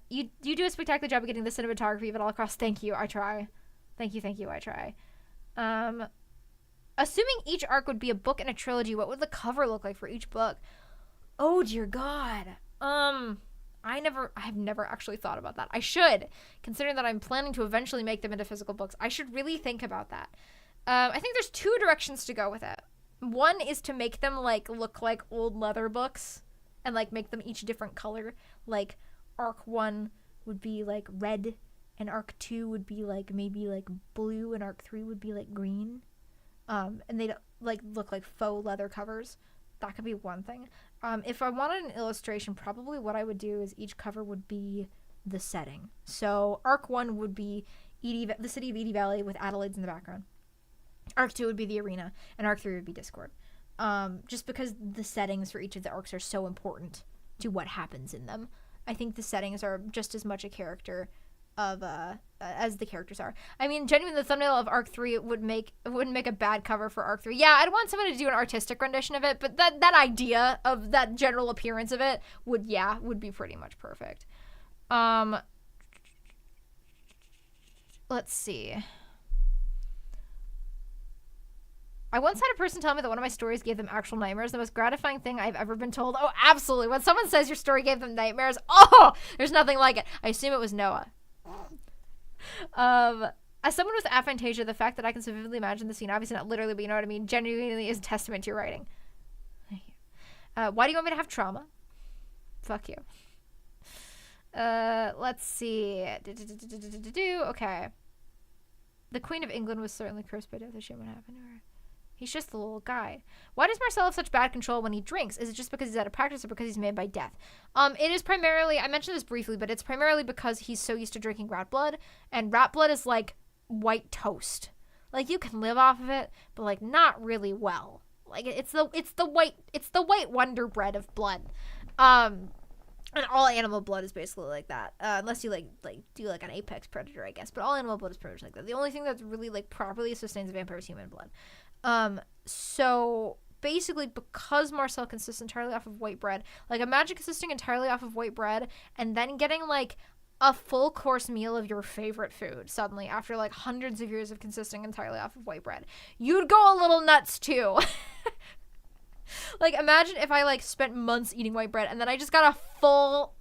You do a spectacular job of getting the cinematography of it all across. Thank you. I try. Thank you. I try. Assuming each arc would be a book and a trilogy, what would the cover look like for each book? Oh dear God. I've never actually thought about that. I should, considering that I'm planning to eventually make them into physical books. I should really think about that. I think there's two directions to go with it. One is to make them like look like old leather books and like make them each different color. Like Arc 1 would be like red, and Arc 2 would be like maybe like blue, and Arc 3 would be like green. And they'd like look like faux leather covers. That could be one thing. If I wanted an illustration, probably what I would do is each cover would be the setting. So Arc 1 would be the city of Ede Valley with Adelaide's in the background. Arc 2 would be the arena, and Arc 3 would be Discord. Just because the settings for each of the arcs are so important to what happens in them. I think the settings are just as much a character of as the characters are. I mean, genuinely, the thumbnail of Arc 3 wouldn't make a bad cover for Arc 3. Yeah, I'd want someone to do an artistic rendition of it, but that idea of that general appearance of it would be pretty much perfect. Let's see. I once had a person tell me that one of my stories gave them actual nightmares. The most gratifying thing I've ever been told. Oh, absolutely. When someone says your story gave them nightmares, oh, there's nothing like it. I assume it was Noah. As someone with aphantasia, the fact that I can so vividly imagine the scene, obviously not literally, but you know what I mean, genuinely is a testament to your writing. Thank you. Why do you want me to have trauma? Fuck you. Let's see. Okay. The Queen of England was certainly cursed by death. A shame what happened to her. He's just the little guy. Why does Marcel have such bad control when he drinks? Is it just because he's out of practice or because he's made by death? It is primarily, I mentioned this briefly, but it's primarily because he's so used to drinking rat blood, and rat blood is like white toast. Like, you can live off of it, but like not really well. Like, it's the white Wonder Bread of blood. And all animal blood is basically like that, unless you like do like an apex predator, I guess. But all animal blood is pretty much like that. The only thing that's really like properly sustains a vampire is human blood. So basically, because Marcel consists entirely off of white bread, like imagine consisting entirely off of white bread and then getting like a full course meal of your favorite food suddenly after like hundreds of years of consisting entirely off of white bread. You'd go a little nuts too. Like, imagine if I like spent months eating white bread and then I just got a full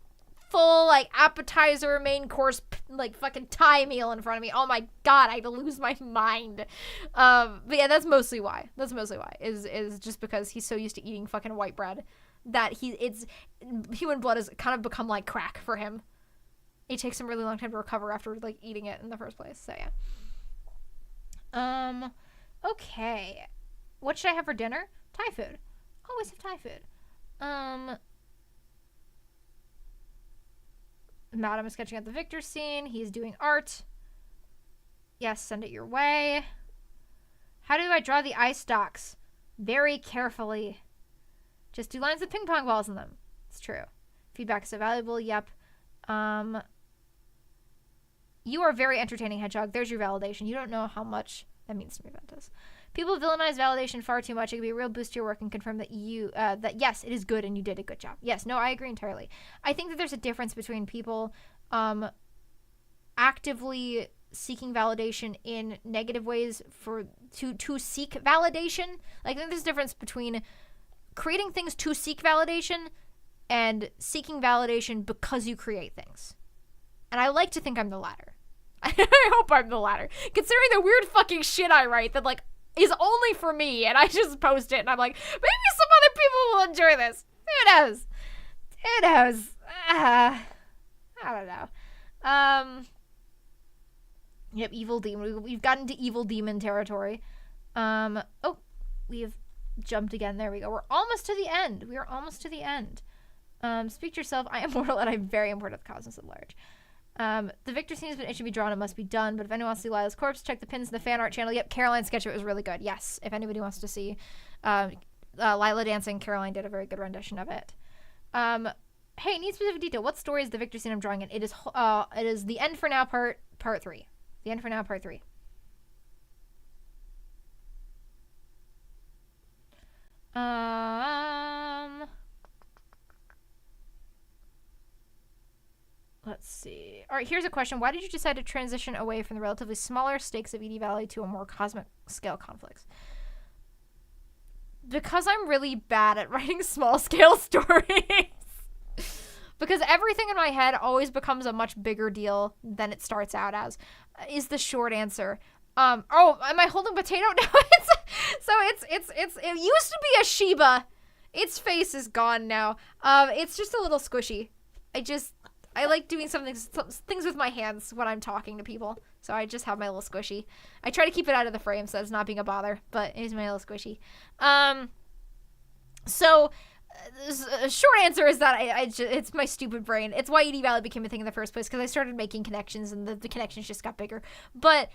like appetizer, main course, like fucking Thai meal in front of me. Oh my god, I'd lose my mind. But yeah, that's mostly why. Is just because he's so used to eating fucking white bread that human blood has kind of become like crack for him. It takes him a really long time to recover after like eating it in the first place. So yeah. Okay. What should I have for dinner? Thai food. Always have Thai food. Madam is sketching out the Victor scene. He's doing art. Yes, send it your way. How do I draw the eye stalks? Very carefully. Just 2 lines with ping pong balls in them. It's true. Feedback is so valuable. Yep. You are very entertaining, Hedgehog. There's your validation. You don't know how much that means to me, Ventus. People villainize validation far too much. It can be a real boost to your work and confirm that that yes, it is good and you did a good job. Yes, no, I agree entirely. I think that there's a difference between people actively seeking validation in negative ways to seek validation. Like, I think there's a difference between creating things to seek validation and seeking validation because you create things. And I like to think I'm the latter. I hope I'm the latter. Considering the weird fucking shit I write that, like, is only for me, and I just post it, and I'm like, maybe some other people will enjoy this. Who knows? Who knows? I don't know. Yep, evil demon. We've gotten to evil demon territory. Oh, we've jumped again. There we go. We're almost to the end. We are almost to the end. Speak to yourself. I am mortal, and I'm very important to the cosmos at large. The victor scene has been itching to be drawn and must be done, but if anyone wants to see Lila's corpse, check the pins in the fan art channel. Yep, Caroline's sketch of it was really good. Yes, if anybody wants to see Lila dancing, Caroline did a very good rendition of it. Hey, need specific detail. What story is the victor scene I'm drawing in? It is the end for now part 3. The end for now part 3. Let's see. All right, here's a question. Why did you decide to transition away from the relatively smaller stakes of Ede Valley to a more cosmic scale conflicts? Because I'm really bad at writing small scale stories. Because everything in my head always becomes a much bigger deal than it starts out as, is the short answer. Oh, am I holding potato? No, it used to be a Shiba. Its face is gone now. It's just a little squishy. I like doing things with my hands when I'm talking to people. So I just have my little squishy. I try to keep it out of the frame so it's not being a bother, but it's my little squishy. So a short answer is that it's my stupid brain. It's why Ede Valley became a thing in the first place, because I started making connections and the connections just got bigger. But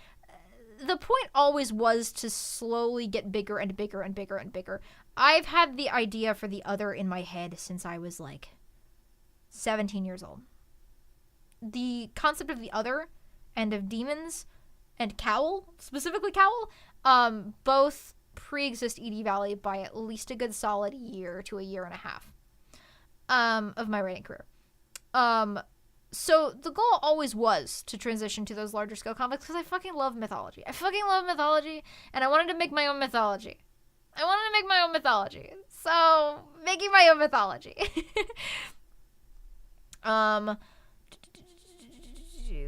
the point always was to slowly get bigger and bigger and bigger and bigger. I've had the idea for the other in my head since I was like 17 years old. The concept of the other and of demons and Cowl, specifically Cowl, both pre-exist Ede Valley by at least a good solid year to a year and a half of my writing career. So the goal always was to transition to those larger scale conflicts because I fucking love mythology. And I wanted to make my own mythology. So, making my own mythology.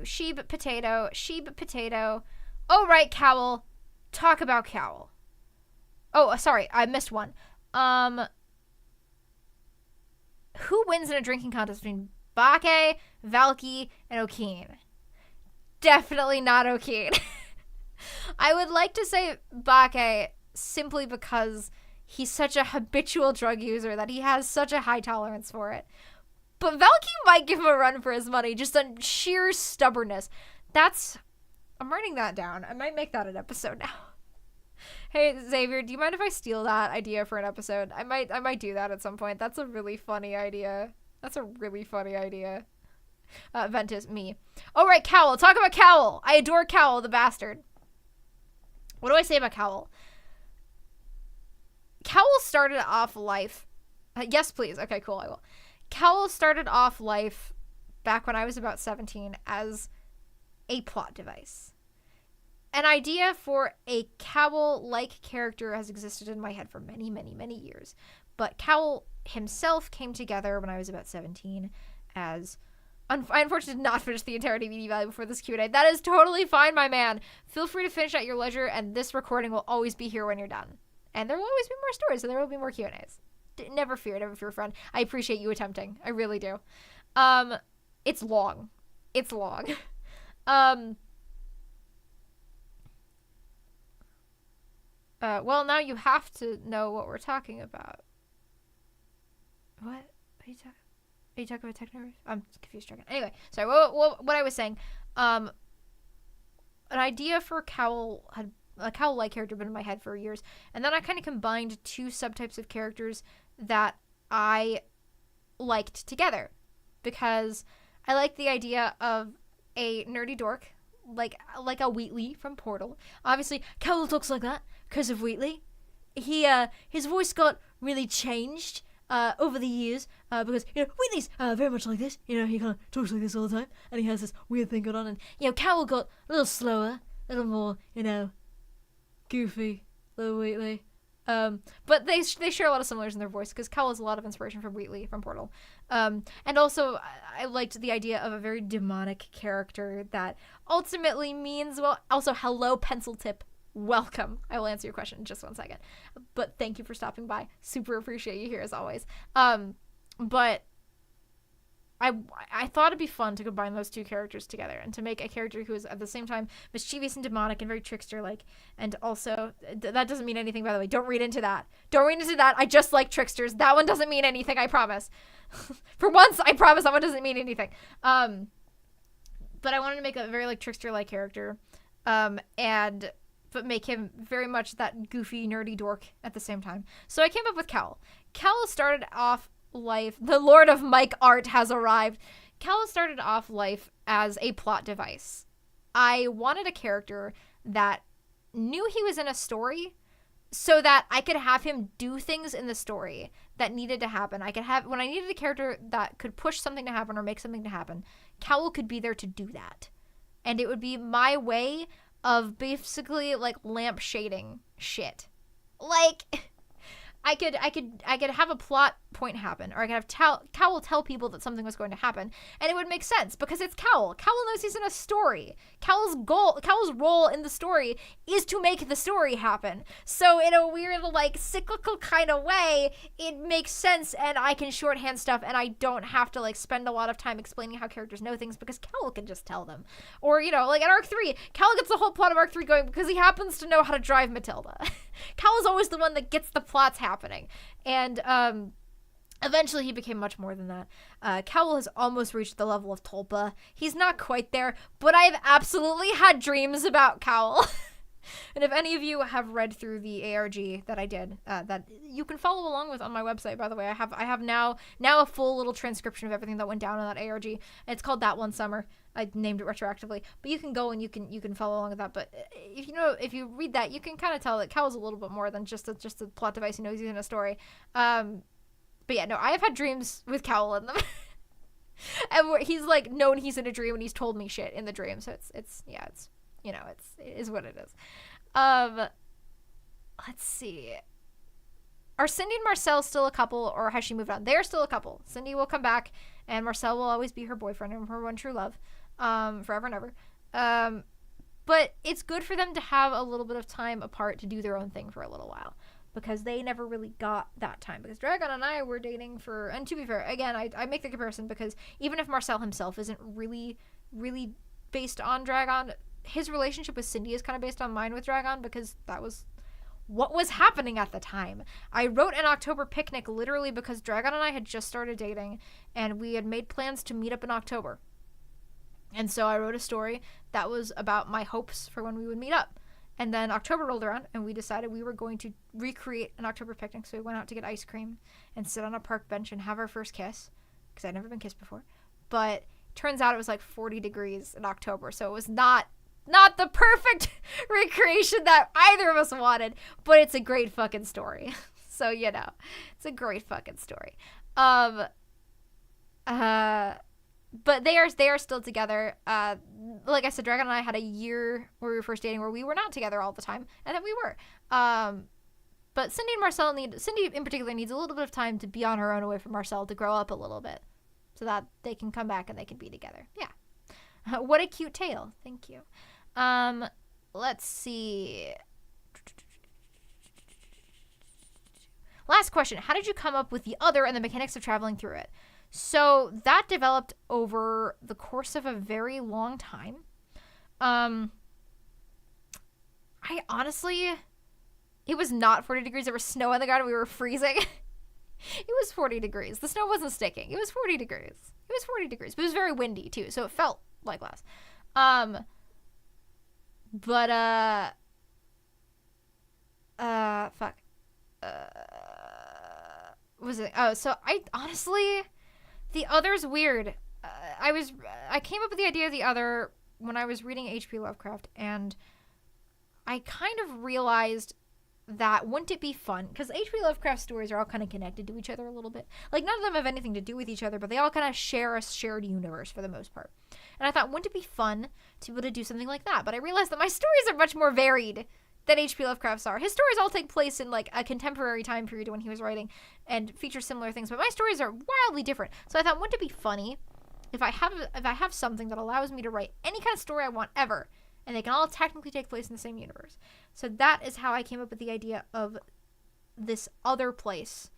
Sheep potato. Oh, right, Cowl. Talk about Cowl. Oh, sorry, I missed one. Who wins in a drinking contest between Bake, Valky, and Okeen? Definitely not Okeen. I would like to say Bake simply because he's such a habitual drug user that he has such a high tolerance for it. But Valky might give him a run for his money, just on sheer stubbornness. I'm writing that down. I might make that an episode now. Hey, Xavier, do you mind if I steal that idea for an episode? I might do that at some point. That's a really funny idea. Ventus, me. Oh, right, Cowl. Talk about Cowl. I adore Cowl, the bastard. What do I say about Cowl? Cowl started off life... yes, please. Okay, cool, I will. Cowl started off life back when I was about 17 as a plot device. An idea for a Cowl-like character has existed in my head for many, many, many years. But Cowl himself came together when I was about 17 as... I unfortunately did not finish the entirety of Ede Valley before this Q&A. That is totally fine, my man. Feel free to finish at your leisure, and this recording will always be here when you're done. And there will always be more stories, so there will be more Q&As. Never fear, friend. I appreciate you attempting. I really do. It's long. Well, now you have to know what we're talking about. What? Are you talking about Techno? I'm confused. Anyway, sorry. What I was saying. an idea for a cowl-like character been in my head for years, and then I kind of combined two subtypes of characters that I liked together, because I like the idea of a nerdy dork, like a Wheatley from Portal. Obviously, Cowl talks like that because of Wheatley. His voice got really changed over the years because, Wheatley's very much like this. He kind of talks like this all the time, and he has this weird thing going on. And, Cowl got a little slower, a little more, goofy, little Wheatley. But they share a lot of similarities in their voice, because Cowl has a lot of inspiration from Wheatley from Portal. And also, I liked the idea of a very demonic character that ultimately means, well, also, hello, pencil tip. Welcome. I will answer your question in just 1 second. But thank you for stopping by. Super appreciate you here as always. But I thought it'd be fun to combine those two characters together and to make a character who is at the same time mischievous and demonic and very trickster-like. And also, that doesn't mean anything, by the way. Don't read into that. Don't read into that. I just like tricksters. That one doesn't mean anything, I promise. For once, I promise that one doesn't mean anything. But I wanted to make a very trickster-like character. But make him very much that goofy, nerdy dork at the same time. So I came up with Cowl. Cowl started off life, the Lord of Mike Art has arrived. Cowl started off life as a plot device. I wanted a character that knew he was in a story so that I could have him do things in the story that needed to happen. When I needed a character that could push something to happen or make something to happen, Cowl could be there to do that. And it would be my way of basically lamp shading shit. I could have a plot point happen, or I could have Cowl tell people that something was going to happen, and it would make sense because it's Cowl. Cowl knows he's in a story. Cowl's role in the story is to make the story happen. So in a weird cyclical kind of way, it makes sense, and I can shorthand stuff, and I don't have to spend a lot of time explaining how characters know things because Cowl can just tell them. Or in Arc 3, Cowl gets the whole plot of Arc 3 going because he happens to know how to drive Matilda. Cowl is always the one that gets the plots happening. And eventually he became much more than that. Cowl has almost reached the level of Tulpa. He's not quite there, but I've absolutely had dreams about Cowl. And if any of you have read through the ARG that I did, that you can follow along with on my website, by the way, I have now a full little transcription of everything that went down in that ARG. And it's called That One Summer. I named it retroactively, but you can go and you can follow along with that. But if you read that, you can kind of tell that Cowl's a little bit more than just a plot device. He knows he's in a story. But yeah, no, I have had dreams with Cowl in them. And where he's known he's in a dream and he's told me shit in the dream. So it is what it is. Let's see. Are Cindy and Marcel still a couple, or has she moved on? They're still a couple. Cindy will come back, and Marcel will always be her boyfriend and her one true love, forever and ever. But it's good for them to have a little bit of time apart to do their own thing for a little while, because they never really got that time. Because Dragon and I were dating and to be fair, again, I make the comparison because even if Marcel himself isn't really, really based on Dragon, his relationship with Cindy is kind of based on mine with Dragon, because that was what was happening at the time. I wrote an October picnic literally because Dragon and I had just started dating, and we had made plans to meet up in October. And so I wrote a story that was about my hopes for when we would meet up. And then October rolled around, and we decided we were going to recreate an October picnic. So we went out to get ice cream and sit on a park bench and have our first kiss, because I'd never been kissed before. But turns out it was 40 degrees in October, so it was not the perfect recreation that either of us wanted, but it's a great fucking story. So, it's a great fucking story. But they are still together. Like I said, Dragon and I had a year where we were first dating where we were not together all the time, and then we were. But Cindy and Marcel Cindy in particular needs a little bit of time to be on her own away from Marcel, to grow up a little bit, so that they can come back and they can be together. Yeah. What a cute tale. Thank you. Let's see. Last question. How did you come up with the other and the mechanics of traveling through it? So that developed over the course of a very long time. I honestly, it was not 40 degrees. There was snow on the ground and we were freezing. It was 40 degrees. The snow wasn't sticking. It was 40 degrees. But it was very windy too, so it felt like less. But, fuck. Was it? Oh, so I honestly, The Other's weird. I came up with the idea of The Other when I was reading H.P. Lovecraft, and I kind of realized that wouldn't it be fun, because H.P. Lovecraft stories are all kind of connected to each other a little bit. Like, none of them have anything to do with each other, but they all kind of share a shared universe for the most part. And I thought, wouldn't it be fun to be able to do something like that? But I realized that my stories are much more varied than H.P. Lovecraft's are. His stories all take place in, like, a contemporary time period when he was writing and feature similar things, but my stories are wildly different. So I thought, wouldn't it be funny if I have something that allows me to write any kind of story I want ever, and they can all technically take place in the same universe. So that is how I came up with the idea of this other place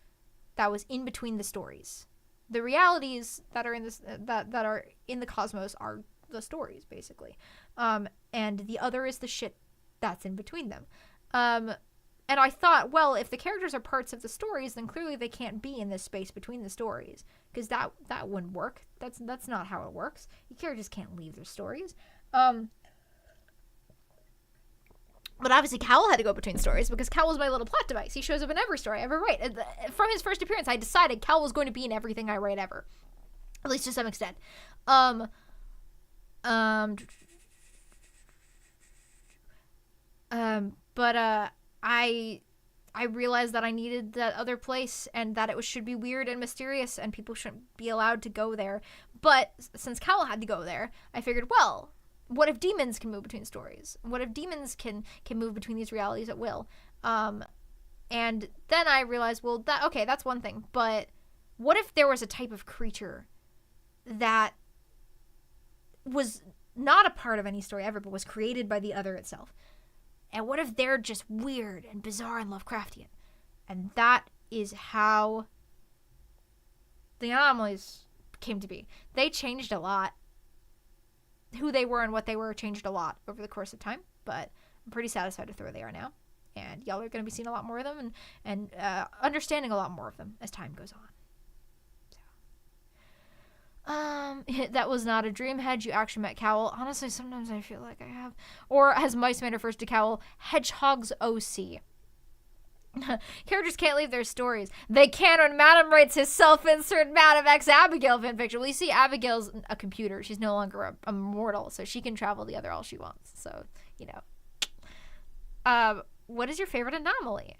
that was in between the stories. The realities that are in this that are in the cosmos are the stories, basically, and the other is the shit that's in between them. And I thought, well, if the characters are parts of the stories, then clearly they can't be in this space between the stories, because that wouldn't work. That's not how it works. The characters can't leave their stories. But obviously Cowell had to go between stories, because Cowell was my little plot device. He shows up in every story I ever write. From his first appearance, I decided Cowell was going to be in everything I write ever, at least to some extent. But I realized that I needed that other place, and that it should be weird and mysterious, and people shouldn't be allowed to go there. But since Cowell had to go there, I figured, well, what if demons can move between stories? What if demons can move between these realities at will? And then I realized, well, that's one thing. But what if there was a type of creature that was not a part of any story ever, but was created by the other itself? And what if they're just weird and bizarre and Lovecraftian? And that is how the Anomalies came to be. They changed a lot. Who they were and what they were changed a lot over the course of time, but I'm pretty satisfied with where they are now. And y'all are going to be seeing a lot more of them and understanding a lot more of them as time goes on. So. That was not a dream. Had you actually met Cowell? Honestly, sometimes I feel like I have. Or as Mice Man refers to Cowell, Hedgehog's OC. Characters can't leave their stories. They can when Madam writes his self-insert Madam X Abigail fanfiction. Well, you see, Abigail's a computer. She's no longer a mortal, so she can travel the other all she wants. So, you know. What is your favorite anomaly?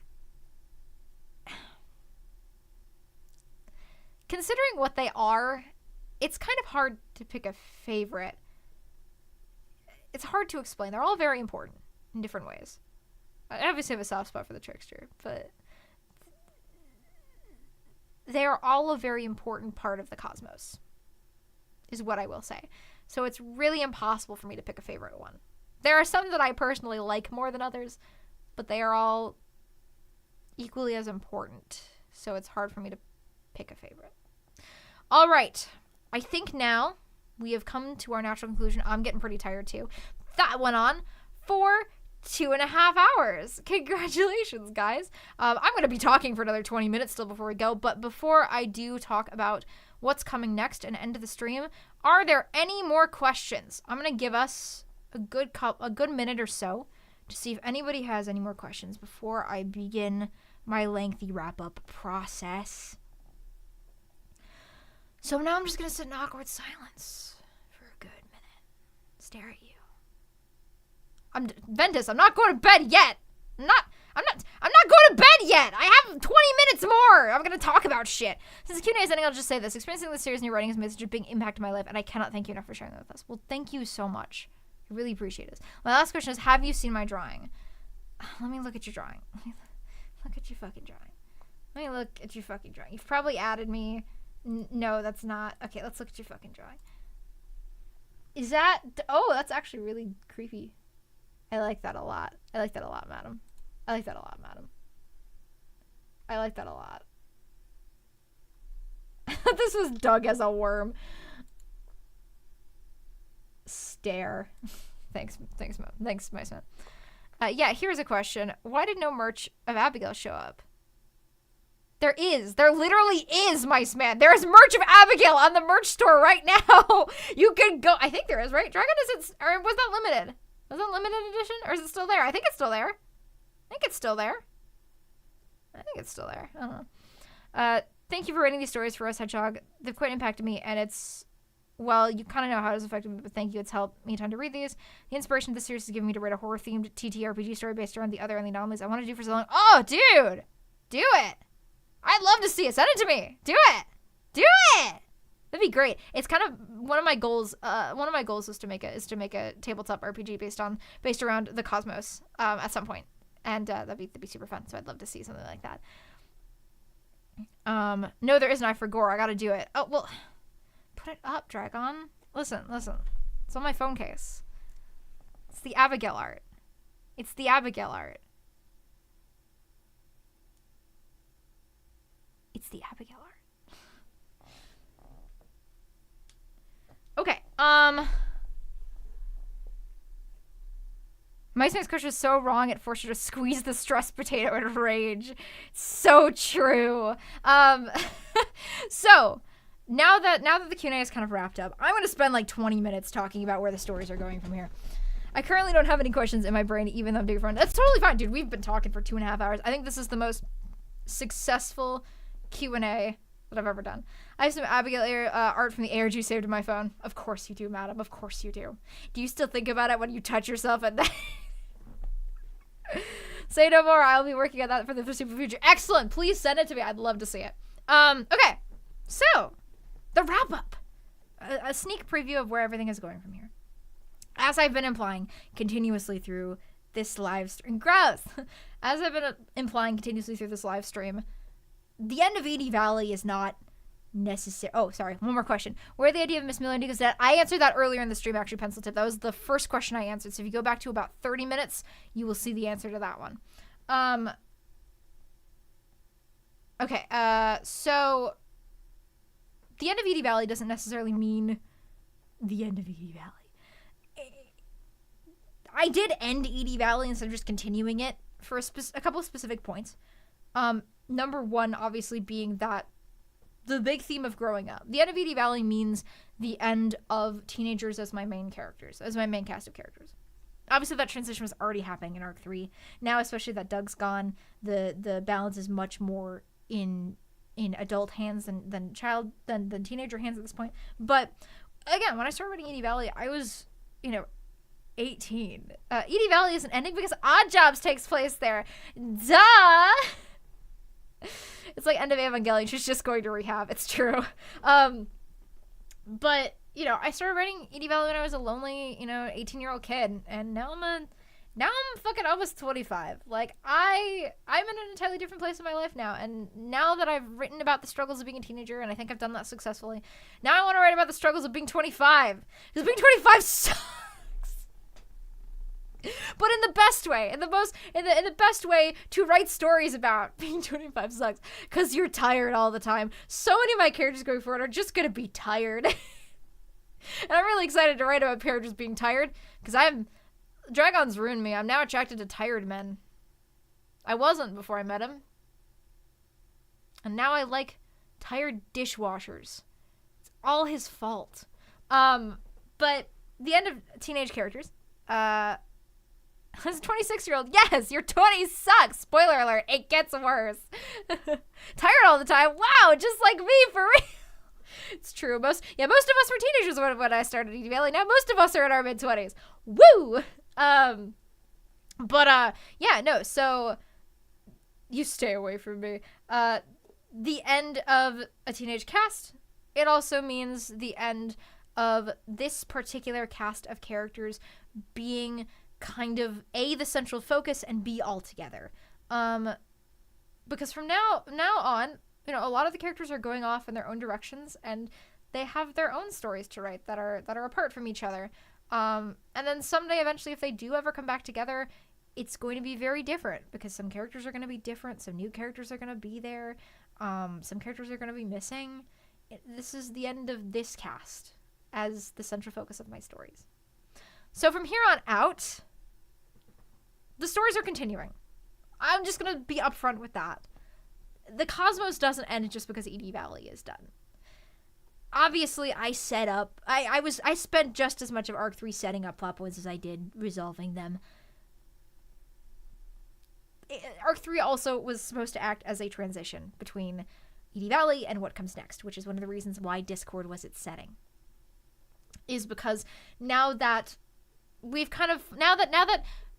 Considering what they are, it's kind of hard to pick a favorite. It's hard to explain. They're all very important in different ways. I obviously have a soft spot for the Trickster, but they are all a very important part of the cosmos, is what I will say. So it's really impossible for me to pick a favorite one. There are some that I personally like more than others, but they are all equally as important, so it's hard for me to pick a favorite. All right. I think now we have come to our natural conclusion. I'm getting pretty tired too. That went on for 2.5 hours. Congratulations, guys. I'm going to be talking for another 20 minutes still before we go, but before I do talk about what's coming next and end of the stream, are there any more questions? I'm going to give us a good minute or so to see if anybody has any more questions before I begin my lengthy wrap-up process. So now I'm just going to sit in awkward silence for a good minute. Stare at you. Ventus, I'm not going to bed yet. I'm not going to bed yet. I have 20 minutes more. I'm going to talk about shit. Since the Q&A is ending, I'll just say this. Experiencing this series and your writing has made such a big impact in my life, and I cannot thank you enough for sharing that with us. Well, thank you so much. I really appreciate it. My last question is, have you seen my drawing? Let me look at your drawing. Look at your fucking drawing. Let me look at your fucking drawing. You've probably added me. No, that's not. Okay, let's look at your fucking drawing. Is that... Oh, that's actually really creepy. I like that a lot. I like that a lot, madam. I like that a lot, madam. I like that a lot. This was Doug as a worm. Stare. Thanks, Mice Man. Yeah, here's a question. Why did no merch of Abigail show up? There literally is, Mice Man. There is merch of Abigail on the merch store right now. You can go. I think there is, right? Dragon isn't, or was that limited? Was it limited edition? Or is it still there? I think it's still there. I think it's still there. I don't know. Thank you for writing these stories for us, Hedgehog. They've quite impacted me, and it's, well, you kind of know how it's affected me, but thank you. It's helped me time to read these. The inspiration of this series has given me to write a horror-themed TTRPG story based around the other and the anomalies I want to do for so long. Oh, dude! Do it! I'd love to see it. Send it to me. Do it! Do it! That'd be great. It's kind of one of my goals. One of my goals is to make a tabletop RPG based around the cosmos at some point, and that'd be super fun. So I'd love to see something like that. No, there isn't eye for gore. I gotta do it. Oh well, put it up, Dragon. Listen. It's on my phone case. It's the Abigail art. It's the Abigail art. It's the Abigail art. Okay. Mice Makes Crush is so wrong, it forced her to squeeze the stressed potato in rage. So true. So now that the Q&A is kind of wrapped up, I'm gonna spend like 20 minutes talking about where the stories are going from here. I currently don't have any questions in my brain, even though I'm doing front. That's totally fine, dude. We've been talking for 2.5 hours. I think this is the most successful Q&A that I've ever done. I have some Abigail art from the ARG saved in my phone. Of course you do, madam. Of course you do. Do you still think about it when you touch yourself at that? Say no more. I'll be working on that for the foreseeable future. Excellent. Please send it to me. I'd love to see it. Okay. So, the wrap-up. A sneak preview of where everything is going from here. As I've been implying continuously through this live stream. Gross! As I've been implying continuously through this live stream, the end of Ede Valley is not necessary. Oh, sorry. One more question. Where the idea of Miss Miller goes that? I answered that earlier in the stream, actually, Pencil Tip. That was the first question I answered. So if you go back to about 30 minutes, you will see the answer to that one. Okay. So the end of Ede Valley doesn't necessarily mean the end of Ede Valley. I did end Ede Valley instead of just continuing it for a couple of specific points. Number one, obviously, being that the big theme of growing up. The end of Ede Valley means the end of teenagers as my main characters, as my main cast of characters. Obviously, that transition was already happening in Arc 3. Now, especially that Doug's gone, the balance is much more in adult hands than teenager hands at this point. But again, when I started reading Ede Valley, I was, 18. Ede Valley isn't ending because Odd Jobs takes place there. Duh! It's like end of Evangelion. She's just going to rehab. It's true. But, I started writing Ede Valley when I was a lonely, 18-year-old kid. And now I'm fucking almost 25. Like, I'm in an entirely different place in my life now. And now that I've written about the struggles of being a teenager, and I think I've done that successfully, now I want to write about the struggles of being 25. Because being 25 sucks. But in the best way, in the best way to write stories about being 25 sucks, because you're tired all the time. So many of my characters going forward are just gonna be tired, and I'm really excited to write about characters being tired, because Dragon's ruined me. I'm now attracted to tired men. I wasn't before I met him, and now I like tired dishwashers. It's all his fault. But the end of teenage characters. As a 26-year-old, yes, your 20s sucks. Spoiler alert, it gets worse. Tired all the time. Wow, just like me, for real. It's true. Most of us were teenagers when I started Ede Valley. Now most of us are in our mid-20s. Woo! So you stay away from me. The end of a teenage cast. It also means the end of this particular cast of characters being kind of A, the central focus, and B, all together. Because from now on, a lot of the characters are going off in their own directions, and they have their own stories to write that are apart from each other. And then someday, eventually, if they do ever come back together, it's going to be very different, because some characters are going to be different, some new characters are going to be there, some characters are going to be missing. This is the end of this cast as the central focus of my stories. So from here on out, the stories are continuing. I'm just going to be upfront with that. The cosmos doesn't end just because Ede Valley is done. obviously I spent just as much of Arc 3 setting up plot points as I did resolving them. Arc 3 also was supposed to act as a transition between Ede Valley and what comes next, which is one of the reasons why Discord was its setting. Is because now that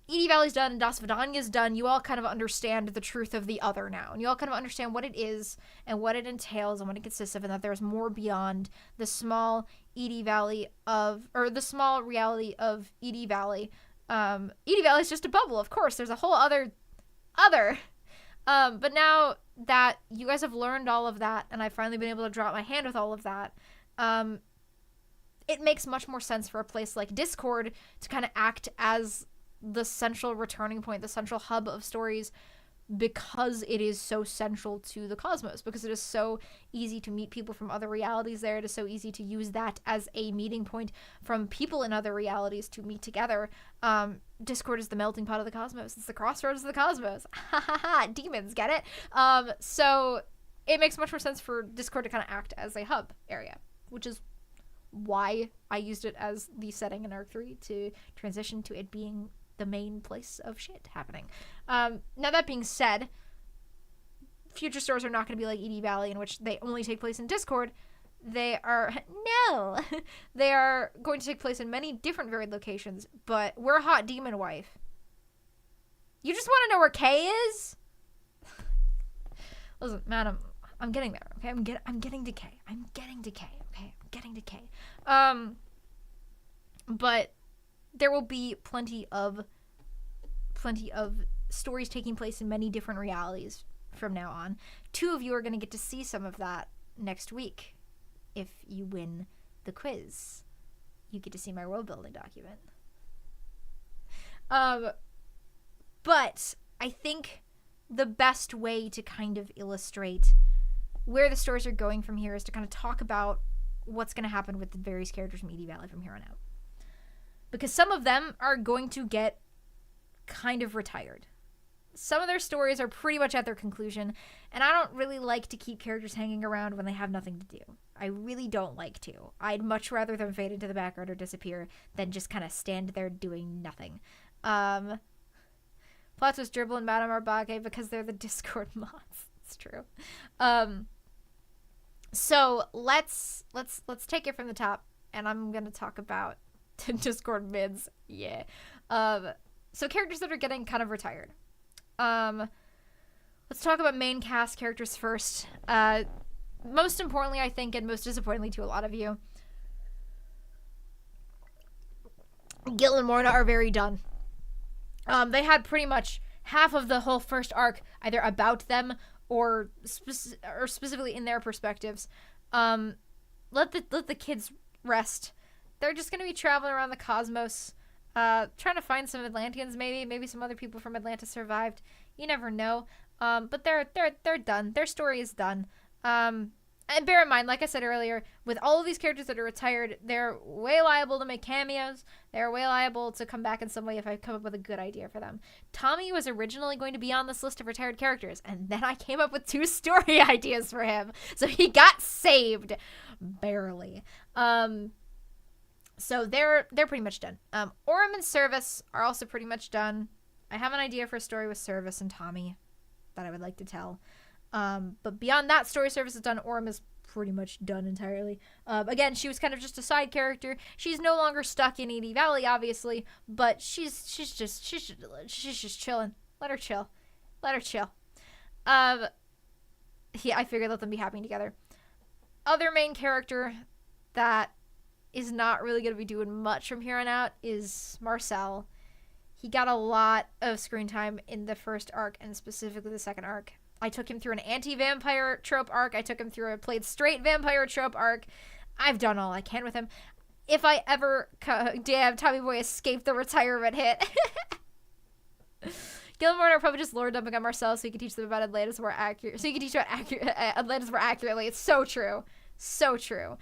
Ede Valley's done and Das Vidania's done, you all kind of understand the truth of the other now. And you all kind of understand what it is and what it entails and what it consists of, and that there's more beyond the small Ede Valley the small reality of Ede Valley. Ede Valley is just a bubble, of course. There's a whole other. But now that you guys have learned all of that, and I've finally been able to drop my hand with all of that, it makes much more sense for a place like Discord to kind of act as the central returning point, the central hub of stories, because it is so central to the cosmos, because it is so easy to meet people from other realities there. It is so easy to use that as a meeting point from people in other realities to meet together. Discord is the melting pot of the cosmos. It's the crossroads of the cosmos. Ha ha ha, demons, get it? So it makes much more sense for Discord to kind of act as a hub area, which is why I used it as the setting in Arc 3 to transition to it being the main place of shit happening. Now that being said, future stories are not going to be like Ede Valley, in which they only take place in Discord. They are going to take place in many different varied locations, but we're Hot Demon Wife. You just want to know where Kay is? Listen, man, I'm getting there, okay? I'm getting to Kay. I'm getting to Kay, okay? I'm getting to Kay. But there will be plenty of stories taking place in many different realities from now on. 2 of you are going to get to see some of that next week. If you win the quiz, you get to see my world building document. But I think the best way to kind of illustrate where the stories are going from here is to kind of talk about what's going to happen with the various characters from Ede Valley from here on out. Because some of them are going to get kind of retired. Some of their stories are pretty much at their conclusion, and I don't really like to keep characters hanging around when they have nothing to do. I really don't like to. I'd much rather them fade into the background or disappear than just kind of stand there doing nothing. Plato's Dribble and Madame Arbage, because they're the Discord mods. It's true. So let's take it from the top, and I'm gonna talk about Discord mids. Yeah. So characters that are getting kind of retired. Let's talk about main cast characters first. Most importantly, I think, and most disappointingly to a lot of you, Gil and Morna are very done. They had pretty much half of the whole first arc either about them or specifically in their perspectives. Let the kids rest. They're just gonna be traveling around the cosmos, trying to find some Atlanteans. Maybe some other people from Atlantis survived. You never know. But they're done. Their story is done. And bear in mind, like I said earlier, with all of these characters that are retired, they're way liable to make cameos. They're way liable to come back in some way if I come up with a good idea for them. Tommy was originally going to be on this list of retired characters, and then I came up with 2 story ideas for him. So he got saved. Barely. So they're pretty much done. Orem and Service are also pretty much done. I have an idea for a story with Service and Tommy that I would like to tell. But beyond that, story Service is done. Orem is pretty much done entirely. Again, she was kind of just a side character. She's no longer stuck in Ede Valley, obviously, but she's just chilling. Let her chill. Yeah, I figured let them be happy together. Other main character that is not really going to be doing much from here on out is Marcel. He got a lot of screen time in the first arc and specifically the second arc. I took him through an anti-vampire trope arc. I took him through a played straight vampire trope arc. I've done all I can with him. If I ever damn Tommy Boy escaped the retirement hit. Gilmore are probably just lore dumping on Marcel so he can teach them about Atlantis more accurate. So he can teach about Atlantis more accurately. It's so true. So true.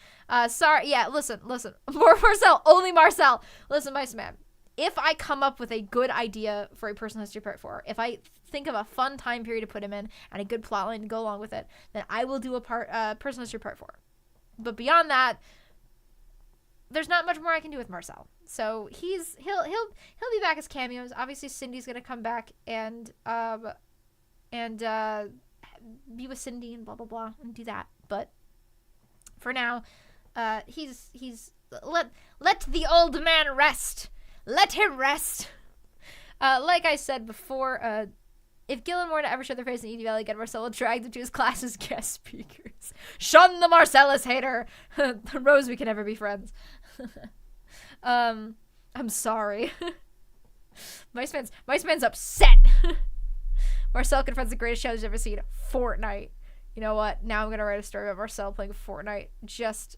Sorry. Yeah, listen. More Marcel. Only Marcel. Listen, Mice Man. If I come up with a good idea for a personal history part 4, if I think of a fun time period to put him in and a good plotline to go along with it, then I will do a personal history part 4. But beyond that, there's not much more I can do with Marcel. So he'll be back as cameos. Obviously, Cindy's gonna come back and be with Cindy and blah blah blah and do that. But for now, he's let the old man rest. Let him rest. Like I said before, if Gil and Morna ever show their face in Ede Valley again, Marcel will drag them to his class as guest speakers. Shun the Marcellus hater. Rose, we can never be friends. I'm sorry. Mice Man's upset. Marcel confronts the greatest show he's ever seen, Fortnite. You know what? Now I'm gonna write a story about Marcel playing Fortnite just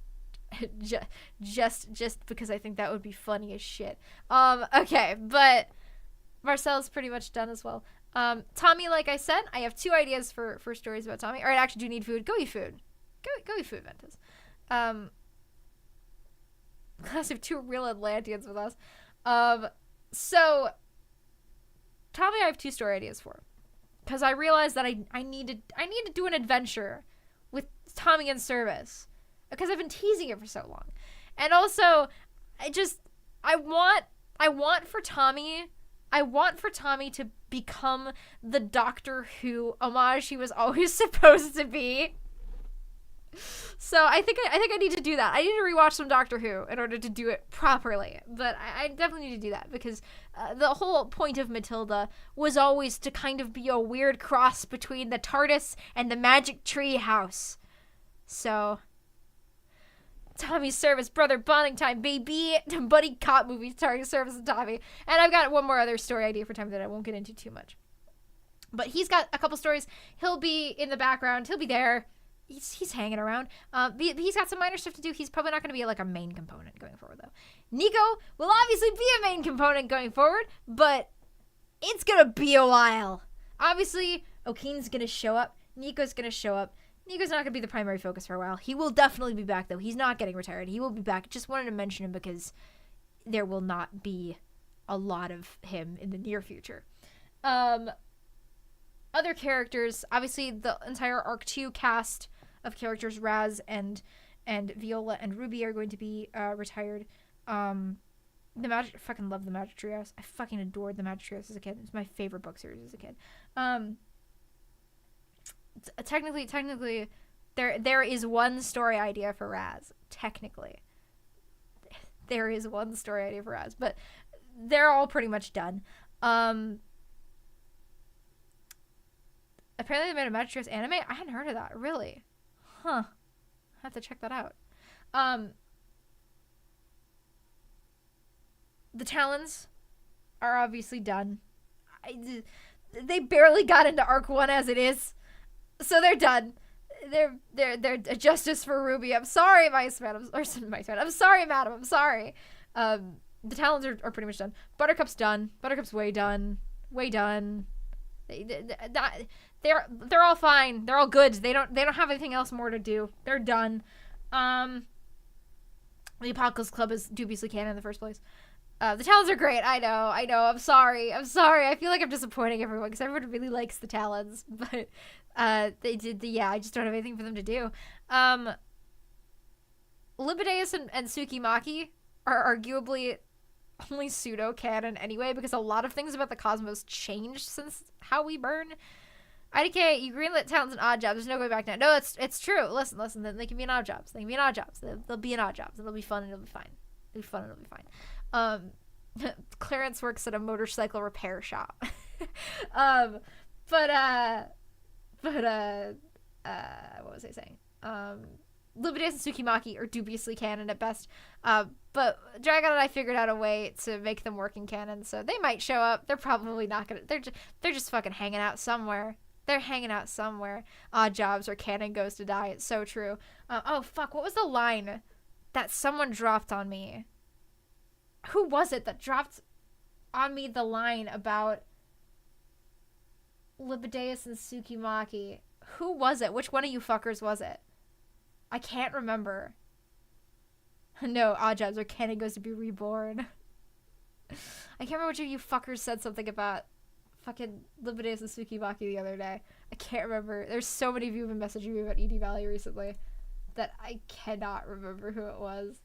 because I think that would be funny as shit. Okay, but Marcel's pretty much done as well. Tommy, like I said, I have 2 ideas for stories about Tommy. Alright, actually do need food. Go eat food. Go eat food, Ventus. Class of 2 real Atlanteans with us. So Tommy I have 2 story ideas for. Because I realized that I need to do an adventure with Tommy in service. Because I've been teasing it for so long. And also, I want for Tommy to become the Doctor Who homage he was always supposed to be. So I think I need to do that. I need to rewatch some Doctor Who in order to do it properly. But I definitely need to do that because the whole point of Matilda was always to kind of be a weird cross between the TARDIS and the Magic Tree House. So Tommy's service, brother bonding time, baby, buddy cop movie starring Service and Tommy. And I've got one more other story idea for Tommy that I won't get into too much. But he's got a couple stories. He'll be in the background. He'll be there. He's hanging around. He's got some minor stuff to do. He's probably not going to be like a main component going forward, though. Nico will obviously be a main component going forward, but it's going to be a while. Obviously, O'Keen's going to show up. Nico's going to show up. Nico's not going to be the primary focus for a while. He will definitely be back, though. He's not getting retired. He will be back. Just wanted to mention him because there will not be a lot of him in the near future. Other characters, obviously the entire Arc 2 cast of characters, Raz and Viola and Ruby are going to be retired. I fucking love the Magic Tree House. I fucking adored the Magic Tree House as a kid. It's my favorite book series as a kid. Technically, there is one story idea for Raz. Technically, there is one story idea for Raz, but they're all pretty much done. Apparently, they made a Magic Tree House anime. I hadn't heard of that. Really? Huh. I have to check that out. The Talons are obviously done. They barely got into Arc 1 as it is. So they're done. They're justice for Ruby. I'm sorry, Mice Man. I'm sorry, Madam. I'm sorry. The Talons are pretty much done. Buttercup's done. Buttercup's way done. Way done. They're all fine. They're all good. They don't have anything else more to do. They're done. The Apocalypse Club is dubiously canon in the first place. The Talons are great. I know. I'm sorry. I feel like I'm disappointing everyone because everyone really likes the Talons, but I just don't have anything for them to do. Libideus and Tsukimaki are arguably only pseudo-canon anyway because a lot of things about the cosmos changed since How We Burn. IDK, you greenlit Talons and Odd Jobs. There's no going back now. No, it's true. Listen. They can be in Odd Jobs. They'll be in Odd Jobs, and it'll be fun and it'll be fine. Clarence works at a motorcycle repair shop. What was I saying? Libideus and Tsukimaki are dubiously canon at best. But Dragon and I figured out a way to make them work in canon, so they might show up. They're probably not gonna. They're just fucking hanging out somewhere. They're hanging out somewhere. Odd Jobs or canon goes to die. It's so true. Oh fuck! What was the line that someone dropped on me? Who was it that dropped on me the line about Libideus and Tsukimaki? Who was it? Which one of you fuckers was it? I can't remember. No, Odd Jobs or canon goes to be reborn. I can't remember which of you fuckers said something about fucking Libideus and Tsukimaki the other day. I can't remember. There's so many of you who've been messaging me about Ede Valley recently. that I cannot remember who it was.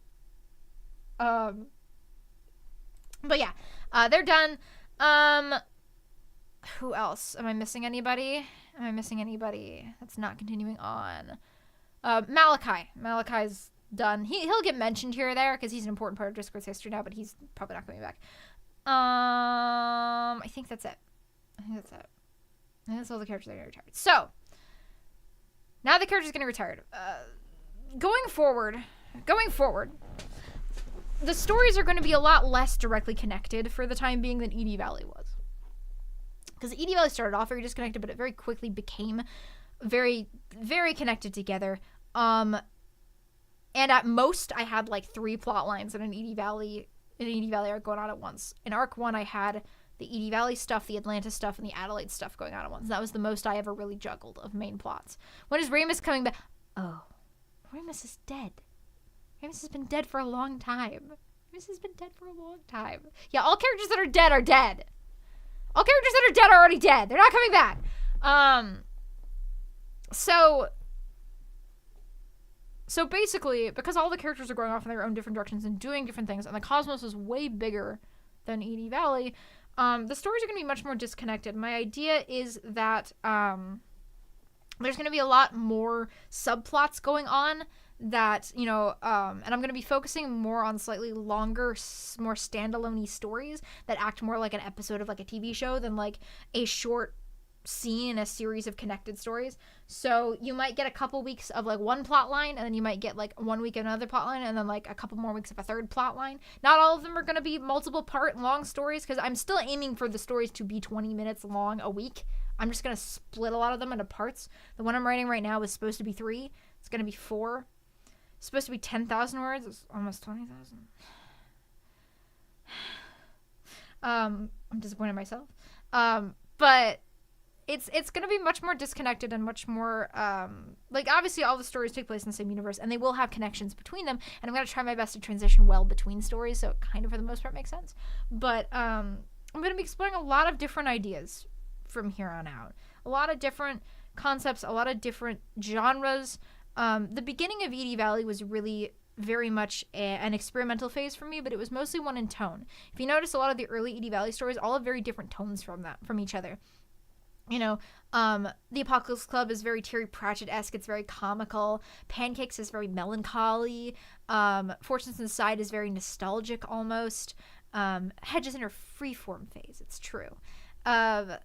But yeah, they're done. Who else? Am I missing anybody? That's not continuing on? Malachi. Malachi's done. He'll get mentioned here or there because he's an important part of Discord's history now, but he's probably not coming back. I think that's it. I think that's all the characters that are retired. So, now the character's getting retired. Going forward, the stories are going to be a lot less directly connected for the time being than Ede Valley was. Because Ede Valley started off very disconnected, but it very quickly became very, very connected together. And at most, I had like 3 plot lines in an Ede Valley arc going on at once. In arc 1, I had the Ede Valley stuff, the Atlanta stuff, and the Adelaide stuff going on at once. That was the most I ever really juggled of main plots. When is Ramus coming back? Oh, Ramus is dead. Ramus has been dead for a long time. Yeah, all characters that are dead are dead. All characters that are dead are already dead. They're not coming back. So basically, because all the characters are going off in their own different directions and doing different things, and the cosmos is way bigger than Ede Valley, the stories are going to be much more disconnected. My idea is that there's going to be a lot more subplots going on that, and I'm going to be focusing more on slightly longer, more standalone-y stories that act more like an episode of like a TV show than like a short scene in a series of connected stories. So you might get a couple weeks of like one plot line, and then you might get like 1 week of another plot line, and then like a couple more weeks of a third plot line. Not all of them are going to be multiple part long stories, because I'm still aiming for the stories to be 20 minutes long a week. I'm just going to split a lot of them into parts. The one I'm writing right now is supposed to be 3. It's going to be 4. It's supposed to be 10,000 words. It's almost 20,000. I'm disappointed in myself. But it's going to be much more disconnected and much more, like, obviously all the stories take place in the same universe, and they will have connections between them, and I'm going to try my best to transition well between stories, so it kind of, for the most part, makes sense. But I'm going to be exploring a lot of different ideas from here on out. A lot of different concepts, a lot of different genres. The beginning of Ede Valley was really very much an experimental phase for me, but it was mostly one in tone. If you notice, a lot of the early Ede Valley stories all have very different tones from each other. The Apocalypse Club is very Terry Pratchett-esque. It's very comical. Pancakes is very melancholy. Fortunes Inside is very nostalgic almost. Hedge is in her freeform phase. It's true. To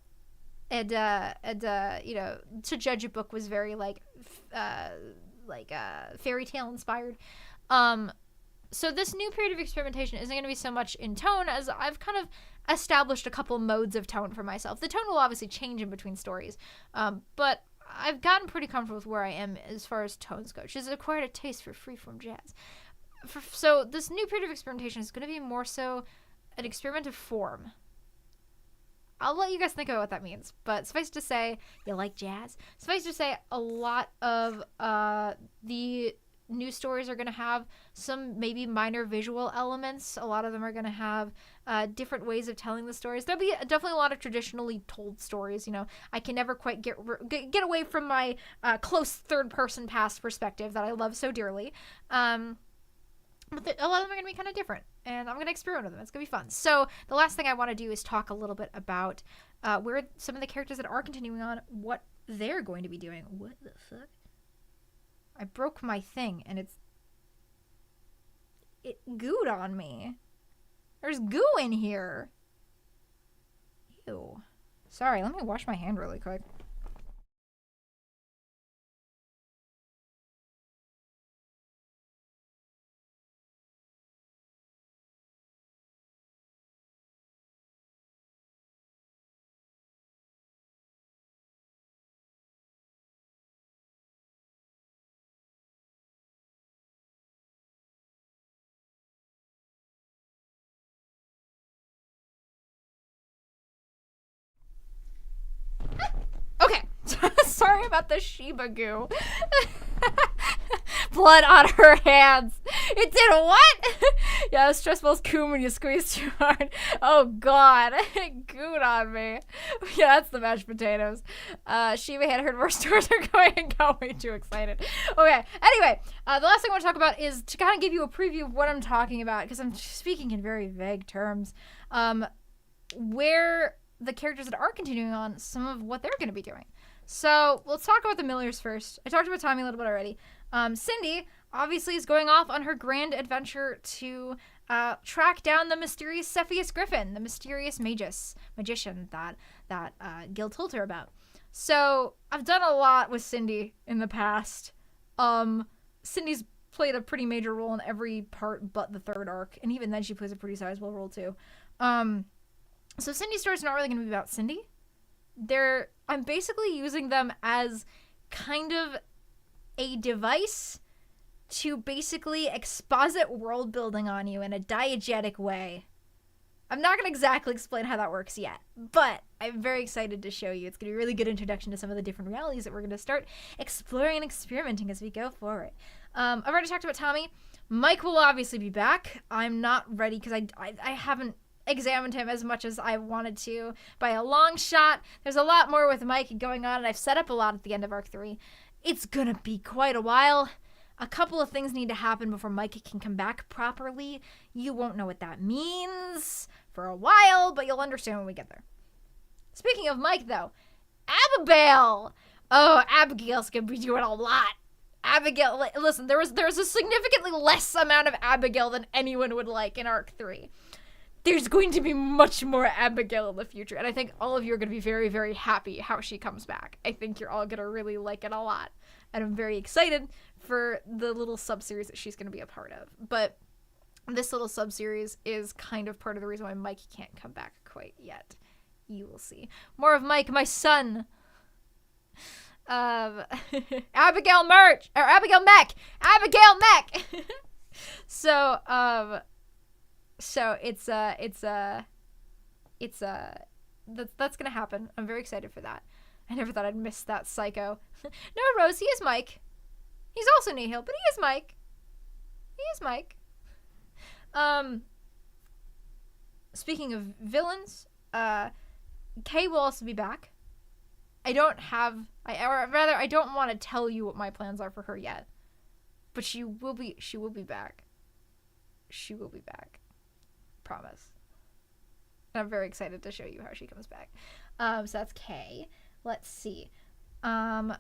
Judge a Book was very fairy tale inspired. So this new period of experimentation isn't going to be so much in tone as I've kind of established a couple modes of tone for myself. The tone will obviously change in between stories, but I've gotten pretty comfortable with where I am as far as tones go. She's acquired a taste for freeform jazz. So this new period of experimentation is going to be more so an experiment of form. I'll let you guys think about what that means, but suffice to say, you like jazz? Suffice to say, a lot of the new stories are going to have some maybe minor visual elements. A lot of them are going to have different ways of telling the stories. There'll be definitely a lot of traditionally told stories. I can never quite get away from my close third-person past perspective that I love so dearly. But a lot of them are going to be kind of different, and I'm going to experiment with them. It's going to be fun. So the last thing I want to do is talk a little bit about where some of the characters that are continuing on, what they're going to be doing. What the fuck? I broke my thing, and it gooed on me. There's goo in here. Ew. Sorry, let me wash my hand really quick. Okay. Sorry about the Shiba goo. blood on her hands. It did what? Yeah, stress balls coom when you squeeze too hard. Oh god. Good on me. Yeah, that's the mashed potatoes. Shiva had heard more stores are going and got way too excited. Okay, anyway, the last thing I want to talk about is to kind of give you a preview of what I'm talking about, because I'm speaking in very vague terms. Where the characters that are continuing on, some of what they're going to be doing. So let's talk about the Millers first. I talked about Tommy a little bit already. Cindy obviously is going off on her grand adventure to track down the mysterious Cepheus Griffin, the mysterious magician that Gil told her about. So I've done a lot with Cindy in the past. Cindy's played a pretty major role in every part but the third arc, and even then she plays a pretty sizable role too. So Cindy's story's not really going to be about Cindy. I'm basically using them as kind of a device to basically exposit world building on you in a diegetic way. I'm not going to exactly explain how that works yet, but I'm very excited to show you. It's going to be a really good introduction to some of the different realities that we're going to start exploring and experimenting as we go forward. I've already talked about Tommy. Mike will obviously be back. I'm not ready because I haven't examined him as much as I wanted to by a long shot. There's a lot more with Mike going on, and I've set up a lot at the end of Arc 3. It's gonna be quite a while. A couple of things need to happen before Mike can come back properly. You won't know what that means for a while, but you'll understand when we get there. Speaking of Mike, though, Abigail! Oh, Abigail's gonna be doing a lot. Abigail, listen, there was a significantly less amount of Abigail than anyone would like in Arc 3. There's going to be much more Abigail in the future, and I think all of you are going to be very, very happy how she comes back. I think you're all going to really like it a lot, and I'm very excited for the little sub-series that she's going to be a part of. But this little sub-series is kind of part of the reason why Mike can't come back quite yet. You will see. More of Mike, my son. Abigail Merch, or Abigail Mech! Abigail Mech! So that's gonna happen. I'm very excited for that. I never thought I'd miss that psycho. No, Rose, he is Mike. He's also Nihil, but he is Mike. He is Mike. Speaking of villains, Kay will also be back. I don't want to tell you what my plans are for her yet. But she will be back. She will be back. Promise. And I'm very excited to show you how she comes back. So that's Kay. Let's see. I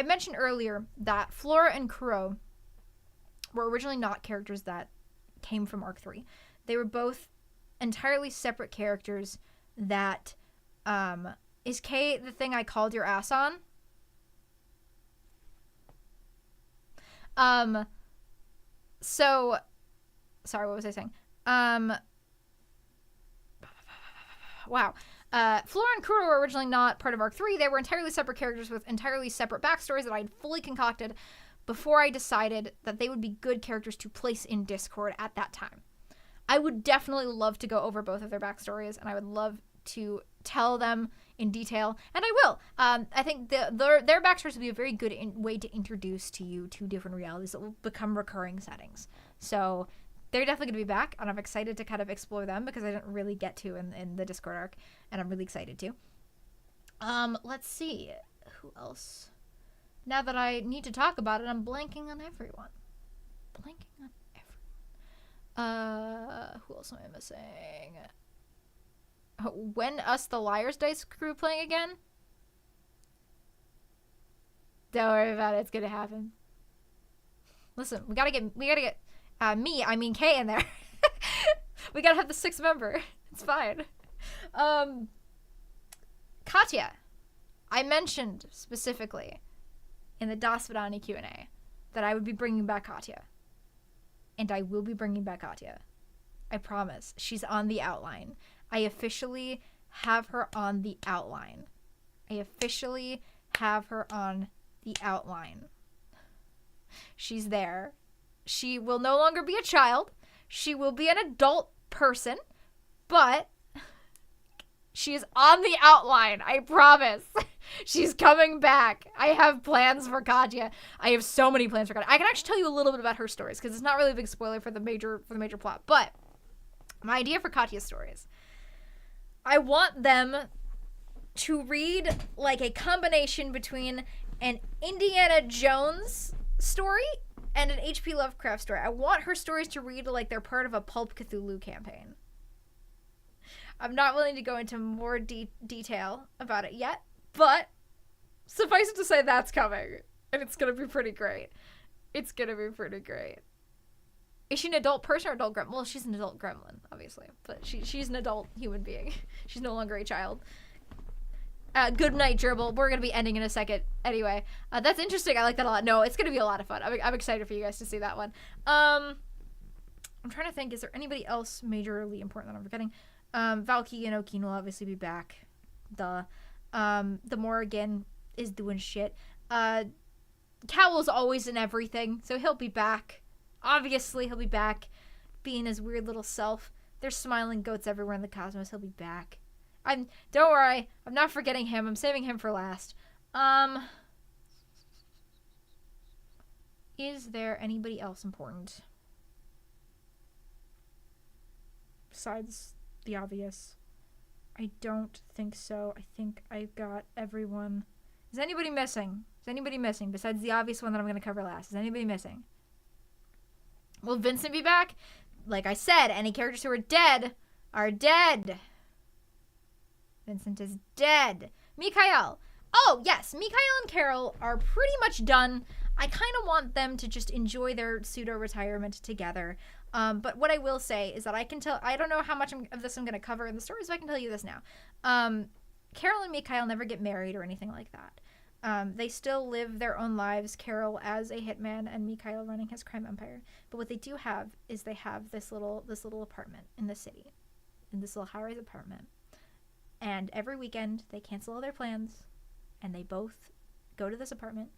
mentioned earlier that Flora and Kuro were originally not characters that came from Arc 3. They were both entirely separate characters that, is Kay the thing I called your ass on? So, sorry, what was I saying? Wow. Flora and Kuro were originally not part of Arc 3. They were entirely separate characters with entirely separate backstories that I had fully concocted before I decided that they would be good characters to place in Discord at that time. I would definitely love to go over both of their backstories, and I would love to tell them in detail, and I will. I think their backstories will be a very good way to introduce to you two different realities that will become recurring settings. So they're definitely going to be back, and I'm excited to kind of explore them because I didn't really get to in the Discord arc, and I'm really excited to. Let's see. Who else? Now that I need to talk about it, I'm blanking on everyone. Who else am I missing? When Us the Liars Dice crew playing again? Don't worry about it. It's gonna happen. Listen, we gotta get Kay in there. We gotta have the 6th member. It's fine. Katya. I mentioned specifically in the Das Vidani Q&A that I would be bringing back Katya. And I will be bringing back Katya. I promise. She's on the outline. I officially have her on the outline. She's there. She will no longer be a child. She will be an adult person. But she is on the outline. I promise. She's coming back. I have plans for Katya. I have so many plans for Katya. I can actually tell you a little bit about her stories because it's not really a big spoiler for the major plot. But my idea for Katya's stories, I want them to read like a combination between an Indiana Jones story and an H.P. Lovecraft story. I want her stories to read like they're part of a Pulp Cthulhu campaign. I'm not willing to go into more detail about it yet, but suffice it to say that's coming, and it's gonna be pretty great. It's gonna be pretty great. Is she an adult person or adult gremlin? Well, she's an adult gremlin, obviously, but she's an adult human being. She's no longer a child. Good night, Gerbil. We're gonna be ending in a second. Anyway, that's interesting. I like that a lot. No, it's gonna be a lot of fun. I'm excited for you guys to see that one. I'm trying to think. Is there anybody else majorly important that I'm forgetting? Valky and Okeen will obviously be back. Duh. The Morrigan is doing shit. Cowell's always in everything, so he'll be back. Obviously, he'll be back, being his weird little self. There's smiling goats everywhere in the cosmos. He'll be back. Don't worry. I'm not forgetting him. I'm saving him for last. Is there anybody else important? Besides the obvious. I don't think so. I think I've got everyone. Is anybody missing? Is anybody missing besides the obvious one that I'm going to cover last? Is anybody missing? Will Vincent be back? Like I said, any characters who are dead are dead. Vincent is dead. Mikhail. Oh, yes. Mikhail and Carol are pretty much done. I kind of want them to just enjoy their pseudo-retirement together. But what I will say is that I can tell, I don't know how much of this I'm going to cover in the stories, but I can tell you this now. Carol and Mikhail never get married or anything like that. They still live their own lives, Carol as a hitman and Mikhail running his crime empire. But what they do have is they have this little apartment in the city, in this little high-rise apartment. And every weekend they cancel all their plans and they both go to this apartment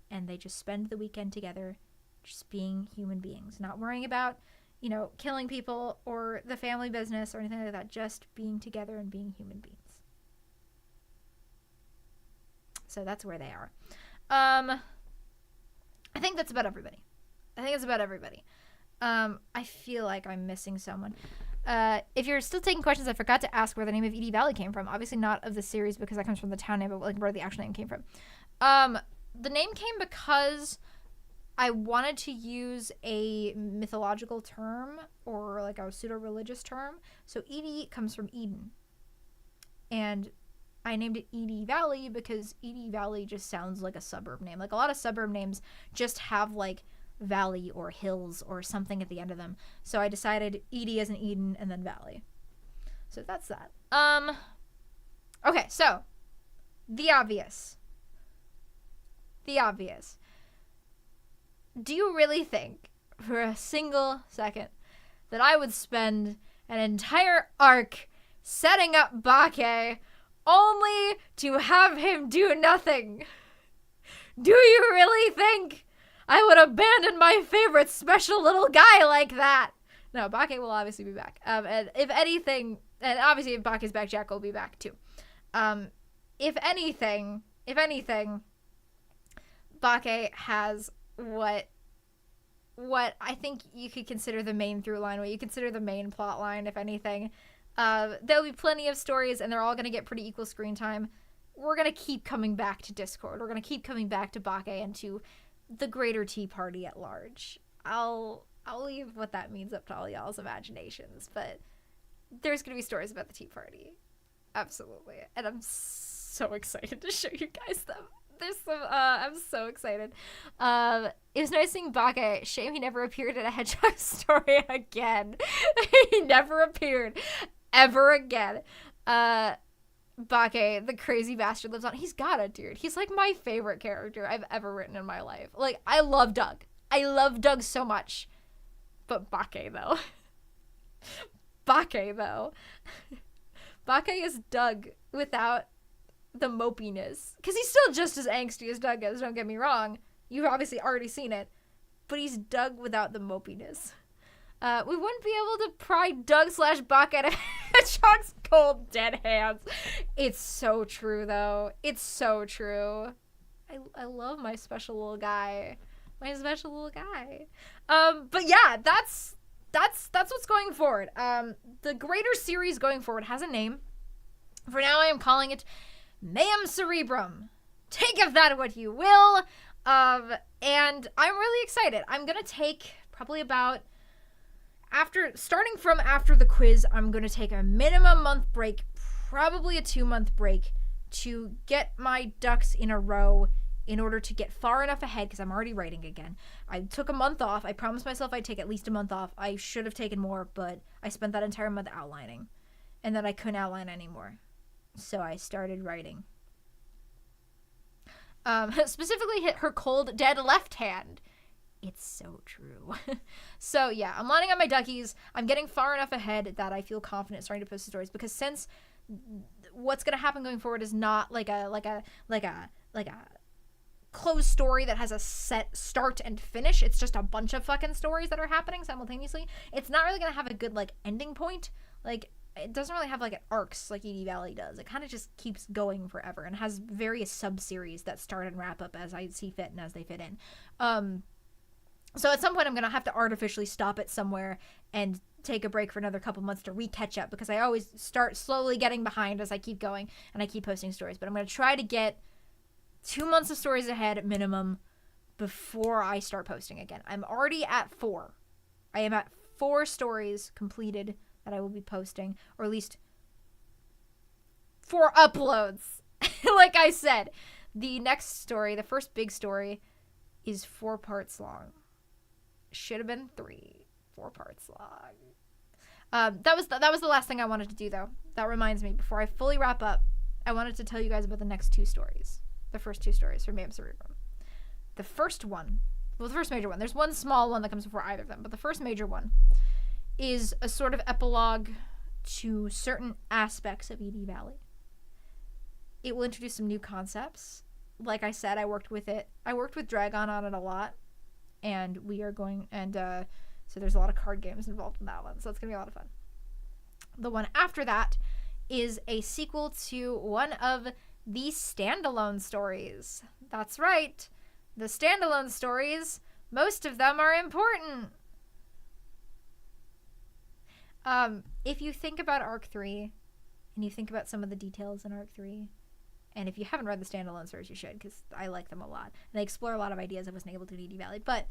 and they just spend the weekend together, just being human beings, not worrying about, killing people or the family business or anything like that, just being together and being human beings. So that's where they are. I think that's about everybody. I feel like I'm missing someone. If you're still taking questions, I forgot to ask where the name of Ede Valley came from. Obviously not of the series because that comes from the town name, but like where the actual name came from. The name came because I wanted to use a mythological term or like a pseudo-religious term. So Ede comes from Eden. And I named it Ede Valley because Ede Valley just sounds like a suburb name. Like a lot of suburb names just have like valley or hills or something at the end of them. So I decided Ede as in Eden and then Valley. So that's that. Okay, so the obvious. Do you really think for a single second that I would spend an entire arc setting up Bake only to have him do nothing? Do you really think I would abandon my favorite special little guy like that? No, Bake will obviously be back. And if anything, and obviously if Bake's back, Jack will be back too. If anything, Bake has what I think you could consider the main through line, what you consider the main plot line, if anything. There'll be plenty of stories, and they're all going to get pretty equal screen time. We're going to keep coming back to Discord. We're going to keep coming back to Bake and to the greater Tea Party at large. I'll leave what that means up to all y'all's imaginations, but there's going to be stories about the Tea Party. Absolutely. And I'm so excited to show you guys them. There's some, I'm so excited. It was nice seeing Bake. Shame he never appeared in a Hedgehog story again. He never appeared ever again. Bake, the crazy bastard, lives on. He's got it, dude. He's like my favorite character I've ever written in my life. Like, I love Doug. I love Doug so much. But Bake, though. Bake is Doug without the mopiness. Because he's still just as angsty as Doug is, don't get me wrong. You've obviously already seen it. But he's Doug without the mopiness. We wouldn't be able to pry Doug/Buck out of Hedgehog's cold, dead hands. It's so true, though. It's so true. I love my special little guy. My special little guy. But yeah, that's what's going forward. The greater series going forward has a name. For now, I am calling it Mayhem Cerebrum. Take of that what you will. And I'm really excited. I'm gonna take probably about starting from after the quiz, I'm gonna take a minimum month break, probably a 2-month break, to get my ducks in a row in order to get far enough ahead, because I'm already writing again. I took a month off. I promised myself I'd take at least a month off. I should have taken more, but I spent that entire month outlining, and then I couldn't outline anymore. So I started writing. Specifically hit her cold, dead left hand. It's so true. So yeah, I'm lining up my duckies. I'm getting far enough ahead that I feel confident starting to post the stories, because since what's gonna happen going forward is not like a closed story that has a set start and finish. It's just a bunch of fucking stories that are happening simultaneously. It's not really gonna have a good like ending point. Like, it doesn't really have like arcs like Ede Valley does. It kind of just keeps going forever and has various sub-series that start and wrap up as I see fit and as they fit in. So at some point I'm gonna have to artificially stop it somewhere and take a break for another couple months to re-catch up, because I always start slowly getting behind as I keep going and I keep posting stories. But I'm gonna try to get 2 months of stories ahead minimum before I start posting again. I'm already at 4. I am at 4 stories completed that I will be posting, or at least 4 uploads. Like I said, the next story, the first big story, is 4 parts long. Should have been 3. 4 parts long. That was the last thing I wanted to do, though. That reminds me, before I fully wrap up, I wanted to tell you guys about the next 2 stories. The first 2 stories for Mayhem Cerebrum. The first one, well, the first major one. There's one small one that comes before either of them, but the first major one is a sort of epilogue to certain aspects of Ede Valley. It will introduce some new concepts. Like I said, I worked with Dragon on it a lot, and we are going, and so there's a lot of card games involved in that one, so it's gonna be a lot of fun. The one after that is a sequel to one of the standalone stories. That's right, the standalone stories. Most of them are important. If you think about Arc 3, and you think about some of the details in Arc 3, and if you haven't read the standalone stories, you should, because I like them a lot. And they explore a lot of ideas I wasn't able to in Ede Valley. But,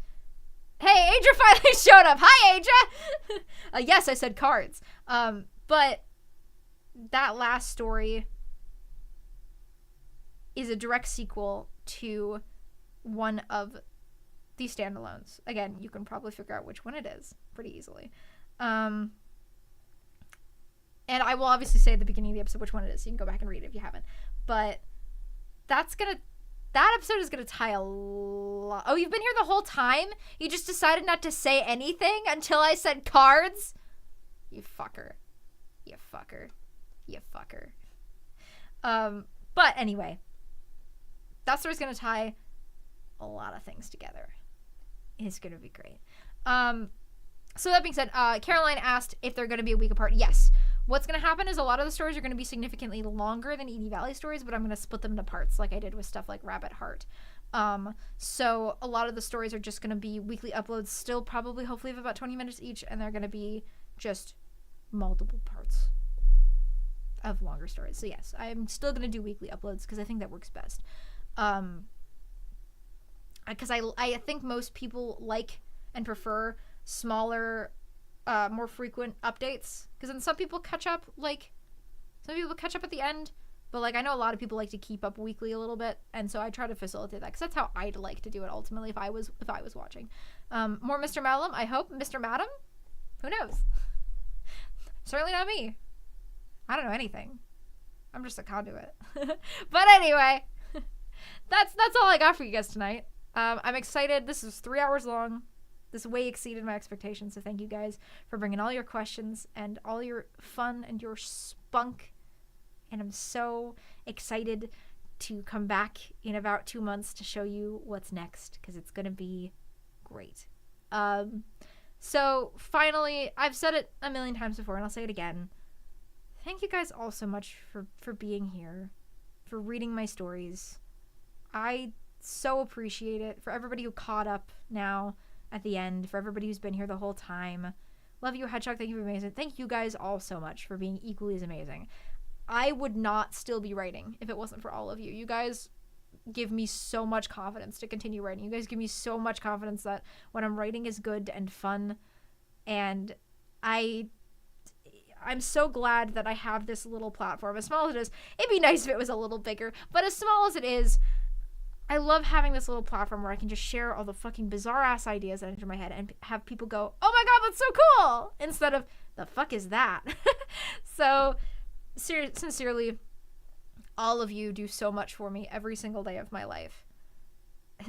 hey, Aja finally showed up! Hi, Aja! Yes, I said cards. But that last story is a direct sequel to one of the standalones. Again, you can probably figure out which one it is pretty easily. And I will obviously say at the beginning of the episode which one it is, so you can go back and read it if you haven't. But that episode is gonna tie a lot. Oh, you've been here the whole time? You just decided not to say anything until I said cards? You fucker. You fucker. You fucker. But anyway, that story's gonna tie a lot of things together. It's gonna be great. So that being said, Caroline asked if they're gonna be a week apart. Yes. What's going to happen is a lot of the stories are going to be significantly longer than Ede Valley stories, but I'm going to split them into parts like I did with stuff like Rabbit Heart. So a lot of the stories are just going to be weekly uploads, still probably hopefully of about 20 minutes each, and they're going to be just multiple parts of longer stories. So yes, I'm still going to do weekly uploads because I think that works best. Because I think most people like and prefer smaller, more frequent updates, because then some people catch up at the end, but like I know a lot of people like to keep up weekly a little bit, and so I try to facilitate that because that's how I'd like to do it ultimately if I was watching. More Mr. Malum, I hope. Mr. Madam, who knows? Certainly not me. I don't know anything. I'm just a conduit. But anyway, that's all I got for you guys tonight. I'm excited. This is 3 hours long. This way exceeded my expectations, so thank you guys for bringing all your questions and all your fun and your spunk. And I'm so excited to come back in about 2 months to show you what's next, because it's going to be great. So finally, I've said it a million times before and I'll say it again. Thank you guys all so much for being here, for reading my stories. I so appreciate it. For everybody who caught up now at the end, for everybody who's been here the whole time. Love you, Hedgehog. Thank you for being amazing. Thank you guys all so much for being equally as amazing. I would not still be writing if it wasn't for all of you. You guys give me so much confidence to continue writing. You guys give me so much confidence that what I'm writing is good and fun. And I'm so glad that I have this little platform. As small as it is, it'd be nice if it was a little bigger. But as small as it is, I love having this little platform where I can just share all the fucking bizarre-ass ideas that enter my head and have people go, oh my god, that's so cool! Instead of, the fuck is that? So, sincerely, all of you do so much for me every single day of my life.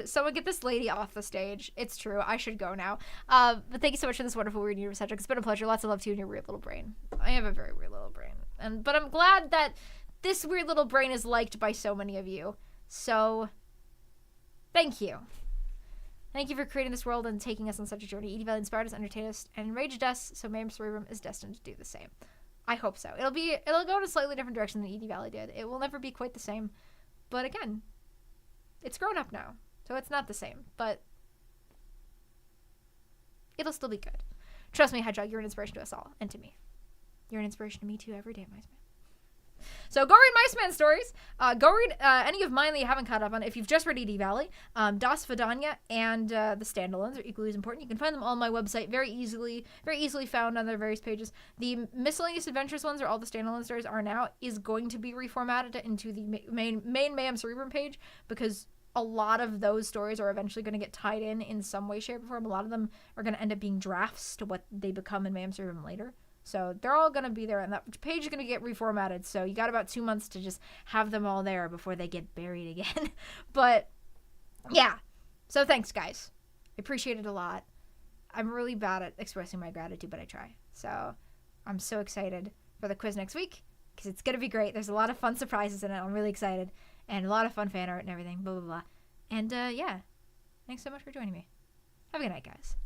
Someone get this lady off the stage. It's true. I should go now. But thank you so much for this wonderful Weird Universe, Hedgehog. It's been a pleasure. Lots of love to you and your weird little brain. I have a very weird little brain. But I'm glad that this weird little brain is liked by so many of you. So, thank you. Thank you for creating this world and taking us on such a journey. Ede Valley inspired us, entertained us, and enraged us, so Mayhem Cerebrum is destined to do the same. I hope so. It'll go in a slightly different direction than Ede Valley did. It will never be quite the same. But again, it's grown up now. So it's not the same, but it'll still be good. Trust me, Hedgehog, you're an inspiration to us all, and to me. You're an inspiration to me too every day, Mice Man. So go read Mice Man stories. Go read any of mine that you haven't caught up on. If you've just read Ede Valley, Das Vidania and the standalones are equally as important. You can find them all on my website very easily found on their various pages. The Miscellaneous Adventures ones, or all the standalone stories are now, is going to be reformatted into the main Mayhem Cerebrum page, because a lot of those stories are eventually going to get tied in some way, shape, or form. A lot of them are going to end up being drafts to what they become in Mayhem Cerebrum later. So they're all going to be there, and that page is going to get reformatted. So you got about 2 months to just have them all there before they get buried again. But yeah, so thanks, guys. I appreciate it a lot. I'm really bad at expressing my gratitude, but I try. So I'm so excited for the quiz next week, because it's going to be great. There's a lot of fun surprises in it. I'm really excited. And a lot of fun fan art and everything, blah, blah, blah. And, yeah. Thanks so much for joining me. Have a good night, guys.